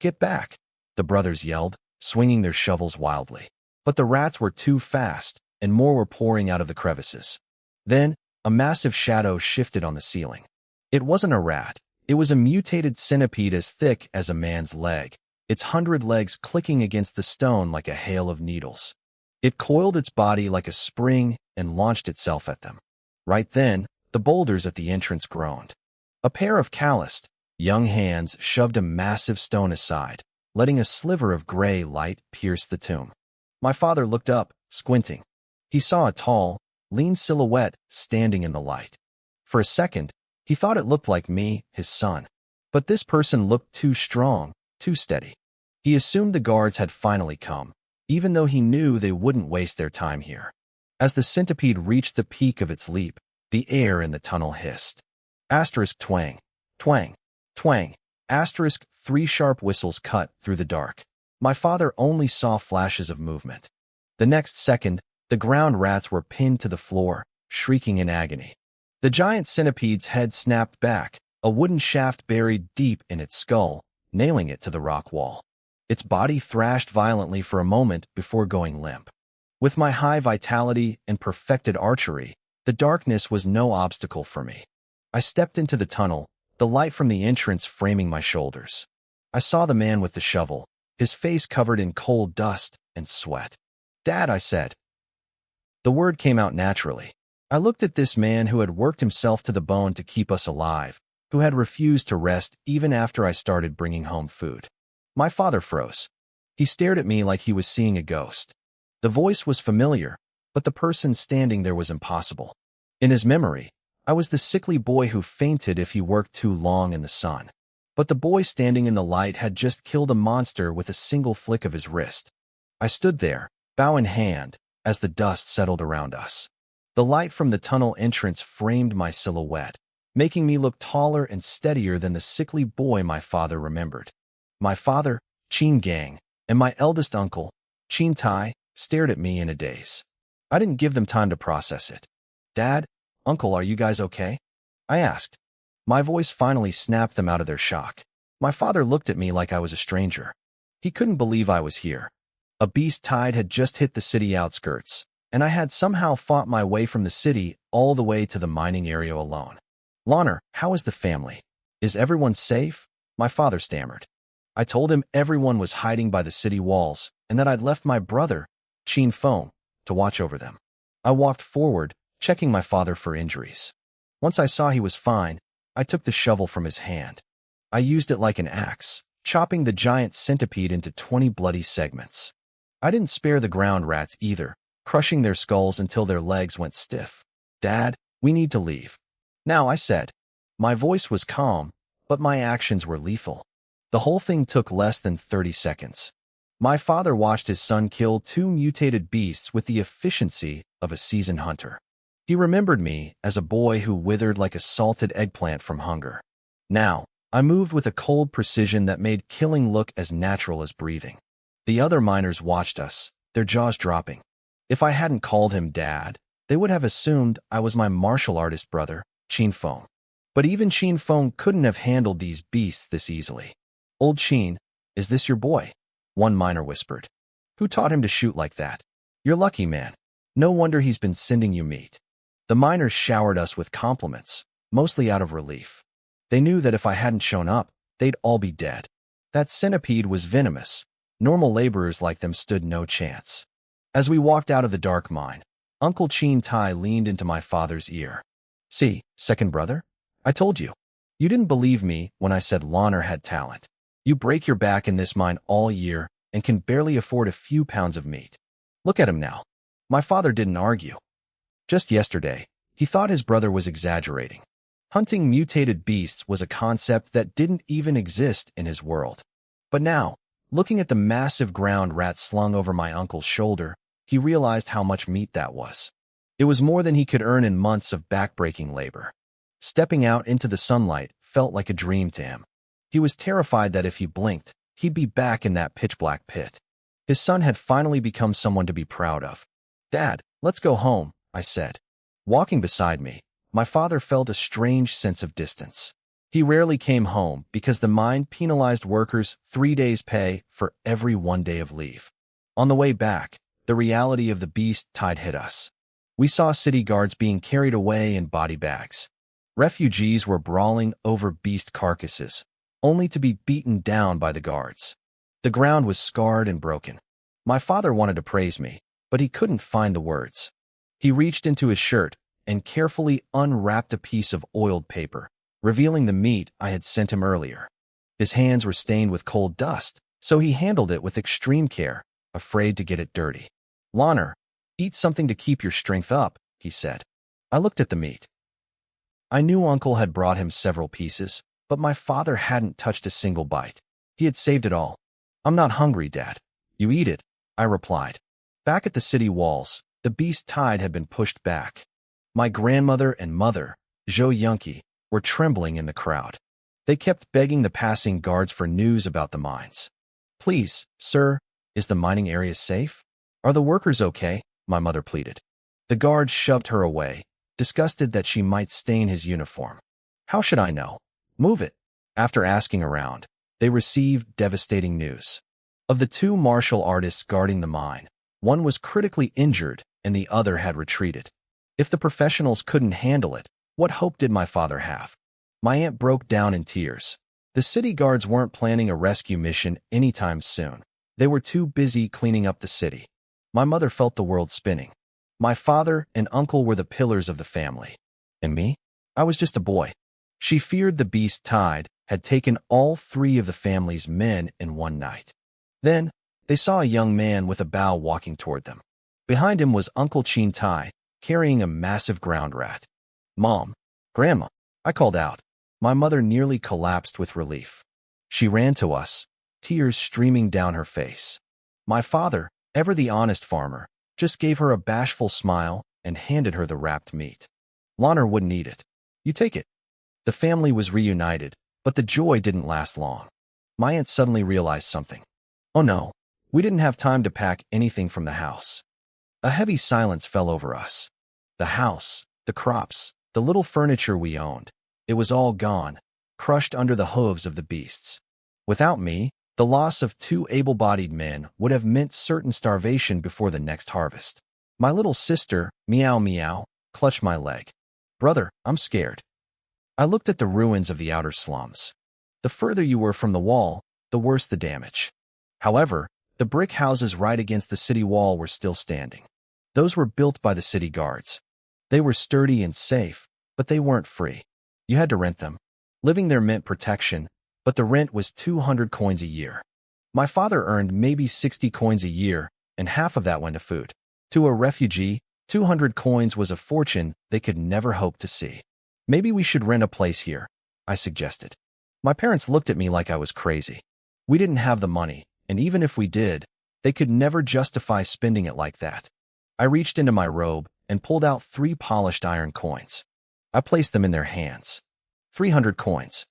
Get back! The brothers yelled, swinging their shovels wildly. But the rats were too fast, and more were pouring out of the crevices. Then, a massive shadow shifted on the ceiling. It wasn't a rat. It was a mutated centipede as thick as a man's leg, its 100 legs clicking against the stone like a hail of needles. It coiled its body like a spring and launched itself at them. Right then, the boulders at the entrance groaned. A pair of calloused, young hands shoved a massive stone aside, letting a sliver of gray light pierce the tomb. My father looked up, squinting. He saw a tall, lean silhouette standing in the light. For a second, he thought it looked like me, his son. But this person looked too strong, too steady. He assumed the guards had finally come, even though he knew they wouldn't waste their time here. As the centipede reached the peak of its leap, the air in the tunnel hissed. Asterisk twang, twang, twang, asterisk 3 sharp whistles cut through the dark. My father only saw flashes of movement. The next second, the ground rats were pinned to the floor, shrieking in agony. The giant centipede's head snapped back, a wooden shaft buried deep in its skull, nailing it to the rock wall. Its body thrashed violently for a moment before going limp. With my high vitality and perfected archery, the darkness was no obstacle for me. I stepped into the tunnel, the light from the entrance framing my shoulders. I saw the man with the shovel, his face covered in cold dust and sweat. Dad, I said. The word came out naturally. I looked at this man who had worked himself to the bone to keep us alive, who had refused to rest even after I started bringing home food. My father froze. He stared at me like he was seeing a ghost. The voice was familiar, but the person standing there was impossible. In his memory, I was the sickly boy who fainted if he worked too long in the sun. But the boy standing in the light had just killed a monster with a single flick of his wrist. I stood there, bow in hand, as the dust settled around us. The light from the tunnel entrance framed my silhouette, making me look taller and steadier than the sickly boy my father remembered. My father, Chin Gang, and my eldest uncle, Chin Tai, stared at me in a daze. I didn't give them time to process it. Dad, Uncle, are you guys okay? I asked. My voice finally snapped them out of their shock. My father looked at me like I was a stranger. He couldn't believe I was here. A beast tide had just hit the city outskirts, and I had somehow fought my way from the city all the way to the mining area alone. Loner, how is the family? Is everyone safe? My father stammered. I told him everyone was hiding by the city walls and that I'd left my brother, Chin Fong, to watch over them. I walked forward, checking my father for injuries. Once I saw he was fine, I took the shovel from his hand. I used it like an axe, chopping the giant centipede into 20 bloody segments. I didn't spare the ground rats either, crushing their skulls until their legs went stiff. Dad, we need to leave. Now, I said. My voice was calm, but my actions were lethal. The whole thing took less than 30 seconds. My father watched his son kill 2 mutated beasts with the efficiency of a seasoned hunter. He remembered me as a boy who withered like a salted eggplant from hunger. Now, I moved with a cold precision that made killing look as natural as breathing. The other miners watched us, their jaws dropping. If I hadn't called him Dad, they would have assumed I was my martial artist brother, Chin Fong. But even Chin Fong couldn't have handled these beasts this easily. Old Chin, is this your boy? One miner whispered. Who taught him to shoot like that? You're lucky, man. No wonder he's been sending you meat. The miners showered us with compliments, mostly out of relief. They knew that if I hadn't shown up, they'd all be dead. That centipede was venomous. Normal laborers like them stood no chance. As we walked out of the dark mine, Uncle Chin Tai leaned into my father's ear. "See, second brother? I told you. You didn't believe me when I said Loner had talent. You break your back in this mine all year and can barely afford a few pounds of meat. Look at him now." My father didn't argue. Just yesterday, he thought his brother was exaggerating. Hunting mutated beasts was a concept that didn't even exist in his world. But now, looking at the massive ground rat slung over my uncle's shoulder, he realized how much meat that was. It was more than he could earn in months of backbreaking labor. Stepping out into the sunlight felt like a dream to him. He was terrified that if he blinked, he'd be back in that pitch-black pit. His son had finally become someone to be proud of. "Dad, let's go home," I said. Walking beside me, my father felt a strange sense of distance. He rarely came home because the mine penalized workers 3 days' pay for every 1 day of leave. On the way back, the reality of the beast tide hit us. We saw city guards being carried away in body bags. Refugees were brawling over beast carcasses, only to be beaten down by the guards. The ground was scarred and broken. My father wanted to praise me, but he couldn't find the words. He reached into his shirt and carefully unwrapped a piece of oiled paper, revealing the meat I had sent him earlier. His hands were stained with cold dust, so he handled it with extreme care, afraid to get it dirty. "Loner, eat something to keep your strength up," he said. I looked at the meat. I knew Uncle had brought him several pieces, but my father hadn't touched a single bite. He had saved it all. "I'm not hungry, Dad." "You eat it," I replied. Back at the city walls, the beast tide had been pushed back. My grandmother and mother, Zhou Yunqi, were trembling in the crowd. They kept begging the passing guards for news about the mines. "Please, sir, is the mining area safe? Are the workers okay?" my mother pleaded. The guards shoved her away, disgusted that she might stain his uniform. "How should I know? Move it." After asking around, they received devastating news. Of the 2 martial artists guarding the mine, one was critically injured and the other had retreated. If the professionals couldn't handle it, what hope did my father have? My aunt broke down in tears. The city guards weren't planning a rescue mission anytime soon. They were too busy cleaning up the city. My mother felt the world spinning. My father and uncle were the pillars of the family. And me? I was just a boy. She feared the beast tide had taken all 3 of the family's men in one night. Then, they saw a young man with a bow walking toward them. Behind him was Uncle Chin Tai, carrying a massive ground rat. "Mom, Grandma," I called out. My mother nearly collapsed with relief. She ran to us, tears streaming down her face. My father, ever the honest farmer, just gave her a bashful smile and handed her the wrapped meat. Loner wouldn't eat it. "You take it." The family was reunited, but the joy didn't last long. My aunt suddenly realized something. Oh no, we didn't have time to pack anything from the house. A heavy silence fell over us. The house, the crops, the little furniture we owned, it was all gone, crushed under the hooves of the beasts. Without me, the loss of 2 able-bodied men would have meant certain starvation before the next harvest. My little sister, Meow Meow, clutched my leg. "Brother, I'm scared." I looked at the ruins of the outer slums. The further you were from the wall, the worse the damage. However, the brick houses right against the city wall were still standing. Those were built by the city guards. They were sturdy and safe, but they weren't free. You had to rent them. Living there meant protection, but the rent was 200 coins a year. My father earned maybe 60 coins a year, and half of that went to food. To a refugee, 200 coins was a fortune they could never hope to see. "Maybe we should rent a place here," I suggested. My parents looked at me like I was crazy. We didn't have the money, and even if we did, they could never justify spending it like that. I reached into my robe and pulled out 3 polished iron coins. I placed them in their hands. 300 coins.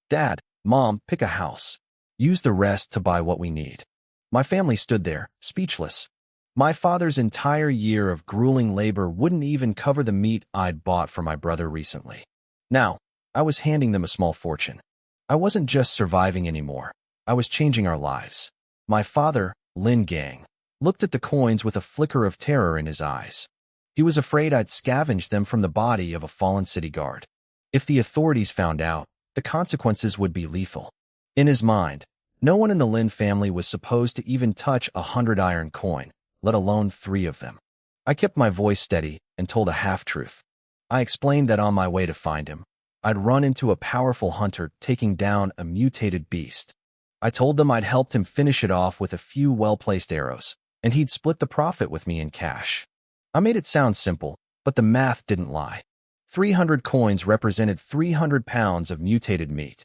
"Dad, Mom, pick a house. Use the rest to buy what we need." My family stood there, speechless. My father's entire year of grueling labor wouldn't even cover the meat I'd bought for my brother recently. Now, I was handing them a small fortune. I wasn't just surviving anymore. I was changing our lives. My father, Lin Gang, looked at the coins with a flicker of terror in his eyes. He was afraid I'd scavenged them from the body of a fallen city guard. If the authorities found out, the consequences would be lethal. In his mind, no one in the Lin family was supposed to even touch 100 iron coin, let alone 3 of them. I kept my voice steady and told a half-truth. I explained that on my way to find him, I'd run into a powerful hunter taking down a mutated beast. I told them I'd helped him finish it off with a few well-placed arrows, and he'd split the profit with me in cash. I made it sound simple, but the math didn't lie. 300 coins represented 300 pounds of mutated meat.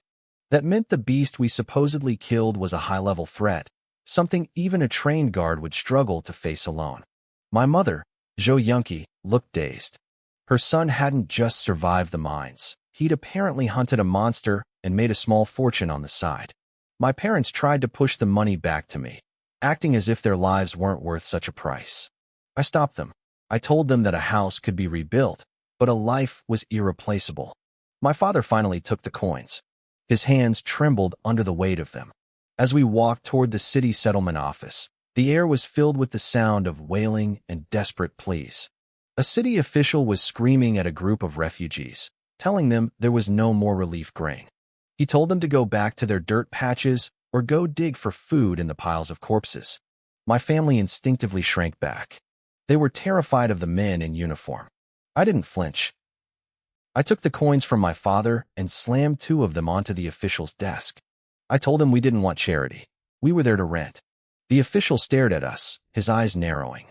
That meant the beast we supposedly killed was a high-level threat, something even a trained guard would struggle to face alone. My mother, Zhou Yunqi, looked dazed. Her son hadn't just survived the mines. He'd apparently hunted a monster and made a small fortune on the side. My parents tried to push the money back to me, acting as if their lives weren't worth such a price. I stopped them. I told them that a house could be rebuilt, but a life was irreplaceable. My father finally took the coins. His hands trembled under the weight of them. As we walked toward the city settlement office, the air was filled with the sound of wailing and desperate pleas. A city official was screaming at a group of refugees, telling them there was no more relief grain. He told them to go back to their dirt patches or go dig for food in the piles of corpses. My family instinctively shrank back. They were terrified of the men in uniform. I didn't flinch. I took the coins from my father and slammed 2 of them onto the official's desk. I told him we didn't want charity. We were there to rent. The official stared at us, his eyes narrowing.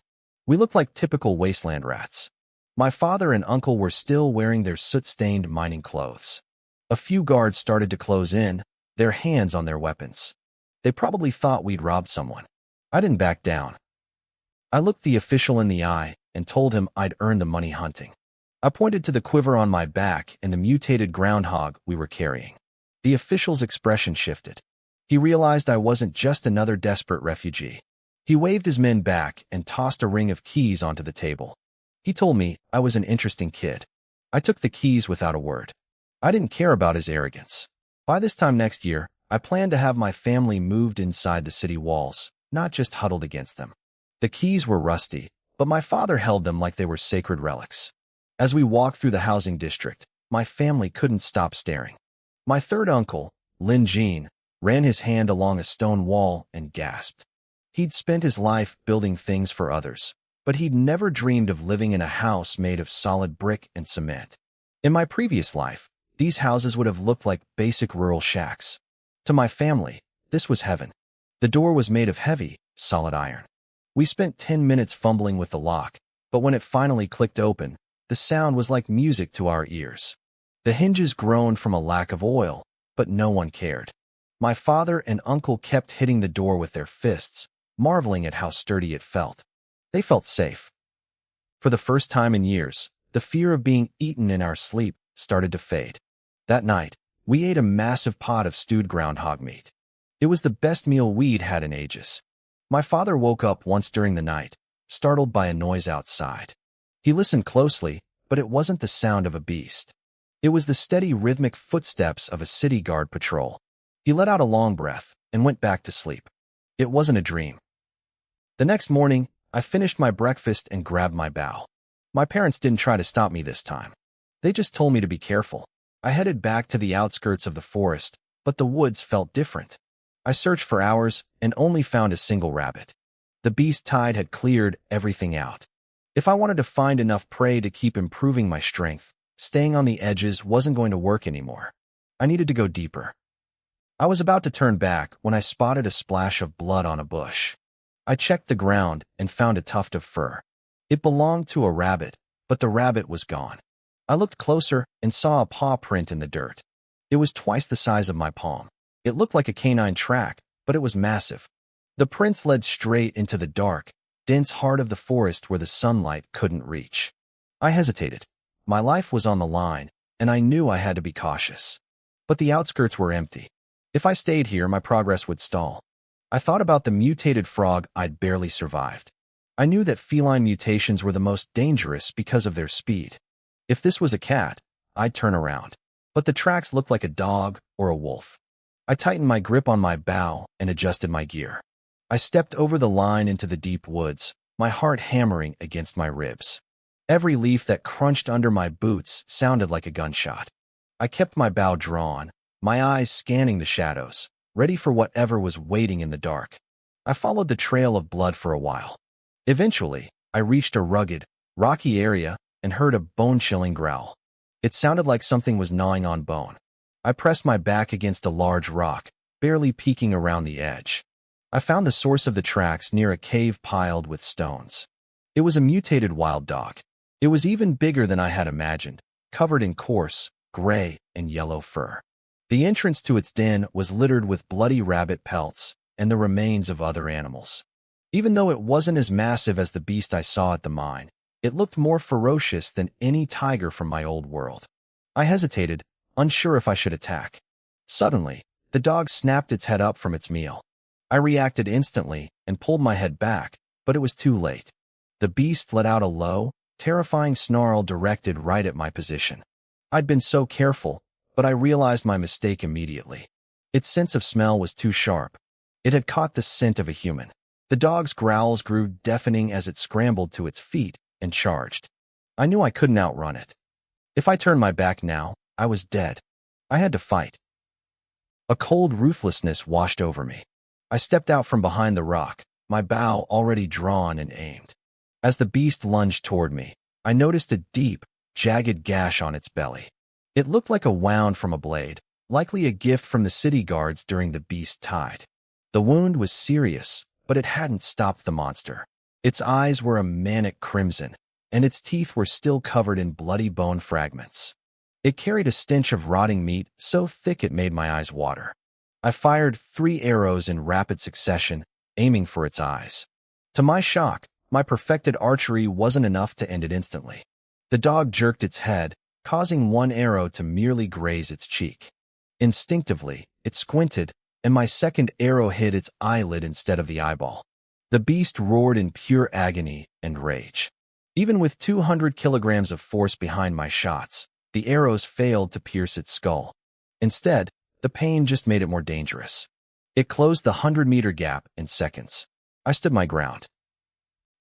We looked like typical wasteland rats. My father and uncle were still wearing their soot-stained mining clothes. A few guards started to close in, their hands on their weapons. They probably thought we'd robbed someone. I didn't back down. I looked the official in the eye and told him I'd earned the money hunting. I pointed to the quiver on my back and the mutated groundhog we were carrying. The official's expression shifted. He realized I wasn't just another desperate refugee. He waved his men back and tossed a ring of keys onto the table. He told me I was an interesting kid. I took the keys without a word. I didn't care about his arrogance. By this time next year, I planned to have my family moved inside the city walls, not just huddled against them. The keys were rusty, but my father held them like they were sacred relics. As we walked through the housing district, my family couldn't stop staring. My third uncle, Lin Jin, ran his hand along a stone wall and gasped. He'd spent his life building things for others, but he'd never dreamed of living in a house made of solid brick and cement. In my previous life, these houses would have looked like basic rural shacks. To my family, this was heaven. The door was made of heavy, solid iron. We spent 10 minutes fumbling with the lock, but when it finally clicked open, the sound was like music to our ears. The hinges groaned from a lack of oil, but no one cared. My father and uncle kept hitting the door with their fists, marveling at how sturdy it felt. They felt safe. For the first time in years, the fear of being eaten in our sleep started to fade. That night, we ate a massive pot of stewed groundhog meat. It was the best meal we'd had in ages. My father woke up once during the night, startled by a noise outside. He listened closely, but it wasn't the sound of a beast. It was the steady rhythmic footsteps of a city guard patrol. He let out a long breath and went back to sleep. It wasn't a dream. The next morning, I finished my breakfast and grabbed my bow. My parents didn't try to stop me this time. They just told me to be careful. I headed back to the outskirts of the forest, but the woods felt different. I searched for hours and only found a single rabbit. The beast tide had cleared everything out. If I wanted to find enough prey to keep improving my strength, staying on the edges wasn't going to work anymore. I needed to go deeper. I was about to turn back when I spotted a splash of blood on a bush. I checked the ground and found a tuft of fur. It belonged to a rabbit, but the rabbit was gone. I looked closer and saw a paw print in the dirt. It was twice the size of my palm. It looked like a canine track, but it was massive. The prints led straight into the dark, dense heart of the forest where the sunlight couldn't reach. I hesitated. My life was on the line, and I knew I had to be cautious. But the outskirts were empty. If I stayed here, my progress would stall. I thought about the mutated frog I'd barely survived. I knew that feline mutations were the most dangerous because of their speed. If this was a cat, I'd turn around. But the tracks looked like a dog or a wolf. I tightened my grip on my bow and adjusted my gear. I stepped over the line into the deep woods, my heart hammering against my ribs. Every leaf that crunched under my boots sounded like a gunshot. I kept my bow drawn, my eyes scanning the shadows, ready for whatever was waiting in the dark. I followed the trail of blood for a while. Eventually, I reached a rugged, rocky area and heard a bone-chilling growl. It sounded like something was gnawing on bone. I pressed my back against a large rock, barely peeking around the edge. I found the source of the tracks near a cave piled with stones. It was a mutated wild dog. It was even bigger than I had imagined, covered in coarse, gray, and yellow fur. The entrance to its den was littered with bloody rabbit pelts and the remains of other animals. Even though it wasn't as massive as the beast I saw at the mine, it looked more ferocious than any tiger from my old world. I hesitated, unsure if I should attack. Suddenly, the dog snapped its head up from its meal. I reacted instantly and pulled my head back, but it was too late. The beast let out a low, terrifying snarl directed right at my position. I'd been so careful, but I realized my mistake immediately. Its sense of smell was too sharp. It had caught the scent of a human. The dog's growls grew deafening as it scrambled to its feet and charged. I knew I couldn't outrun it. If I turned my back now, I was dead. I had to fight. A cold ruthlessness washed over me. I stepped out from behind the rock, my bow already drawn and aimed. As the beast lunged toward me, I noticed a deep, jagged gash on its belly. It looked like a wound from a blade, likely a gift from the city guards during the beast's tide. The wound was serious, but it hadn't stopped the monster. Its eyes were a manic crimson, and its teeth were still covered in bloody bone fragments. It carried a stench of rotting meat so thick it made my eyes water. I fired 3 arrows in rapid succession, aiming for its eyes. To my shock, my perfected archery wasn't enough to end it instantly. The dog jerked its head, causing one arrow to merely graze its cheek. Instinctively, it squinted, and my second arrow hit its eyelid instead of the eyeball. The beast roared in pure agony and rage. Even with 200 kilograms of force behind my shots, the arrows failed to pierce its skull. Instead, the pain just made it more dangerous. It closed the 100-meter gap in seconds. I stood my ground.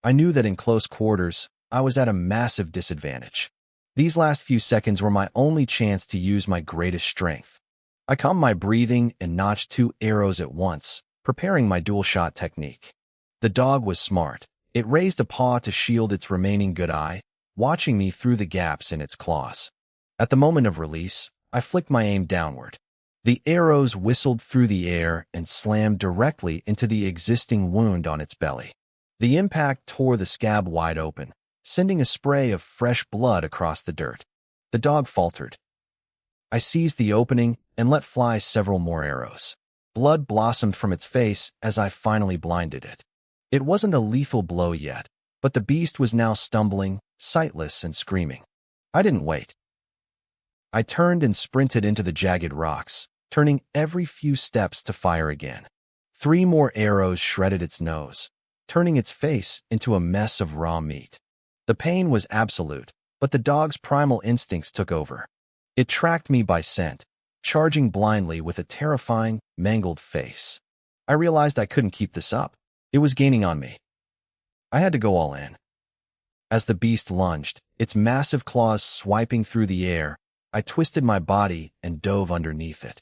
I knew that in close quarters, I was at a massive disadvantage. These last few seconds were my only chance to use my greatest strength. I calmed my breathing and notched 2 arrows at once, preparing my dual-shot technique. The dog was smart. It raised a paw to shield its remaining good eye, watching me through the gaps in its claws. At the moment of release, I flicked my aim downward. The arrows whistled through the air and slammed directly into the existing wound on its belly. The impact tore the scab wide open, sending a spray of fresh blood across the dirt. The dog faltered. I seized the opening and let fly several more arrows. Blood blossomed from its face as I finally blinded it. It wasn't a lethal blow yet, but the beast was now stumbling, sightless, and screaming. I didn't wait. I turned and sprinted into the jagged rocks, turning every few steps to fire again. 3 more arrows shredded its nose, turning its face into a mess of raw meat. The pain was absolute, but the dog's primal instincts took over. It tracked me by scent, charging blindly with a terrifying, mangled face. I realized I couldn't keep this up. It was gaining on me. I had to go all in. As the beast lunged, its massive claws swiping through the air, I twisted my body and dove underneath it.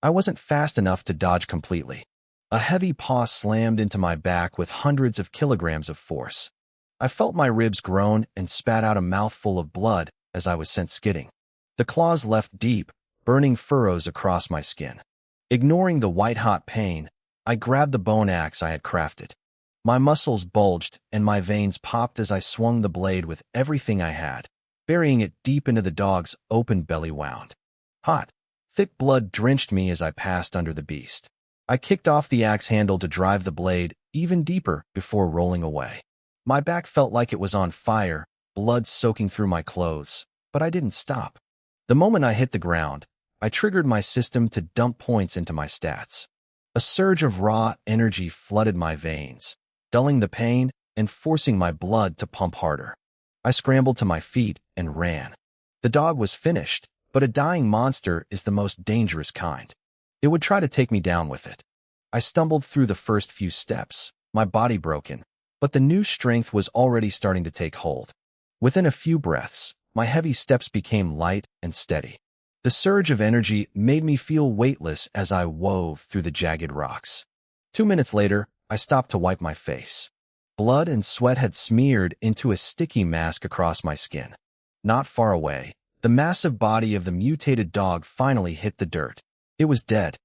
I wasn't fast enough to dodge completely. A heavy paw slammed into my back with hundreds of kilograms of force. I felt my ribs groan and spat out a mouthful of blood as I was sent skidding. The claws left deep, burning furrows across my skin. Ignoring the white-hot pain, I grabbed the bone axe I had crafted. My muscles bulged and my veins popped as I swung the blade with everything I had, burying it deep into the dog's open belly wound. Hot, thick blood drenched me as I passed under the beast. I kicked off the axe handle to drive the blade even deeper before rolling away. My back felt like it was on fire, blood soaking through my clothes, but I didn't stop. The moment I hit the ground, I triggered my system to dump points into my stats. A surge of raw energy flooded my veins, dulling the pain and forcing my blood to pump harder. I scrambled to my feet and ran. The dog was finished, but a dying monster is the most dangerous kind. It would try to take me down with it. I stumbled through the first few steps, my body broken, but the new strength was already starting to take hold. Within a few breaths, my heavy steps became light and steady. The surge of energy made me feel weightless as I wove through the jagged rocks. 2 minutes later, I stopped to wipe my face. Blood and sweat had smeared into a sticky mask across my skin. Not far away, the massive body of the mutated dog finally hit the dirt. It was dead.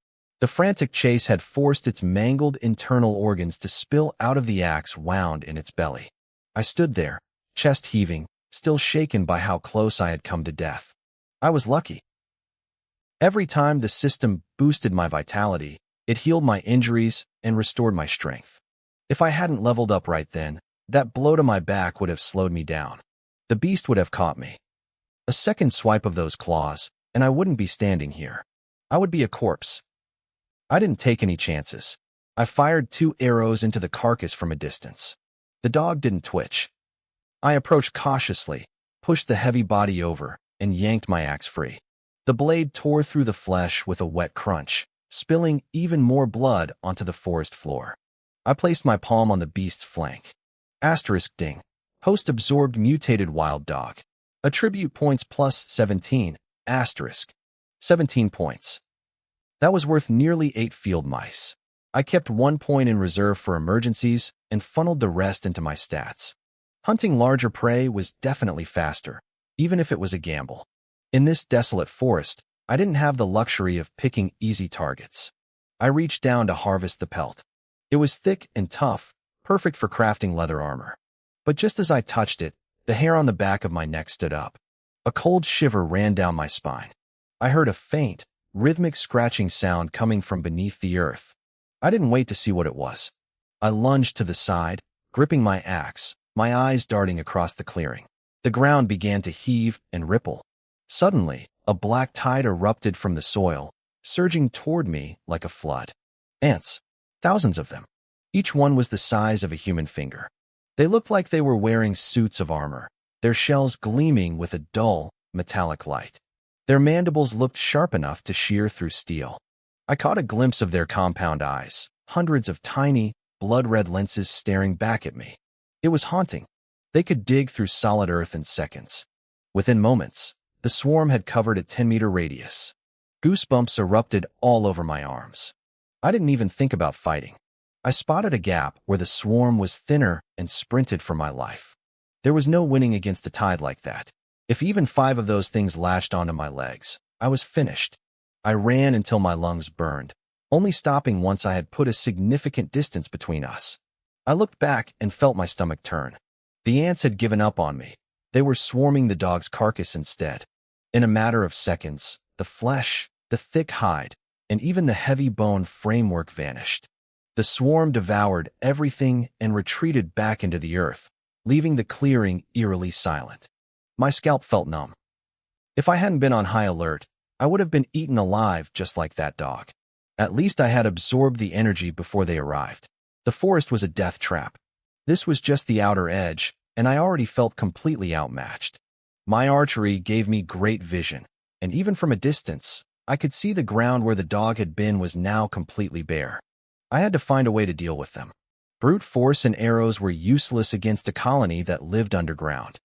The frantic chase had forced its mangled internal organs to spill out of the axe wound in its belly. I stood there, chest heaving, still shaken by how close I had come to death. I was lucky. Every time the system boosted my vitality, it healed my injuries and restored my strength. If I hadn't leveled up right then, that blow to my back would have slowed me down. The beast would have caught me. A second swipe of those claws, and I wouldn't be standing here. I would be a corpse. I didn't take any chances. I fired 2 arrows into the carcass from a distance. The dog didn't twitch. I approached cautiously, pushed the heavy body over, and yanked my axe free. The blade tore through the flesh with a wet crunch, spilling even more blood onto the forest floor. I placed my palm on the beast's flank. * ding. Host-absorbed mutated wild dog. Attribute points plus 17. * 17 points. That was worth nearly 8 field mice. I kept 1 point in reserve for emergencies and funneled the rest into my stats. Hunting larger prey was definitely faster, even if it was a gamble. In this desolate forest, I didn't have the luxury of picking easy targets. I reached down to harvest the pelt. It was thick and tough, perfect for crafting leather armor. But just as I touched it, the hair on the back of my neck stood up. A cold shiver ran down my spine. I heard a faint, rhythmic scratching sound coming from beneath the earth. I didn't wait to see what it was. I lunged to the side, gripping my axe, my eyes darting across the clearing. The ground began to heave and ripple. Suddenly, a black tide erupted from the soil, surging toward me like a flood. Ants. Thousands of them. Each one was the size of a human finger. They looked like they were wearing suits of armor, their shells gleaming with a dull, metallic light. Their mandibles looked sharp enough to shear through steel. I caught a glimpse of their compound eyes, hundreds of tiny, blood-red lenses staring back at me. It was haunting. They could dig through solid earth in seconds. Within moments, the swarm had covered a 10-meter radius. Goosebumps erupted all over my arms. I didn't even think about fighting. I spotted a gap where the swarm was thinner and sprinted for my life. There was no winning against a tide like that. If even 5 of those things latched onto my legs, I was finished. I ran until my lungs burned, only stopping once I had put a significant distance between us. I looked back and felt my stomach turn. The ants had given up on me. They were swarming the dog's carcass instead. In a matter of seconds, the flesh, the thick hide, and even the heavy bone framework vanished. The swarm devoured everything and retreated back into the earth, leaving the clearing eerily silent. My scalp felt numb. If I hadn't been on high alert, I would have been eaten alive just like that dog. At least I had absorbed the energy before they arrived. The forest was a death trap. This was just the outer edge, and I already felt completely outmatched. My archery gave me great vision, and even from a distance, I could see the ground where the dog had been was now completely bare. I had to find a way to deal with them. Brute force and arrows were useless against a colony that lived underground.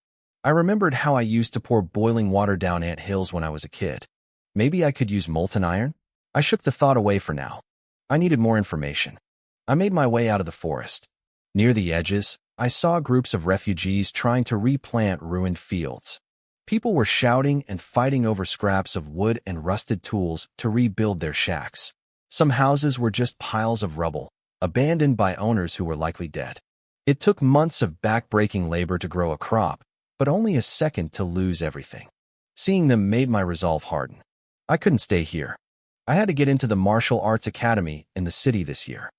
I remembered how I used to pour boiling water down ant hills when I was a kid. Maybe I could use molten iron? I shook the thought away for now. I needed more information. I made my way out of the forest. Near the edges, I saw groups of refugees trying to replant ruined fields. People were shouting and fighting over scraps of wood and rusted tools to rebuild their shacks. Some houses were just piles of rubble, abandoned by owners who were likely dead. It took months of back-breaking labor to grow a crop, but only a second to lose everything. Seeing them made my resolve harden. I couldn't stay here. I had to get into the martial arts academy in the city this year.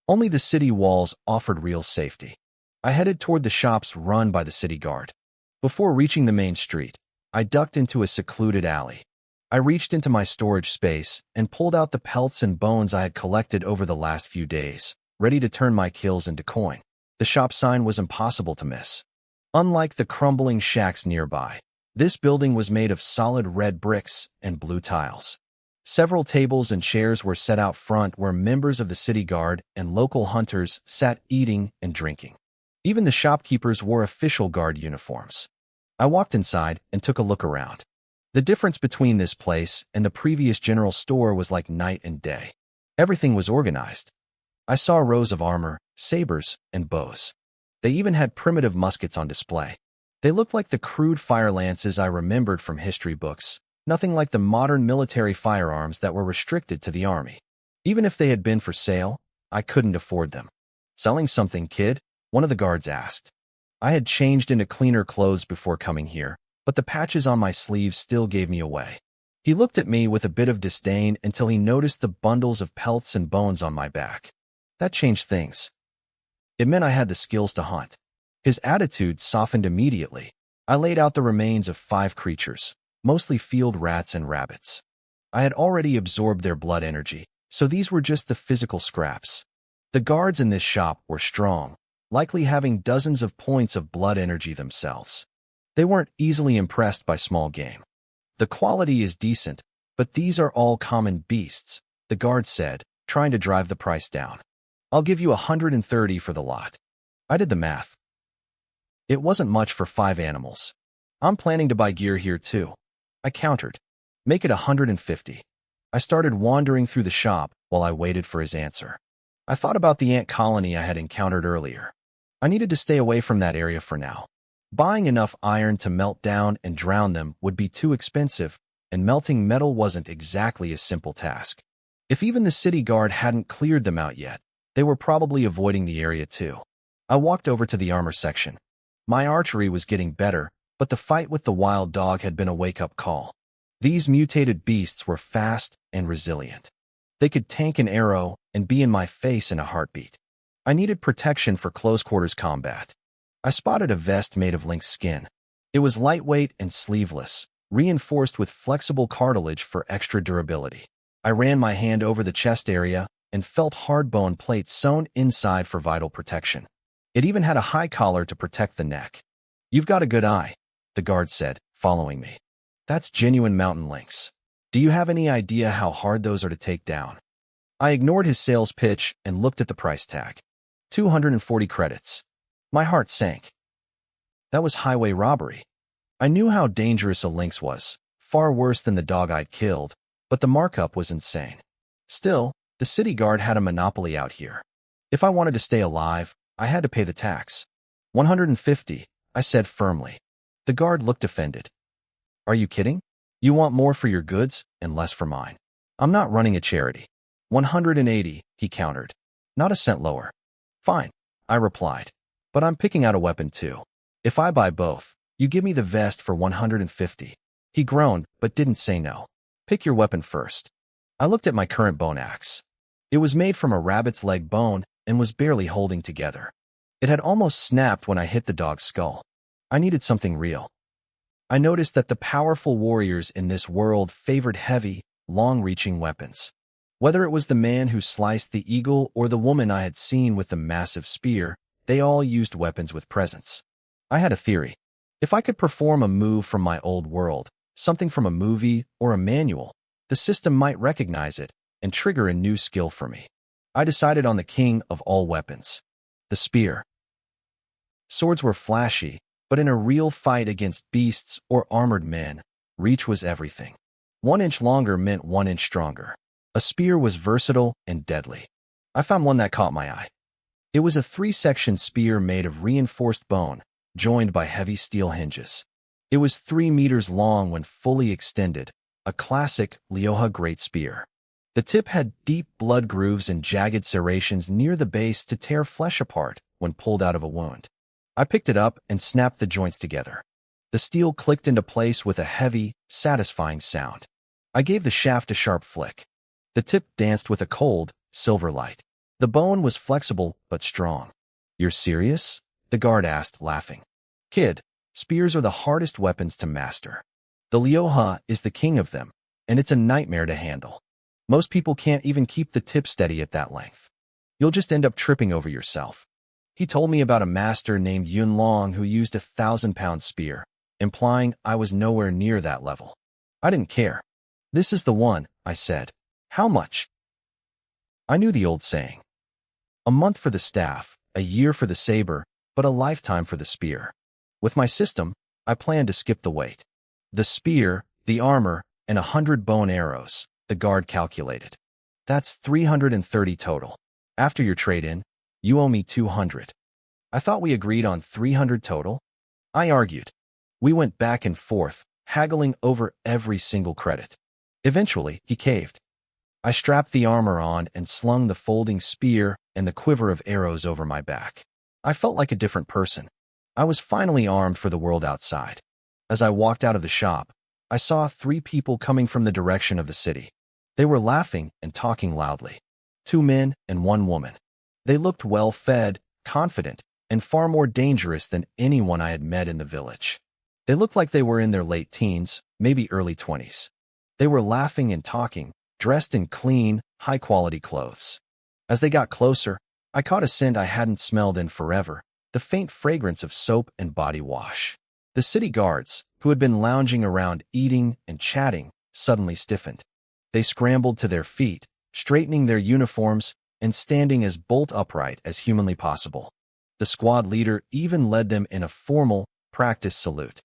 Only the city walls offered real safety. I headed toward the shops run by the city guard. Before reaching the main street, I ducked into a secluded alley. I reached into my storage space and pulled out the pelts and bones I had collected over the last few days, ready to turn my kills into coin. The shop sign was impossible to miss. Unlike the crumbling shacks nearby, this building was made of solid red bricks and blue tiles. Several tables and chairs were set out front where members of the city guard and local hunters sat eating and drinking. Even the shopkeepers wore official guard uniforms. I walked inside and took a look around. The difference between this place and the previous general store was like night and day. Everything was organized. I saw rows of armor, sabers, and bows. They even had primitive muskets on display. They looked like the crude fire lances I remembered from history books, nothing like the modern military firearms that were restricted to the army. Even if they had been for sale, I couldn't afford them. "Selling something, kid?" one of the guards asked. I had changed into cleaner clothes before coming here, but the patches on my sleeves still gave me away. He looked at me with a bit of disdain until he noticed the bundles of pelts and bones on my back. That changed things. It meant I had the skills to hunt. His attitude softened immediately. I laid out the remains of 5 creatures, mostly field rats and rabbits. I had already absorbed their blood energy, so these were just the physical scraps. The guards in this shop were strong, likely having dozens of points of blood energy themselves. They weren't easily impressed by small game. "The quality is decent, but these are all common beasts," the guard said, trying to drive the price down. "I'll give you 130 for the lot." I did the math. It wasn't much for 5 animals. "I'm planning to buy gear here too," I countered. "Make it 150. I started wandering through the shop while I waited for his answer. I thought about the ant colony I had encountered earlier. I needed to stay away from that area for now. Buying enough iron to melt down and drown them would be too expensive, and melting metal wasn't exactly a simple task. If even the city guard hadn't cleared them out yet, they were probably avoiding the area too. I walked over to the armor section. My archery was getting better, but the fight with the wild dog had been a wake-up call. These mutated beasts were fast and resilient. They could tank an arrow and be in my face in a heartbeat. I needed protection for close-quarters combat. I spotted a vest made of lynx skin. It was lightweight and sleeveless, reinforced with flexible cartilage for extra durability. I ran my hand over the chest area and felt hard bone plates sewn inside for vital protection. It even had a high collar to protect the neck. "You've got a good eye," the guard said, following me. "That's genuine mountain lynx. Do you have any idea how hard those are to take down?" I ignored his sales pitch and looked at the price tag. 240 credits. My heart sank. That was highway robbery. I knew how dangerous a lynx was, far worse than the dog I'd killed, but the markup was insane. Still, the city guard had a monopoly out here. If I wanted to stay alive, I had to pay the tax. 150, I said firmly. The guard looked offended. "Are you kidding? You want more for your goods and less for mine. I'm not running a charity." 180, he countered. Not a cent lower. "Fine," I replied. "But I'm picking out a weapon too. If I buy both, you give me the vest for 150. He groaned, but didn't say no. "Pick your weapon first." I looked at my current bone axe. It was made from a rabbit's leg bone and was barely holding together. It had almost snapped when I hit the dog's skull. I needed something real. I noticed that the powerful warriors in this world favored heavy, long-reaching weapons. Whether it was the man who sliced the eagle or the woman I had seen with the massive spear, they all used weapons with presence. I had a theory. If I could perform a move from my old world, something from a movie or a manual, the system might recognize it and trigger a new skill for me. I decided on the king of all weapons, the spear. Swords were flashy, but in a real fight against beasts or armored men, reach was everything. 1 inch longer meant 1 inch stronger. A spear was versatile and deadly. I found one that caught my eye. It was a 3-section spear made of reinforced bone, joined by heavy steel hinges. It was 3 meters long when fully extended, a classic Lioha great spear. The tip had deep blood grooves and jagged serrations near the base to tear flesh apart when pulled out of a wound. I picked it up and snapped the joints together. The steel clicked into place with a heavy, satisfying sound. I gave the shaft a sharp flick. The tip danced with a cold, silver light. The bone was flexible but strong. "You're serious?" the guard asked, laughing. "Kid, spears are the hardest weapons to master. The Lioha is the king of them, and it's a nightmare to handle. Most people can't even keep the tip steady at that length. You'll just end up tripping over yourself." He told me about a master named Yun Long who used a 1,000-pound spear, implying I was nowhere near that level. I didn't care. "This is the one," I said. "How much?" I knew the old saying. A month for the staff, a year for the saber, but a lifetime for the spear. With my system, I planned to skip the wait. The spear, the armor, and 100 bow and arrows, the guard calculated. That's 330 total. After your trade-in, you owe me 200. I thought we agreed on 300 total? I argued. We went back and forth, haggling over every single credit. Eventually, he caved. I strapped the armor on and slung the folding spear and the quiver of arrows over my back. I felt like a different person. I was finally armed for the world outside. As I walked out of the shop, I saw 3 people coming from the direction of the city. They were laughing and talking loudly. 2 men and 1 woman. They looked well-fed, confident, and far more dangerous than anyone I had met in the village. They looked like they were in their late teens, maybe early 20s. They were laughing and talking, dressed in clean, high-quality clothes. As they got closer, I caught a scent I hadn't smelled in forever, the faint fragrance of soap and body wash. The city guards, who had been lounging around eating and chatting, suddenly stiffened. They scrambled to their feet, straightening their uniforms and standing as bolt upright as humanly possible. The squad leader even led them in a formal, practice salute.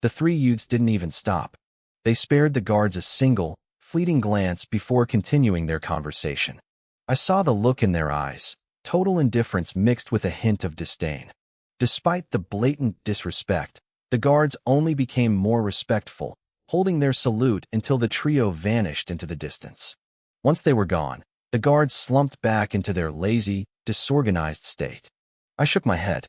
The 3 youths didn't even stop. They spared the guards a single, fleeting glance before continuing their conversation. I saw the look in their eyes, total indifference mixed with a hint of disdain. Despite the blatant disrespect, the guards only became more respectful, holding their salute until the trio vanished into the distance. Once they were gone, the guards slumped back into their lazy, disorganized state. I shook my head.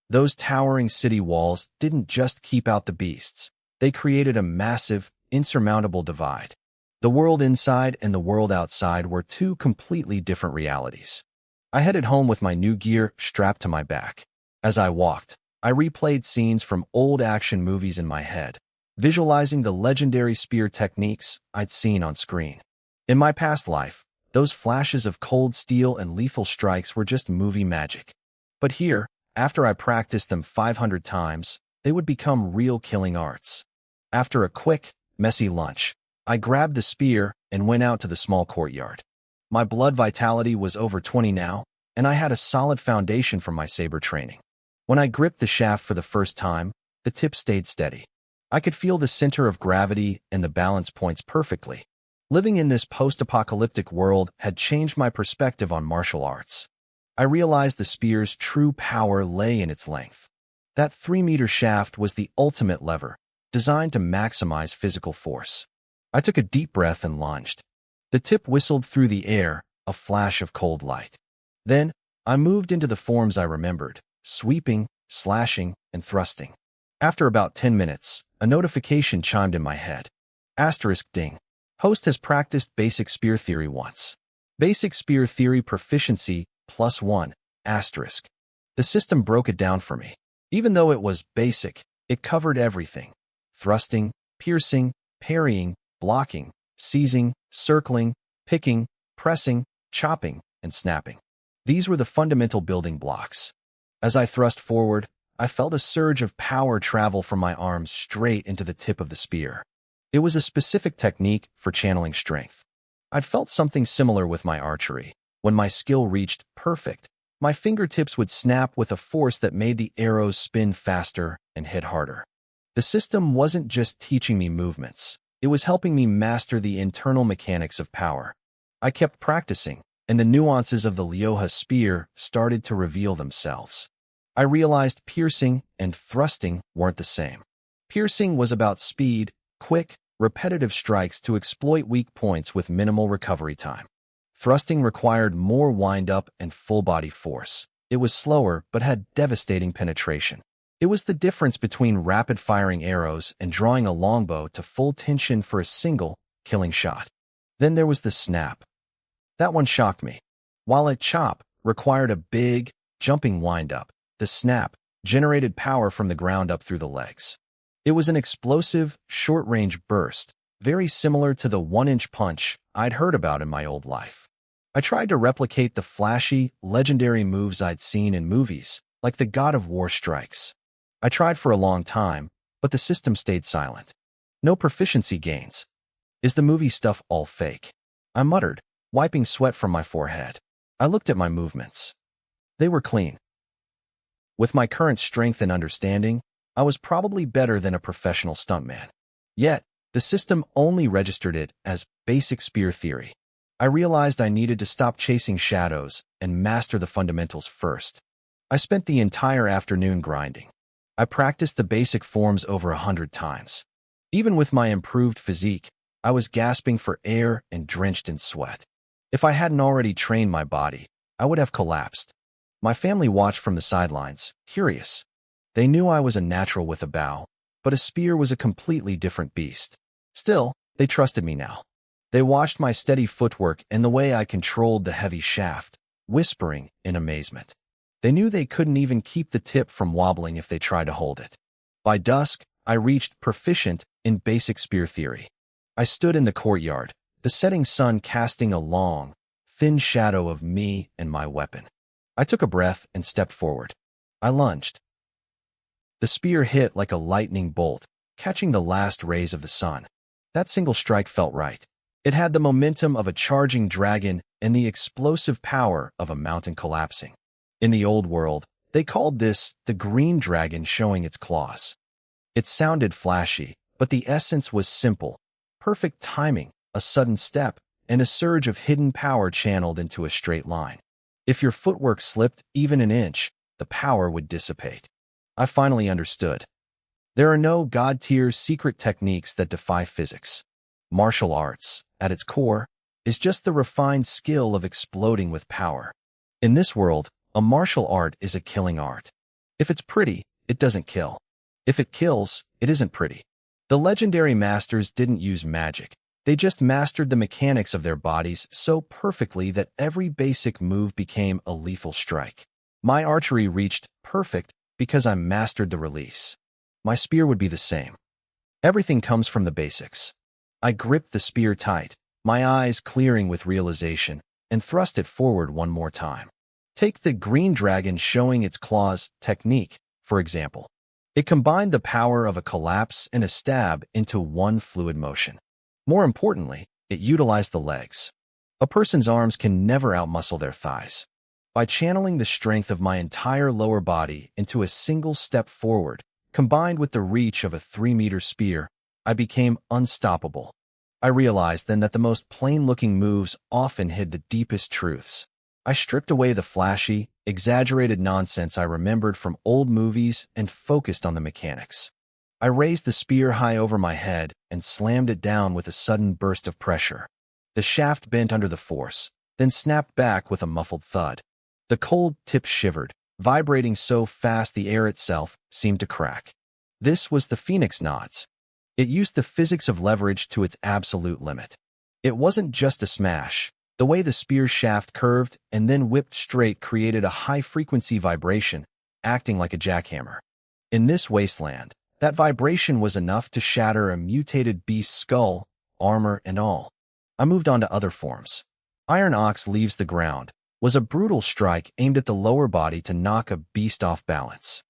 Those towering city walls didn't just keep out the beasts. They created a massive, insurmountable divide. The world inside and the world outside were 2 completely different realities. I headed home with my new gear strapped to my back. As I walked, I replayed scenes from old action movies in my head, visualizing the legendary spear techniques I'd seen on screen. In my past life, those flashes of cold steel and lethal strikes were just movie magic. But here, after I practiced them 500 times, they would become real killing arts. After a quick, messy lunch, I grabbed the spear and went out to the small courtyard. My blood vitality was over 20 now, and I had a solid foundation from my saber training. When I gripped the shaft for the first time, the tip stayed steady. I could feel the center of gravity and the balance points perfectly. Living in this post-apocalyptic world had changed my perspective on martial arts. I realized the spear's true power lay in its length. That 3-meter shaft was the ultimate lever, designed to maximize physical force. I took a deep breath and lunged. The tip whistled through the air, a flash of cold light. Then, I moved into the forms I remembered, sweeping, slashing, and thrusting. After about 10 minutes, a notification chimed in my head. Asterisk ding. Host has practiced basic spear theory once. Basic spear theory proficiency +1, asterisk. The system broke it down for me. Even though it was basic, it covered everything. Thrusting, piercing, parrying, blocking, seizing, circling, picking, pressing, chopping, and snapping. These were the fundamental building blocks. As I thrust forward, I felt a surge of power travel from my arms straight into the tip of the spear. It was a specific technique for channeling strength. I'd felt something similar with my archery. When my skill reached perfect, my fingertips would snap with a force that made the arrows spin faster and hit harder. The system wasn't just teaching me movements. It was helping me master the internal mechanics of power. I kept practicing, and the nuances of the Lyoha spear started to reveal themselves. I realized piercing and thrusting weren't the same. Piercing was about speed, quick, repetitive strikes to exploit weak points with minimal recovery time. Thrusting required more wind-up and full-body force. It was slower but had devastating penetration. It was the difference between rapid-firing arrows and drawing a longbow to full tension for a single, killing shot. Then there was the snap. That one shocked me. While a chop required a big, jumping wind-up, the snap generated power from the ground up through the legs. It was an explosive, short-range burst, very similar to the 1-inch punch I'd heard about in my old life. I tried to replicate the flashy, legendary moves I'd seen in movies, like the God of War strikes. I tried for a long time, but the system stayed silent. No proficiency gains. Is the movie stuff all fake? I muttered, wiping sweat from my forehead. I looked at my movements. They were clean. With my current strength and understanding, I was probably better than a professional stuntman. Yet, The system only registered it as basic spear theory. I realized I needed to stop chasing shadows and master the fundamentals first. I spent the entire afternoon grinding. I practiced the basic forms over 100 times. Even with my improved physique, I was gasping for air and drenched in sweat. If I hadn't already trained my body, I would have collapsed. My family watched from the sidelines, curious. They knew I was a natural with a bow, but a spear was a completely different beast. Still, they trusted me now. They watched my steady footwork and the way I controlled the heavy shaft, whispering in amazement. They knew they couldn't even keep the tip from wobbling if they tried to hold it. By dusk, I reached proficient in basic spear theory. I stood in the courtyard, the setting sun casting a long, thin shadow of me and my weapon. I took a breath and stepped forward. I lunged. The spear hit like a lightning bolt, catching the last rays of the sun. That single strike felt right. It had the momentum of a charging dragon and the explosive power of a mountain collapsing. In the old world, they called this the green dragon showing its claws. It sounded flashy, but the essence was simple. Perfect timing, a sudden step, and a surge of hidden power channeled into a straight line. If your footwork slipped even an inch, the power would dissipate. I finally understood. There are no god-tier secret techniques that defy physics. Martial arts, at its core, is just the refined skill of exploding with power. In this world, a martial art is a killing art. If it's pretty, it doesn't kill. If it kills, it isn't pretty. The legendary masters didn't use magic. They just mastered the mechanics of their bodies so perfectly that every basic move became a lethal strike. My archery reached perfect because I mastered the release. My spear would be the same. Everything comes from the basics. I gripped the spear tight, my eyes clearing with realization, and thrust it forward one more time. Take the green dragon showing its claws technique, for example. It combined the power of a collapse and a stab into one fluid motion. More importantly, it utilized the legs. A person's arms can never outmuscle their thighs. By channeling the strength of my entire lower body into a single step forward, combined with the reach of a 3-meter spear, I became unstoppable. I realized then that the most plain-looking moves often hid the deepest truths. I stripped away the flashy, exaggerated nonsense I remembered from old movies and focused on the mechanics. I raised the spear high over my head and slammed it down with a sudden burst of pressure. The shaft bent under the force, then snapped back with a muffled thud. The cold tip shivered, vibrating so fast the air itself seemed to crack. This was the Phoenix Knots. It used the physics of leverage to its absolute limit. It wasn't just a smash. The way the spear shaft curved and then whipped straight created a high-frequency vibration, acting like a jackhammer. In this wasteland, that vibration was enough to shatter a mutated beast's skull, armor, and all. I moved on to other forms. Iron Ox leaves the ground was a brutal strike aimed at the lower body to knock a beast off balance.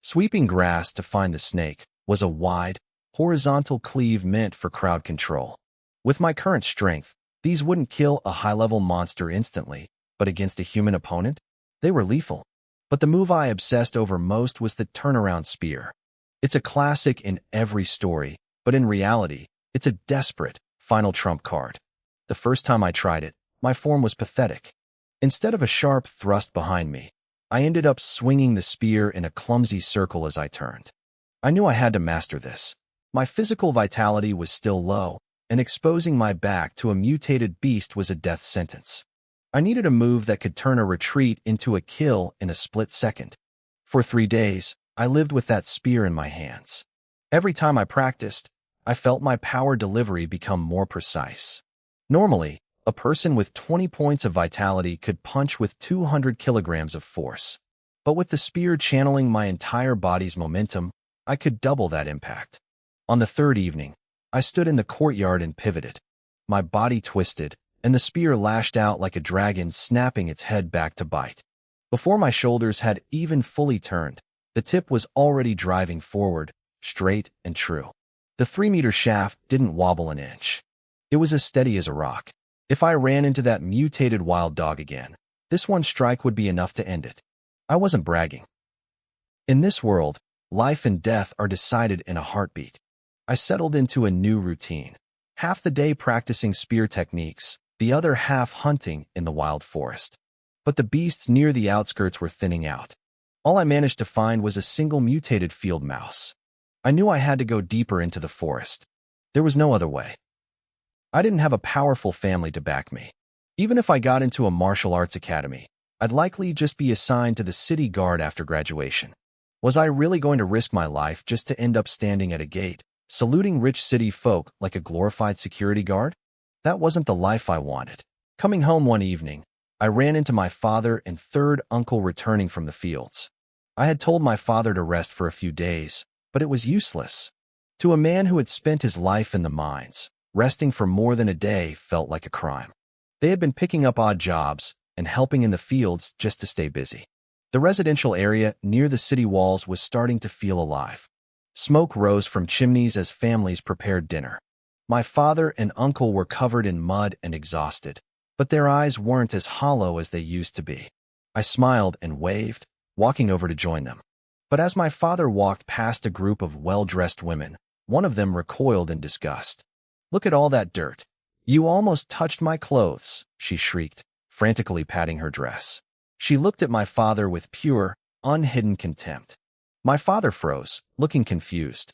Sweeping grass to find the snake was a wide, horizontal cleave meant for crowd control. With my current strength, these wouldn't kill a high-level monster instantly, but against a human opponent, they were lethal. But the move I obsessed over most was the turnaround spear. It's a classic in every story, but in reality, it's a desperate, final trump card. The first time I tried it, my form was pathetic. Instead of a sharp thrust behind me, I ended up swinging the spear in a clumsy circle as I turned. I knew I had to master this. My physical vitality was still low, and exposing my back to a mutated beast was a death sentence. I needed a move that could turn a retreat into a kill in a split second. For 3 days, I lived with that spear in my hands. Every time I practiced, I felt my power delivery become more precise. Normally, a person with 20 points of vitality could punch with 200 kilograms of force. But with the spear channeling my entire body's momentum, I could double that impact. On the 3rd evening, I stood in the courtyard and pivoted. My body twisted, and the spear lashed out like a dragon snapping its head back to bite. Before my shoulders had even fully turned, the tip was already driving forward, straight and true. The 3-meter shaft didn't wobble an inch. It was as steady as a rock. If I ran into that mutated wild dog again, this one strike would be enough to end it. I wasn't bragging. In this world, life and death are decided in a heartbeat. I settled into a new routine. Half the day practicing spear techniques, the other half hunting in the wild forest. But the beasts near the outskirts were thinning out. All I managed to find was a single mutated field mouse. I knew I had to go deeper into the forest. There was no other way. I didn't have a powerful family to back me. Even if I got into a martial arts academy, I'd likely just be assigned to the city guard after graduation. Was I really going to risk my life just to end up standing at a gate, saluting rich city folk like a glorified security guard? That wasn't the life I wanted. Coming home one evening, I ran into my father and third uncle returning from the fields. I had told my father to rest for a few days, but it was useless. To a man who had spent his life in the mines, resting for more than a day felt like a crime. They had been picking up odd jobs and helping in the fields just to stay busy. The residential area near the city walls was starting to feel alive. Smoke rose from chimneys as families prepared dinner. My father and uncle were covered in mud and exhausted, but their eyes weren't as hollow as they used to be. I smiled and waved, walking over to join them. But as my father walked past a group of well-dressed women, one of them recoiled in disgust. "Look at all that dirt. You almost touched my clothes," she shrieked, frantically patting her dress. She looked at my father with pure, unhidden contempt. My father froze, looking confused.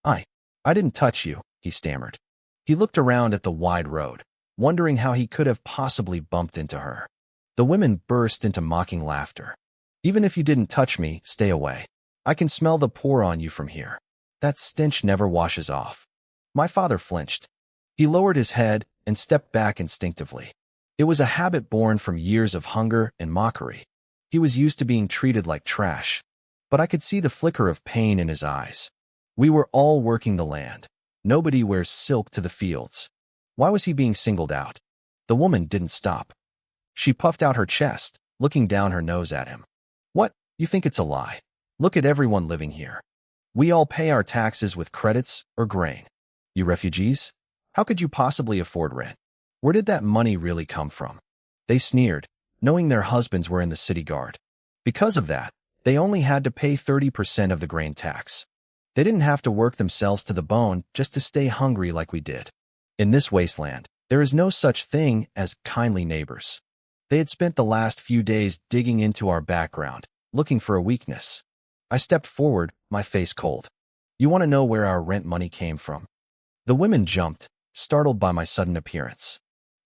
I didn't touch you," he stammered. He looked around at the wide road, wondering how he could have possibly bumped into her. The women burst into mocking laughter. "Even if you didn't touch me, stay away. I can smell the pour on you from here. That stench never washes off." My father flinched. He lowered his head and stepped back instinctively. It was a habit born from years of hunger and mockery. He was used to being treated like trash, but I could see the flicker of pain in his eyes. We were all working the land. Nobody wears silk to the fields. Why was he being singled out? The woman didn't stop. She puffed out her chest, looking down her nose at him. "What? You think it's a lie? Look at everyone living here. We all pay our taxes with credits or grain. You refugees? How could you possibly afford rent? Where did that money really come from?" They sneered, knowing their husbands were in the city guard. Because of that, they only had to pay 30% of the grain tax. They didn't have to work themselves to the bone just to stay hungry like we did. In this wasteland, there is no such thing as kindly neighbors. They had spent the last few days digging into our background, looking for a weakness. I stepped forward, my face cold. "You want to know where our rent money came from?" The women jumped, startled by my sudden appearance.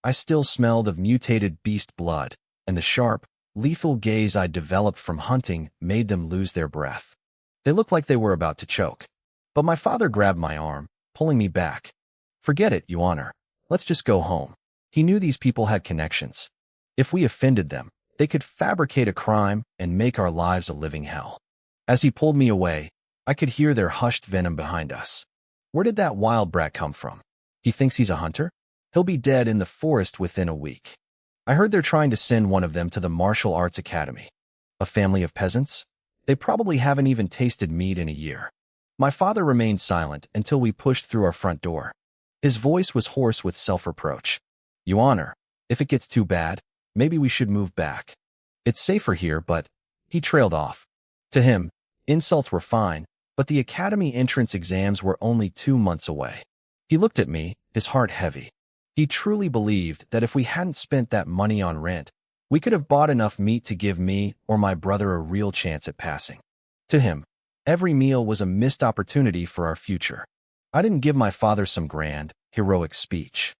I still smelled of mutated beast blood, and the sharp, lethal gaze I'd developed from hunting made them lose their breath. They looked like they were about to choke. But my father grabbed my arm, pulling me back. "Forget it, Your Honor. Let's just go home." He knew these people had connections. If we offended them, they could fabricate a crime and make our lives a living hell. As he pulled me away, I could hear their hushed venom behind us. Where did that wild brat come from? He thinks he's a hunter? He'll be dead in the forest within a week. I heard they're trying to send one of them to the martial arts academy. A family of peasants? They probably haven't even tasted meat in a year. My father remained silent until we pushed through our front door. His voice was hoarse with self-reproach. "Your Honor, if it gets too bad, maybe we should move back. It's safer here, but..." He trailed off. To him, insults were fine, but the academy entrance exams were only 2 months away. He looked at me, his heart heavy. He truly believed that if we hadn't spent that money on rent, we could have bought enough meat to give me or my brother a real chance at passing. To him, every meal was a missed opportunity for our future. I didn't give my father some grand, heroic speech.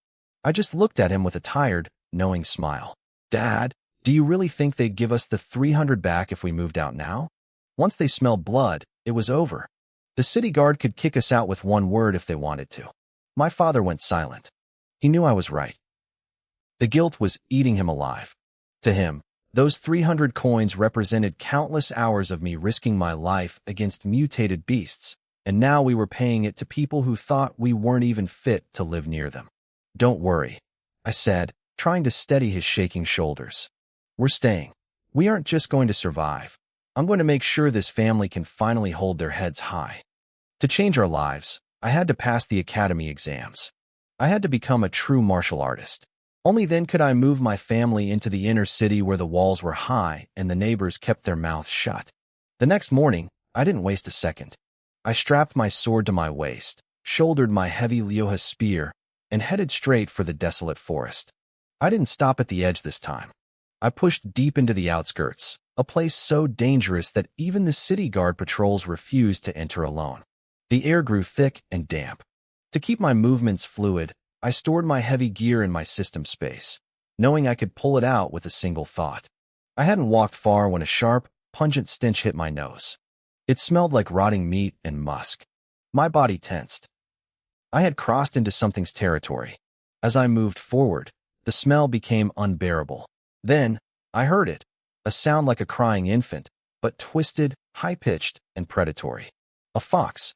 I just looked at him with a tired, knowing smile. "Dad, do you really think they'd give us the 300 back if we moved out now? Once they smelled blood, it was over. The city guard could kick us out with one word if they wanted to." My father went silent. He knew I was right. The guilt was eating him alive. To him, those 300 coins represented countless hours of me risking my life against mutated beasts, and now we were paying it to people who thought we weren't even fit to live near them. "Don't worry," I said, trying to steady his shaking shoulders. "We're staying. We aren't just going to survive. I'm going to make sure this family can finally hold their heads high." To change our lives, I had to pass the academy exams. I had to become a true martial artist. Only then could I move my family into the inner city where the walls were high and the neighbors kept their mouths shut. The next morning, I didn't waste a second. I strapped my sword to my waist, shouldered my heavy Lyoha spear, and headed straight for the desolate forest. I didn't stop at the edge this time. I pushed deep into the outskirts, a place so dangerous that even the city guard patrols refused to enter alone. The air grew thick and damp. To keep my movements fluid, I stored my heavy gear in my system space, knowing I could pull it out with a single thought. I hadn't walked far when a sharp, pungent stench hit my nose. It smelled like rotting meat and musk. My body tensed. I had crossed into something's territory. As I moved forward, the smell became unbearable. Then, I heard it, a sound like a crying infant, but twisted, high-pitched, and predatory. A fox.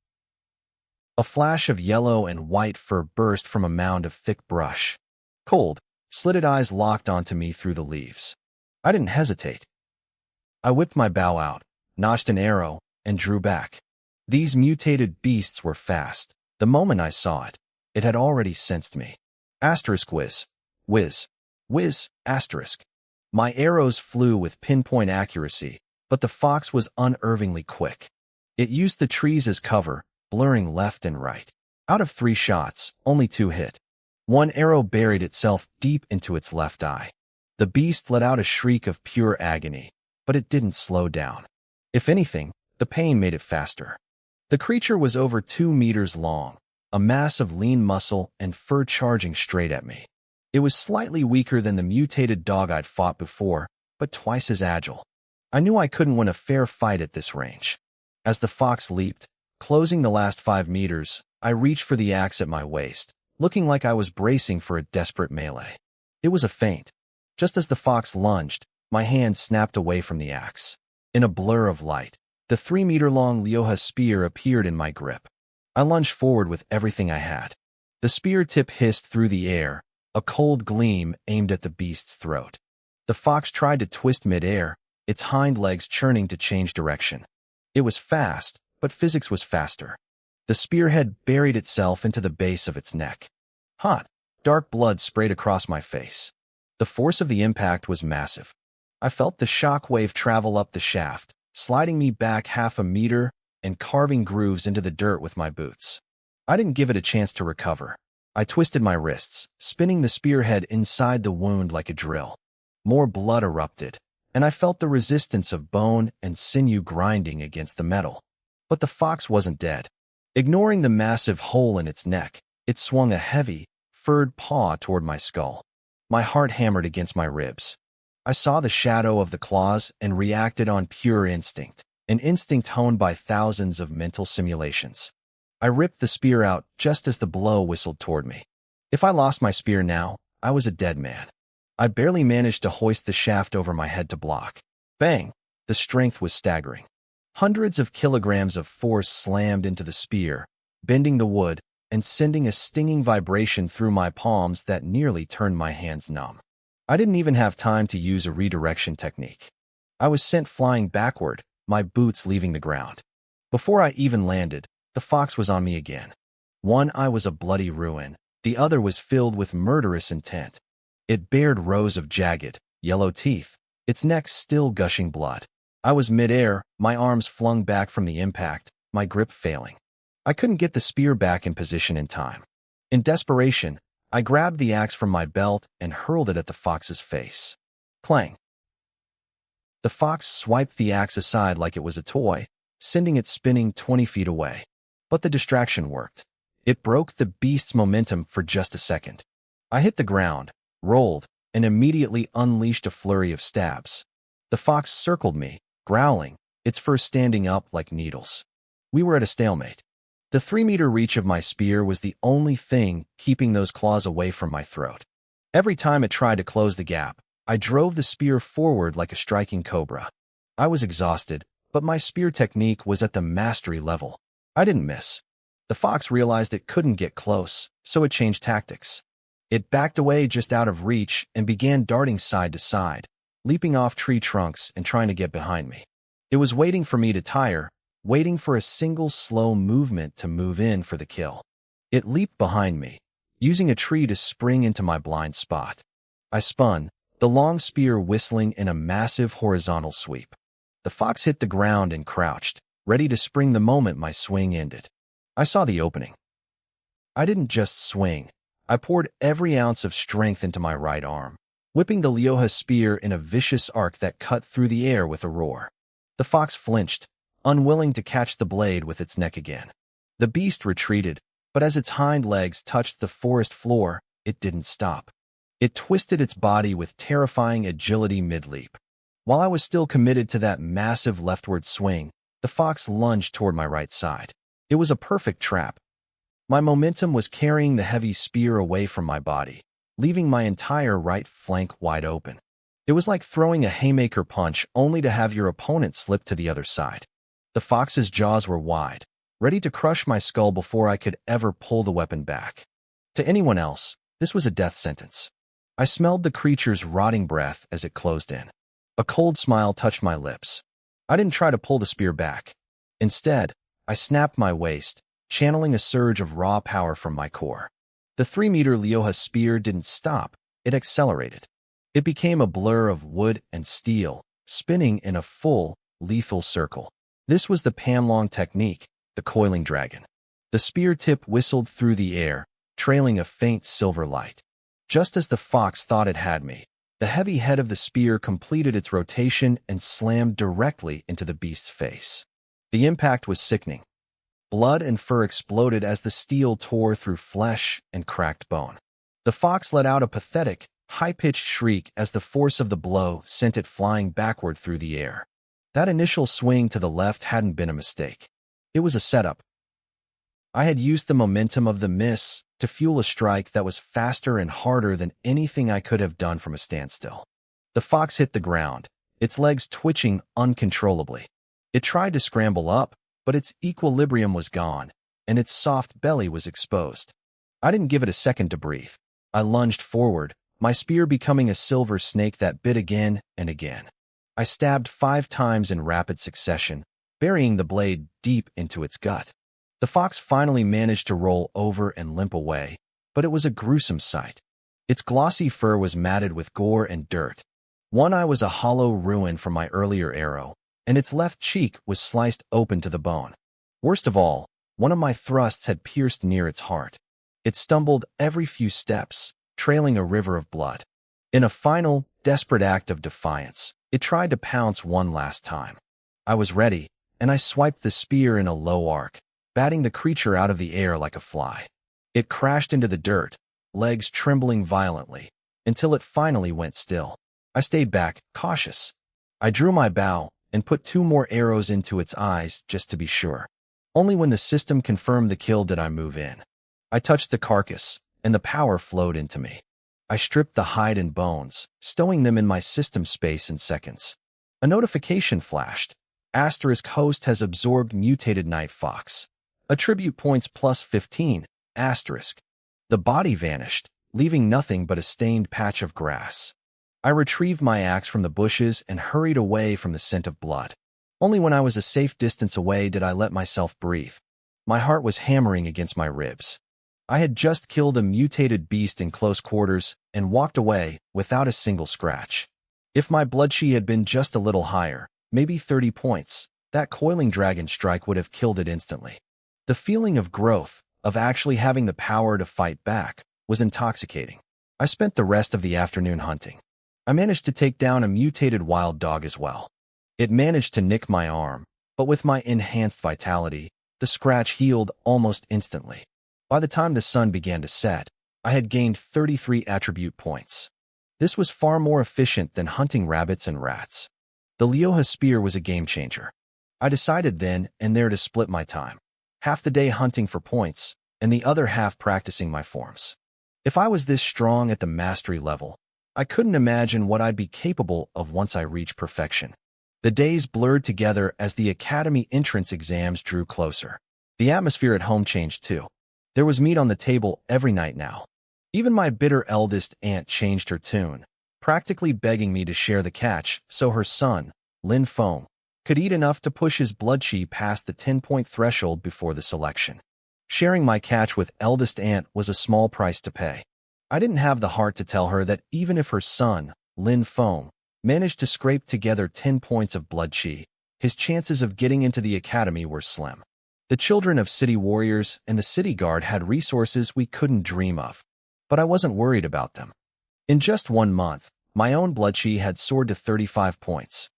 A flash of yellow and white fur burst from a mound of thick brush. Cold, slitted eyes locked onto me through the leaves. I didn't hesitate. I whipped my bow out, notched an arrow, and drew back. These mutated beasts were fast. The moment I saw it, it had already sensed me. Asterisk whiz. Whiz. Whiz. Asterisk. My arrows flew with pinpoint accuracy, but the fox was unervingly quick. It used the trees as cover, blurring left and right. Out of 3 shots, only 2 hit. One arrow buried itself deep into its left eye. The beast let out a shriek of pure agony, but it didn't slow down. If anything, the pain made it faster. The creature was over 2 meters long, a mass of lean muscle and fur charging straight at me. It was slightly weaker than the mutated dog I'd fought before, but twice as agile. I knew I couldn't win a fair fight at this range. As the fox leaped, closing the last 5 meters, I reached for the axe at my waist, looking like I was bracing for a desperate melee. It was a feint. Just as the fox lunged, my hand snapped away from the axe. In a blur of light, the 3-meter-long Lyoha spear appeared in my grip. I lunged forward with everything I had. The spear tip hissed through the air, a cold gleam aimed at the beast's throat. The fox tried to twist mid-air, its hind legs churning to change direction. It was fast, but physics was faster. The spearhead buried itself into the base of its neck. Hot, dark blood sprayed across my face. The force of the impact was massive. I felt the shock wave travel up the shaft, sliding me back half a meter and carving grooves into the dirt with my boots. I didn't give it a chance to recover. I twisted my wrists, spinning the spearhead inside the wound like a drill. More blood erupted, and I felt the resistance of bone and sinew grinding against the metal. But the fox wasn't dead. Ignoring the massive hole in its neck, it swung a heavy, furred paw toward my skull. My heart hammered against my ribs. I saw the shadow of the claws and reacted on pure instinct, an instinct honed by thousands of mental simulations. I ripped the spear out just as the blow whistled toward me. If I lost my spear now, I was a dead man. I barely managed to hoist the shaft over my head to block. Bang! The strength was staggering. Hundreds of kilograms of force slammed into the spear, bending the wood and sending a stinging vibration through my palms that nearly turned my hands numb. I didn't even have time to use a redirection technique. I was sent flying backward, my boots leaving the ground. Before I even landed, the fox was on me again. One eye was a bloody ruin, the other was filled with murderous intent. It bared rows of jagged, yellow teeth, its neck still gushing blood. I was mid-air, my arms flung back from the impact, my grip failing. I couldn't get the spear back in position in time. In desperation, I grabbed the axe from my belt and hurled it at the fox's face. Clang! The fox swiped the axe aside like it was a toy, sending it spinning 20 feet away. But the distraction worked. It broke the beast's momentum for just a second. I hit the ground, rolled, and immediately unleashed a flurry of stabs. The fox circled me, growling, its fur standing up like needles. We were at a stalemate. The 3-meter reach of my spear was the only thing keeping those claws away from my throat. Every time it tried to close the gap, I drove the spear forward like a striking cobra. I was exhausted, but my spear technique was at the mastery level. I didn't miss. The fox realized it couldn't get close, so it changed tactics. It backed away just out of reach and began darting side to side, leaping off tree trunks and trying to get behind me. It was waiting for me to tire, waiting for a single slow movement to move in for the kill. It leaped behind me, using a tree to spring into my blind spot. I spun, the long spear whistling in a massive horizontal sweep. The fox hit the ground and crouched, ready to spring the moment my swing ended. I saw the opening. I didn't just swing. I poured every ounce of strength into my right arm, whipping the Lyoha spear in a vicious arc that cut through the air with a roar. The fox flinched, unwilling to catch the blade with its neck again. The beast retreated, but as its hind legs touched the forest floor, it didn't stop. It twisted its body with terrifying agility mid-leap. While I was still committed to that massive leftward swing, the fox lunged toward my right side. It was a perfect trap. My momentum was carrying the heavy spear away from my body, leaving my entire right flank wide open. It was like throwing a haymaker punch only to have your opponent slip to the other side. The fox's jaws were wide, ready to crush my skull before I could ever pull the weapon back. To anyone else, this was a death sentence. I smelled the creature's rotting breath as it closed in. A cold smile touched my lips. I didn't try to pull the spear back. Instead, I snapped my waist, channeling a surge of raw power from my core. The 3-meter Lyoha spear didn't stop, it accelerated. It became a blur of wood and steel, spinning in a full, lethal circle. This was the Panlong technique, the coiling dragon. The spear tip whistled through the air, trailing a faint silver light. Just as the fox thought it had me, the heavy head of the spear completed its rotation and slammed directly into the beast's face. The impact was sickening. Blood and fur exploded as the steel tore through flesh and cracked bone. The fox let out a pathetic, high-pitched shriek as the force of the blow sent it flying backward through the air. That initial swing to the left hadn't been a mistake. It was a setup. I had used the momentum of the miss to fuel a strike that was faster and harder than anything I could have done from a standstill. The fox hit the ground, its legs twitching uncontrollably. It tried to scramble up, but its equilibrium was gone, and its soft belly was exposed. I didn't give it a second to breathe. I lunged forward, my spear becoming a silver snake that bit again and again. I stabbed 5 times in rapid succession, burying the blade deep into its gut. The fox finally managed to roll over and limp away, but it was a gruesome sight. Its glossy fur was matted with gore and dirt. One eye was a hollow ruin from my earlier arrow, and its left cheek was sliced open to the bone. Worst of all, one of my thrusts had pierced near its heart. It stumbled every few steps, trailing a river of blood. In a final, desperate act of defiance, it tried to pounce one last time. I was ready, and I swiped the spear in a low arc, batting the creature out of the air like a fly. It crashed into the dirt, legs trembling violently, until it finally went still. I stayed back, cautious. I drew my bow and put 2 more arrows into its eyes just to be sure. Only when the system confirmed the kill did I move in. I touched the carcass, and the power flowed into me. I stripped the hide and bones, stowing them in my system space in seconds. A notification flashed. Asterisk host has absorbed mutated night fox. Attribute points plus 15, asterisk. The body vanished, leaving nothing but a stained patch of grass. I retrieved my axe from the bushes and hurried away from the scent of blood. Only when I was a safe distance away did I let myself breathe. My heart was hammering against my ribs. I had just killed a mutated beast in close quarters and walked away without a single scratch. If my blood chi had been just a little higher, maybe 30 points, that coiling dragon strike would have killed it instantly. The feeling of growth, of actually having the power to fight back, was intoxicating. I spent the rest of the afternoon hunting. I managed to take down a mutated wild dog as well. It managed to nick my arm, but with my enhanced vitality, the scratch healed almost instantly. By the time the sun began to set, I had gained 33 attribute points. This was far more efficient than hunting rabbits and rats. The Lyoha spear was a game changer. I decided then and there to split my time. Half the day hunting for points, and the other half practicing my forms. If I was this strong at the mastery level, I couldn't imagine what I'd be capable of once I reached perfection. The days blurred together as the academy entrance exams drew closer. The atmosphere at home changed too. There was meat on the table every night now. Even my bitter eldest aunt changed her tune, practically begging me to share the catch so her son, Lin Feng, could eat enough to push his blood chi past the 10-point threshold before the selection. Sharing my catch with eldest aunt was a small price to pay. I didn't have the heart to tell her that even if her son, Lin Feng, managed to scrape together 10 points of blood chi, his chances of getting into the academy were slim. The children of city warriors and the city guard had resources we couldn't dream of, but I wasn't worried about them. In just 1 month, my own blood chi had soared to 35 points.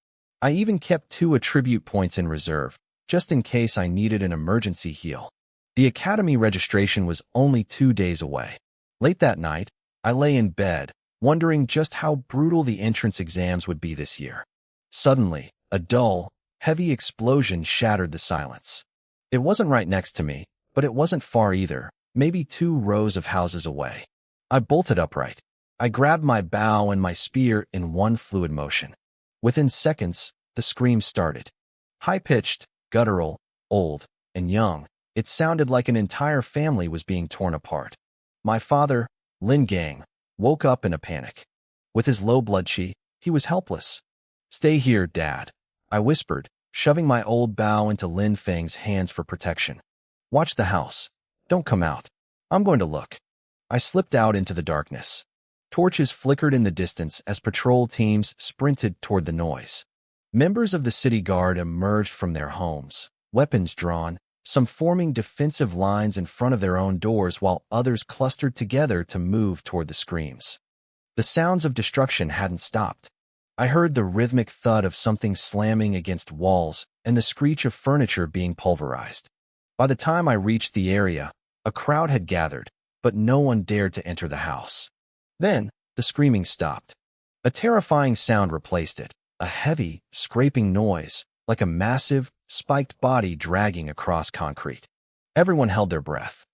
I even kept 2 attribute points in reserve, just in case I needed an emergency heal. The academy registration was only 2 days away. Late that night, I lay in bed, wondering just how brutal the entrance exams would be this year. Suddenly, a dull, heavy explosion shattered the silence. It wasn't right next to me, but it wasn't far either, maybe 2 rows of houses away. I bolted upright. I grabbed my bow and my spear in one fluid motion. Within seconds, the screams started. High-pitched, guttural, old, and young, it sounded like an entire family was being torn apart. My father, Lin Gang, woke up in a panic. With his low blood chi, he was helpless. "Stay here, Dad," I whispered, shoving my old bow into Lin Feng's hands for protection. "Watch the house. Don't come out. I'm going to look." I slipped out into the darkness. Torches flickered in the distance as patrol teams sprinted toward the noise. Members of the city guard emerged from their homes, weapons drawn, some forming defensive lines in front of their own doors while others clustered together to move toward the screams. The sounds of destruction hadn't stopped. I heard the rhythmic thud of something slamming against walls and the screech of furniture being pulverized. By the time I reached the area, a crowd had gathered, but no one dared to enter the house. Then, the screaming stopped. A terrifying sound replaced it, a heavy, scraping noise, like a massive, spiked body dragging across concrete. Everyone held their breath.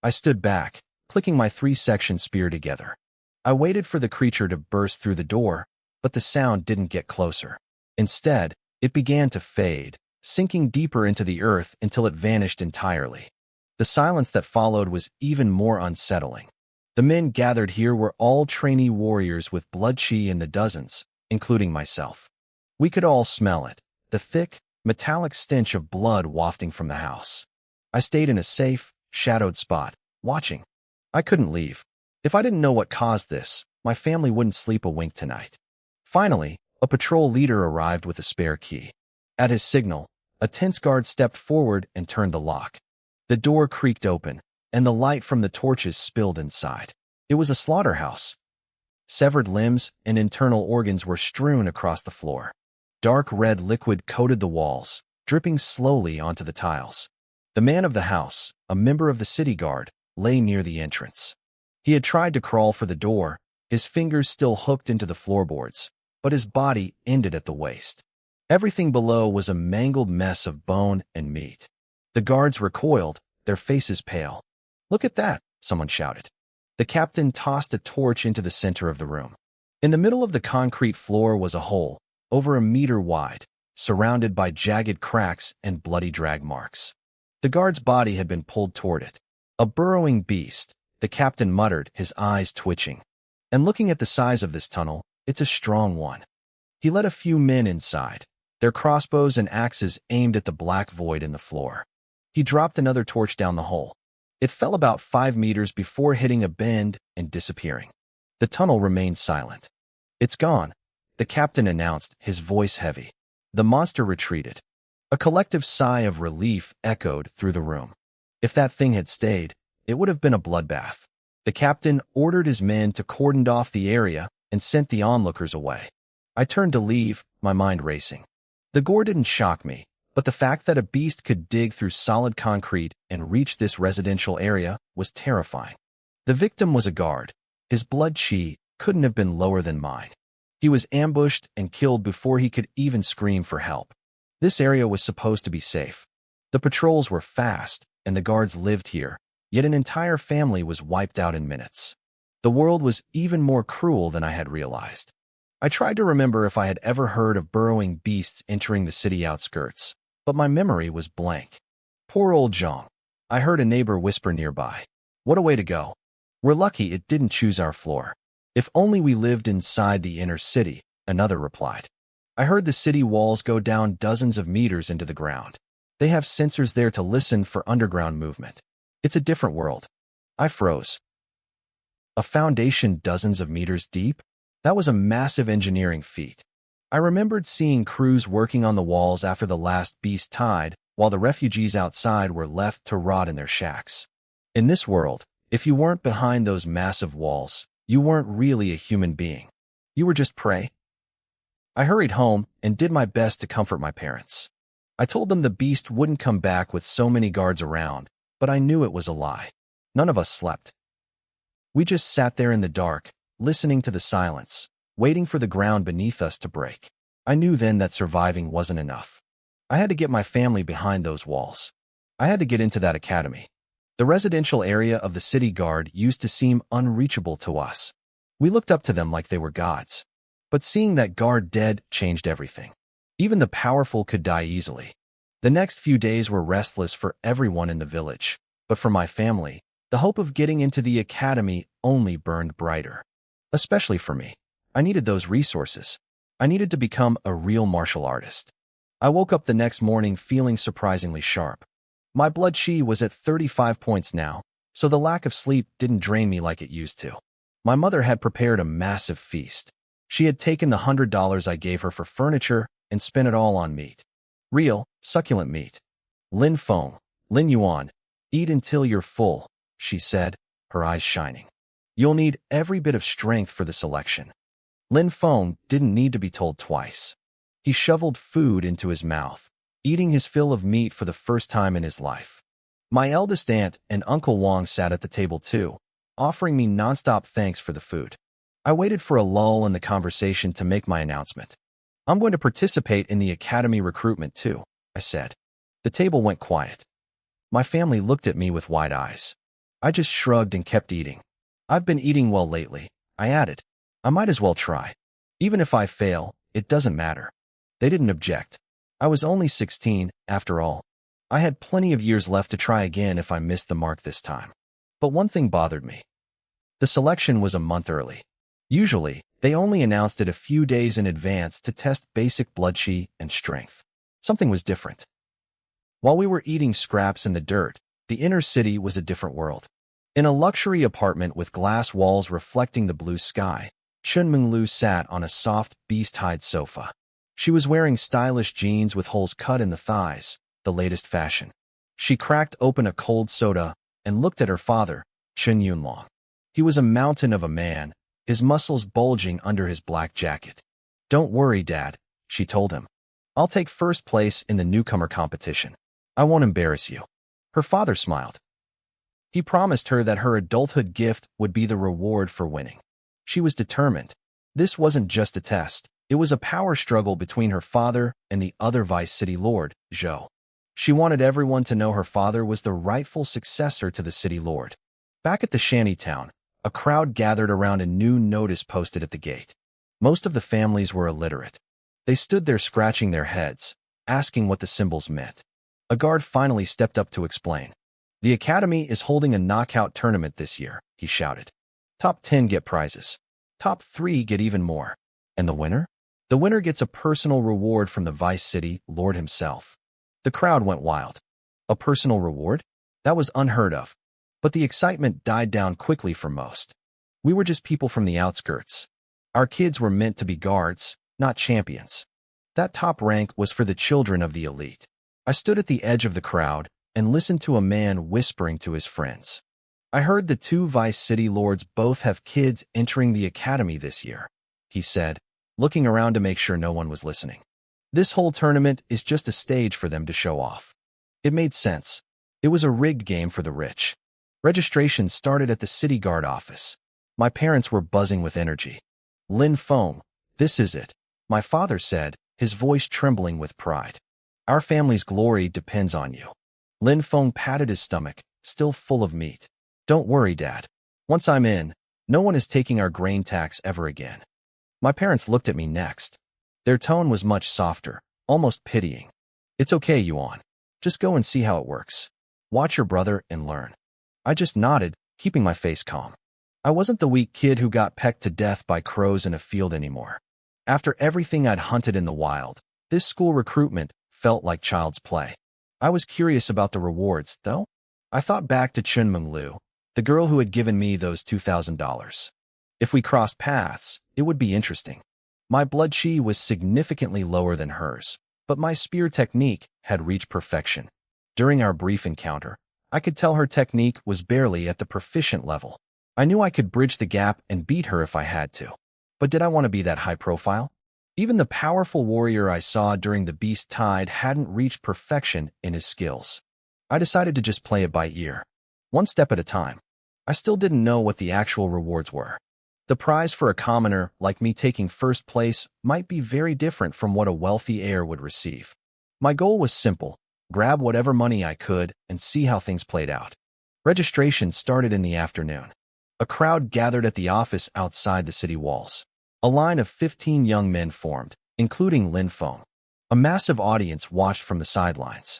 I stood back, clicking my 3-section spear together. I waited for the creature to burst through the door, but the sound didn't get closer. Instead, it began to fade, sinking deeper into the earth until it vanished entirely. The silence that followed was even more unsettling. The men gathered here were all trainee warriors with blood chi in the dozens, including myself. We could all smell it, the thick, metallic stench of blood wafting from the house. I stayed in a safe, shadowed spot, watching. I couldn't leave. If I didn't know what caused this, my family wouldn't sleep a wink tonight. Finally, a patrol leader arrived with a spare key. At his signal, a tense guard stepped forward and turned the lock. The door creaked open, and the light from the torches spilled inside. It was a slaughterhouse. Severed limbs and internal organs were strewn across the floor. Dark red liquid coated the walls, dripping slowly onto the tiles. The man of the house, a member of the city guard, lay near the entrance. He had tried to crawl for the door, his fingers still hooked into the floorboards, but his body ended at the waist. Everything below was a mangled mess of bone and meat. The guards recoiled, their faces pale. "Look at that," someone shouted. The captain tossed a torch into the center of the room. In the middle of the concrete floor was a hole, over a meter wide, surrounded by jagged cracks and bloody drag marks. The guard's body had been pulled toward it. "A burrowing beast," the captain muttered, his eyes twitching. "And looking at the size of this tunnel, it's a strong one." He led a few men inside, their crossbows and axes aimed at the black void in the floor. He dropped another torch down the hole. It fell about 5 meters before hitting a bend and disappearing. The tunnel remained silent. "It's gone," the captain announced, his voice heavy. The monster retreated. A collective sigh of relief echoed through the room. If that thing had stayed, it would have been a bloodbath. The captain ordered his men to cordon off the area and sent the onlookers away. I turned to leave, my mind racing. The gore didn't shock me, but the fact that a beast could dig through solid concrete and reach this residential area was terrifying. The victim was a guard. His blood chi couldn't have been lower than mine. He was ambushed and killed before he could even scream for help. This area was supposed to be safe. The patrols were fast, and the guards lived here, yet an entire family was wiped out in minutes. The world was even more cruel than I had realized. I tried to remember if I had ever heard of burrowing beasts entering the city outskirts, but my memory was blank. Poor old Zhang. I heard a neighbor whisper nearby. "What a way to go. We're lucky it didn't choose our floor. If only we lived inside the inner city," another replied. I heard the city walls go down dozens of meters into the ground. They have sensors there to listen for underground movement. It's a different world. I froze. A foundation dozens of meters deep? That was a massive engineering feat. I remembered seeing crews working on the walls after the last beast tide, while the refugees outside were left to rot in their shacks. In this world, if you weren't behind those massive walls, you weren't really a human being. You were just prey. I hurried home and did my best to comfort my parents. I told them the beast wouldn't come back with so many guards around, but I knew it was a lie. None of us slept. We just sat there in the dark, listening to the silence, waiting for the ground beneath us to break. I knew then that surviving wasn't enough. I had to get my family behind those walls. I had to get into that academy. The residential area of the city guard used to seem unreachable to us. We looked up to them like they were gods. But seeing that guard dead changed everything. Even the powerful could die easily. The next few days were restless for everyone in the village, but for my family, the hope of getting into the academy only burned brighter. Especially for me. I needed those resources. I needed to become a real martial artist. I woke up the next morning feeling surprisingly sharp. My blood chi was at 35 points now, so the lack of sleep didn't drain me like it used to. My mother had prepared a massive feast. She had taken the $100 I gave her for furniture and spent it all on meat. Real, succulent meat. Lin Feng, Lin Yuan, eat until you're full, she said, her eyes shining. You'll need every bit of strength for the selection. Lin Feng didn't need to be told twice. He shoveled food into his mouth, eating his fill of meat for the first time in his life. My eldest aunt and Uncle Wang sat at the table too, offering me nonstop thanks for the food. I waited for a lull in the conversation to make my announcement. I'm going to participate in the academy recruitment too, I said. The table went quiet. My family looked at me with wide eyes. I just shrugged and kept eating. I've been eating well lately, I added. I might as well try. Even if I fail, it doesn't matter. They didn't object. I was only 16, after all. I had plenty of years left to try again if I missed the mark this time. But one thing bothered me. The selection was a month early. Usually, they only announced it a few days in advance to test basic blood chi and strength. Something was different. While we were eating scraps in the dirt, the inner city was a different world. In a luxury apartment with glass walls reflecting the blue sky, Chun Minglu sat on a soft beast-hide sofa. She was wearing stylish jeans with holes cut in the thighs, the latest fashion. She cracked open a cold soda and looked at her father, Chun Yunlong. He was a mountain of a man, his muscles bulging under his black jacket. Don't worry, Dad, she told him. I'll take first place in the newcomer competition. I won't embarrass you. Her father smiled. He promised her that her adulthood gift would be the reward for winning. She was determined. This wasn't just a test. It was a power struggle between her father and the other vice city lord, Zhou. She wanted everyone to know her father was the rightful successor to the city lord. Back at the shanty town, a crowd gathered around a new notice posted at the gate. Most of the families were illiterate. They stood there scratching their heads, asking what the symbols meant. A guard finally stepped up to explain. The academy is holding a knockout tournament this year, he shouted. Top 10 get prizes. Top 3 get even more. And the winner? The winner gets a personal reward from the vice city lord himself. The crowd went wild. A personal reward? That was unheard of. But the excitement died down quickly for most. We were just people from the outskirts. Our kids were meant to be guards, not champions. That top rank was for the children of the elite. I stood at the edge of the crowd and listened to a man whispering to his friends. I heard the two vice city lords both have kids entering the academy this year, he said, looking around to make sure no one was listening. This whole tournament is just a stage for them to show off. It made sense. It was a rigged game for the rich. Registration started at the city guard office. My parents were buzzing with energy. Lin Feng, this is it, my father said, his voice trembling with pride. Our family's glory depends on you. Lin Feng patted his stomach, still full of meat. Don't worry, Dad. Once I'm in, no one is taking our grain tax ever again. My parents looked at me next. Their tone was much softer, almost pitying. It's okay, Yuan. Just go and see how it works. Watch your brother and learn. I just nodded, keeping my face calm. I wasn't the weak kid who got pecked to death by crows in a field anymore. After everything I'd hunted in the wild, this school recruitment felt like child's play. I was curious about the rewards, though. I thought back to Chun Minglu, the girl who had given me those $2,000. If we crossed paths, it would be interesting. My blood chi was significantly lower than hers, but my spear technique had reached perfection. During our brief encounter, I could tell her technique was barely at the proficient level. I knew I could bridge the gap and beat her if I had to. But did I want to be that high profile? Even the powerful warrior I saw during the Beast Tide hadn't reached perfection in his skills. I decided to just play it by ear, one step at a time. I still didn't know what the actual rewards were. The prize for a commoner like me taking first place might be very different from what a wealthy heir would receive. My goal was simple: grab whatever money I could and see how things played out. Registration started in the afternoon. A crowd gathered at the office outside the city walls. A line of 15 young men formed, including Lin Feng. A massive audience watched from the sidelines.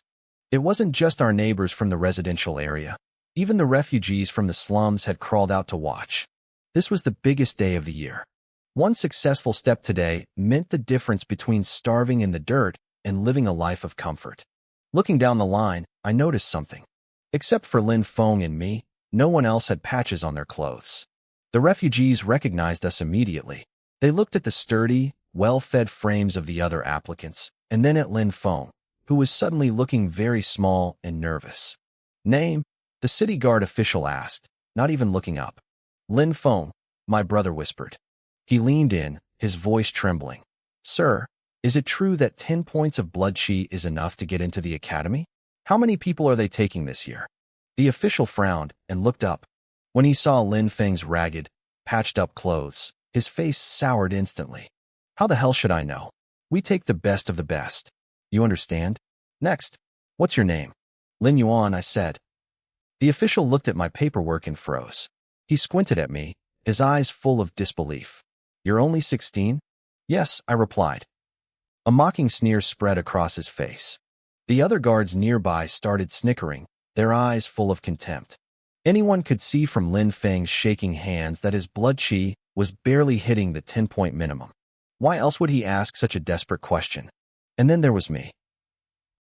It wasn't just our neighbors from the residential area. Even the refugees from the slums had crawled out to watch. This was the biggest day of the year. One successful step today meant the difference between starving in the dirt and living a life of comfort. Looking down the line, I noticed something. Except for Lin Feng and me, no one else had patches on their clothes. The refugees recognized us immediately. They looked at the sturdy, well-fed frames of the other applicants, and then at Lin Feng, who was suddenly looking very small and nervous. "Name?" the city guard official asked, not even looking up. "Lin Feng," my brother whispered. He leaned in, his voice trembling. "Sir, is it true that 10 points of blood chi is enough to get into the academy? How many people are they taking this year?" The official frowned and looked up. When he saw Lin Feng's ragged, patched-up clothes, his face soured instantly. "How the hell should I know? We take the best of the best. You understand? Next, what's your name?" "Lin Yuan," I said. The official looked at my paperwork and froze. He squinted at me, his eyes full of disbelief. "You're only 16? "Yes," I replied. A mocking sneer spread across his face. The other guards nearby started snickering, their eyes full of contempt. Anyone could see from Lin Feng's shaking hands that his blood chi was barely hitting the 10-point minimum. Why else would he ask such a desperate question? And then there was me.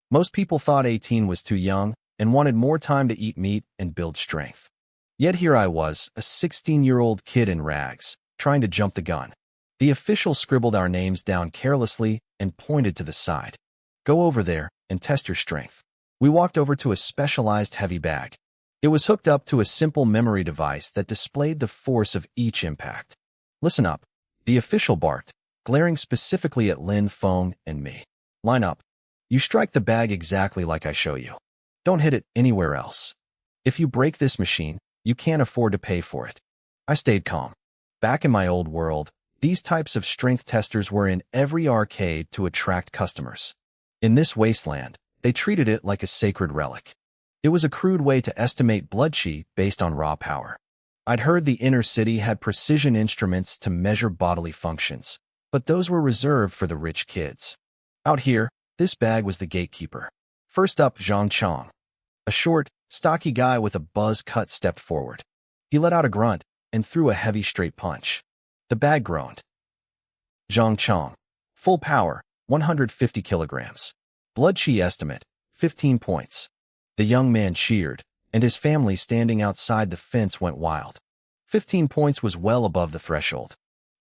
Most people thought 18 was too young and wanted more time to eat meat and build strength. Yet here I was, a 16-year-old kid in rags, trying to jump the gun. The official scribbled our names down carelessly and pointed to the side. "Go over there and test your strength." We walked over to a specialized heavy bag. It was hooked up to a simple memory device that displayed the force of each impact. "Listen up," the official barked, glaring specifically at Lin Feng and me. "Line up. You strike the bag exactly like I show you. Don't hit it anywhere else. If you break this machine, you can't afford to pay for it." I stayed calm. Back in my old world, these types of strength testers were in every arcade to attract customers. In this wasteland, they treated it like a sacred relic. It was a crude way to estimate blood chi based on raw power. I'd heard the inner city had precision instruments to measure bodily functions, but those were reserved for the rich kids. Out here, this bag was the gatekeeper. First up, Zhang Chong. A short, stocky guy with a buzz cut stepped forward. He let out a grunt and threw a heavy straight punch. The bag groaned. Zhang Chong. Full power, 150 kilograms. Blood chi estimate, 15 points. The young man cheered, and his family standing outside the fence went wild. 15 points was well above the threshold.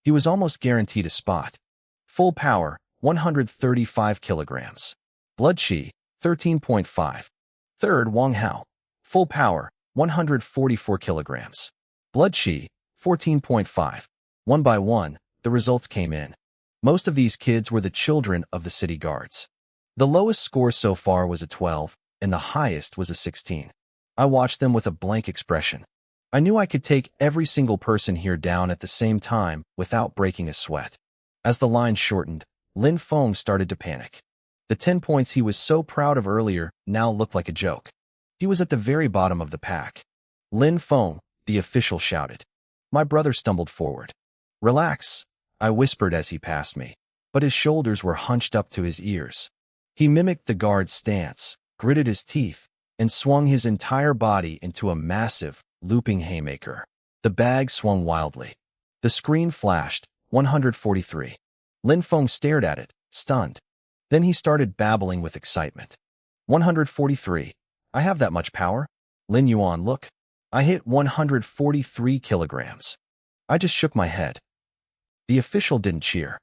He was almost guaranteed a spot. Full power, 135 kilograms. Blood chi, 13.5. Third, Wang Hao. Full power, 144 kilograms. Blood chi, 14.5. One by one, the results came in. Most of these kids were the children of the city guards. The lowest score so far was a 12, and the highest was a 16. I watched them with a blank expression. I knew I could take every single person here down at the same time without breaking a sweat. As the line shortened, Lin Feng started to panic. The 10 points he was so proud of earlier now looked like a joke. He was at the very bottom of the pack. "Lin Feng," the official shouted. My brother stumbled forward. "Relax," I whispered as he passed me, but his shoulders were hunched up to his ears. He mimicked the guard's stance, gritted his teeth, and swung his entire body into a massive, looping haymaker. The bag swung wildly. The screen flashed, 143. Lin Feng stared at it, stunned. Then he started babbling with excitement. 143. I have that much power? Lin Yuan, look. I hit 143 kilograms. I just shook my head. The official didn't cheer.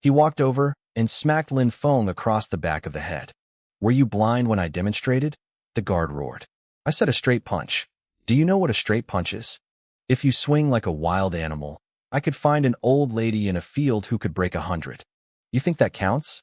He walked over and smacked Lin Feng across the back of the head. "Were you blind when I demonstrated?" The guard roared. I said a straight punch. Do you know what a straight punch is? If you swing like a wild animal, I could find an old lady in a field who could break 100. You think that counts?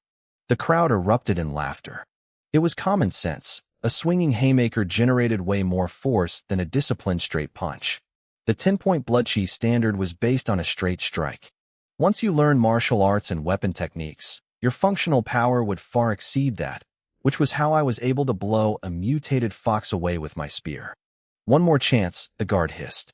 The crowd erupted in laughter. It was common sense. A swinging haymaker generated way more force than a disciplined straight punch. The 10-point bloodchi standard was based on a straight strike. Once you learn martial arts and weapon techniques, your functional power would far exceed that, which was how I was able to blow a mutated fox away with my spear. "One more chance," the guard hissed.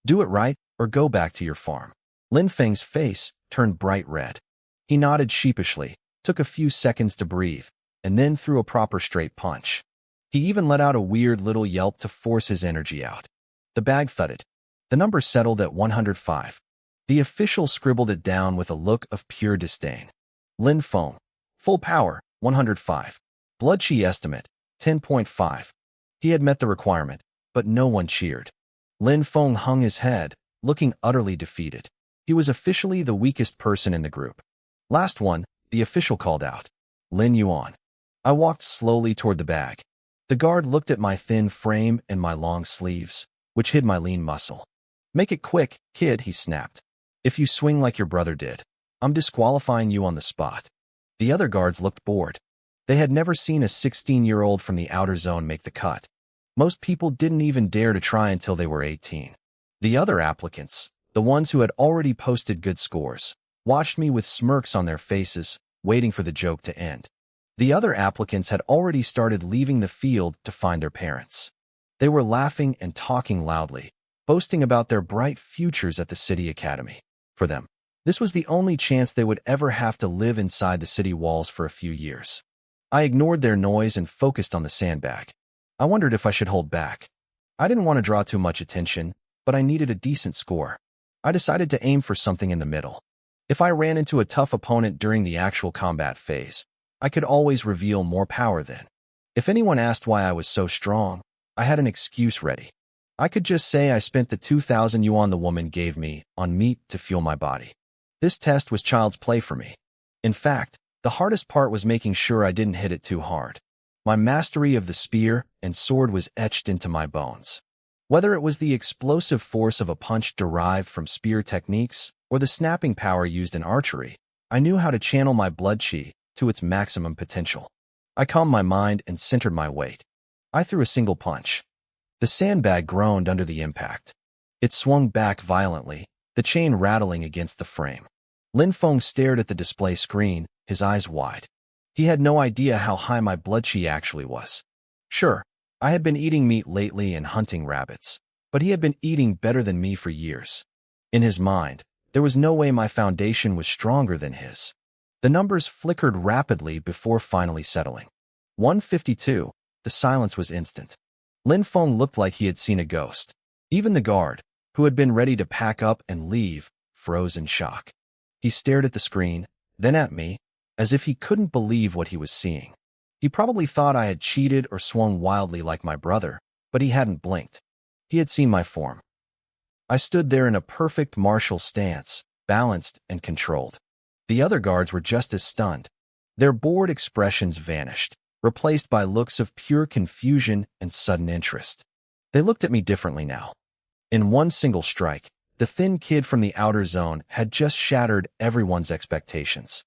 "Do it right, or go back to your farm." Lin Feng's face turned bright red. He nodded sheepishly, took a few seconds to breathe, and then threw a proper straight punch. He even let out a weird little yelp to force his energy out. The bag thudded. The number settled at 105. The official scribbled it down with a look of pure disdain. Lin Feng. Full power, 105. Bloodchi estimate, 10.5. He had met the requirement, but no one cheered. Lin Feng hung his head, looking utterly defeated. He was officially the weakest person in the group. "Last one," the official called out. "Lin Yuan." I walked slowly toward the bag. The guard looked at my thin frame and my long sleeves, which hid my lean muscle. "Make it quick, kid," he snapped. "If you swing like your brother did, I'm disqualifying you on the spot." The other guards looked bored. They had never seen a 16-year-old from the outer zone make the cut. Most people didn't even dare to try until they were 18. The other applicants, the ones who had already posted good scores, watched me with smirks on their faces, waiting for the joke to end. The other applicants had already started leaving the field to find their parents. They were laughing and talking loudly, boasting about their bright futures at the city academy. For them, this was the only chance they would ever have to live inside the city walls for a few years. I ignored their noise and focused on the sandbag. I wondered if I should hold back. I didn't want to draw too much attention, but I needed a decent score. I decided to aim for something in the middle. If I ran into a tough opponent during the actual combat phase, I could always reveal more power then. If anyone asked why I was so strong, I had an excuse ready. I could just say I spent the 2,000 yuan the woman gave me on meat to fuel my body. This test was child's play for me. In fact, the hardest part was making sure I didn't hit it too hard. My mastery of the spear and sword was etched into my bones. Whether it was the explosive force of a punch derived from spear techniques or the snapping power used in archery, I knew how to channel my blood chi to its maximum potential. I calmed my mind and centered my weight. I threw a single punch. The sandbag groaned under the impact. It swung back violently, the chain rattling against the frame. Lin Feng stared at the display screen, his eyes wide. He had no idea how high my blood chi actually was. Sure, I had been eating meat lately and hunting rabbits, but he had been eating better than me for years. In his mind, there was no way my foundation was stronger than his. The numbers flickered rapidly before finally settling. 152. The silence was instant. Lin Feng looked like he had seen a ghost. Even the guard, who had been ready to pack up and leave, froze in shock. He stared at the screen, then at me, as if he couldn't believe what he was seeing. He probably thought I had cheated or swung wildly like my brother, but he hadn't blinked. He had seen my form. I stood there in a perfect martial stance, balanced and controlled. The other guards were just as stunned. Their bored expressions vanished, replaced by looks of pure confusion and sudden interest. They looked at me differently now. In one single strike, the thin kid from the outer zone had just shattered everyone's expectations.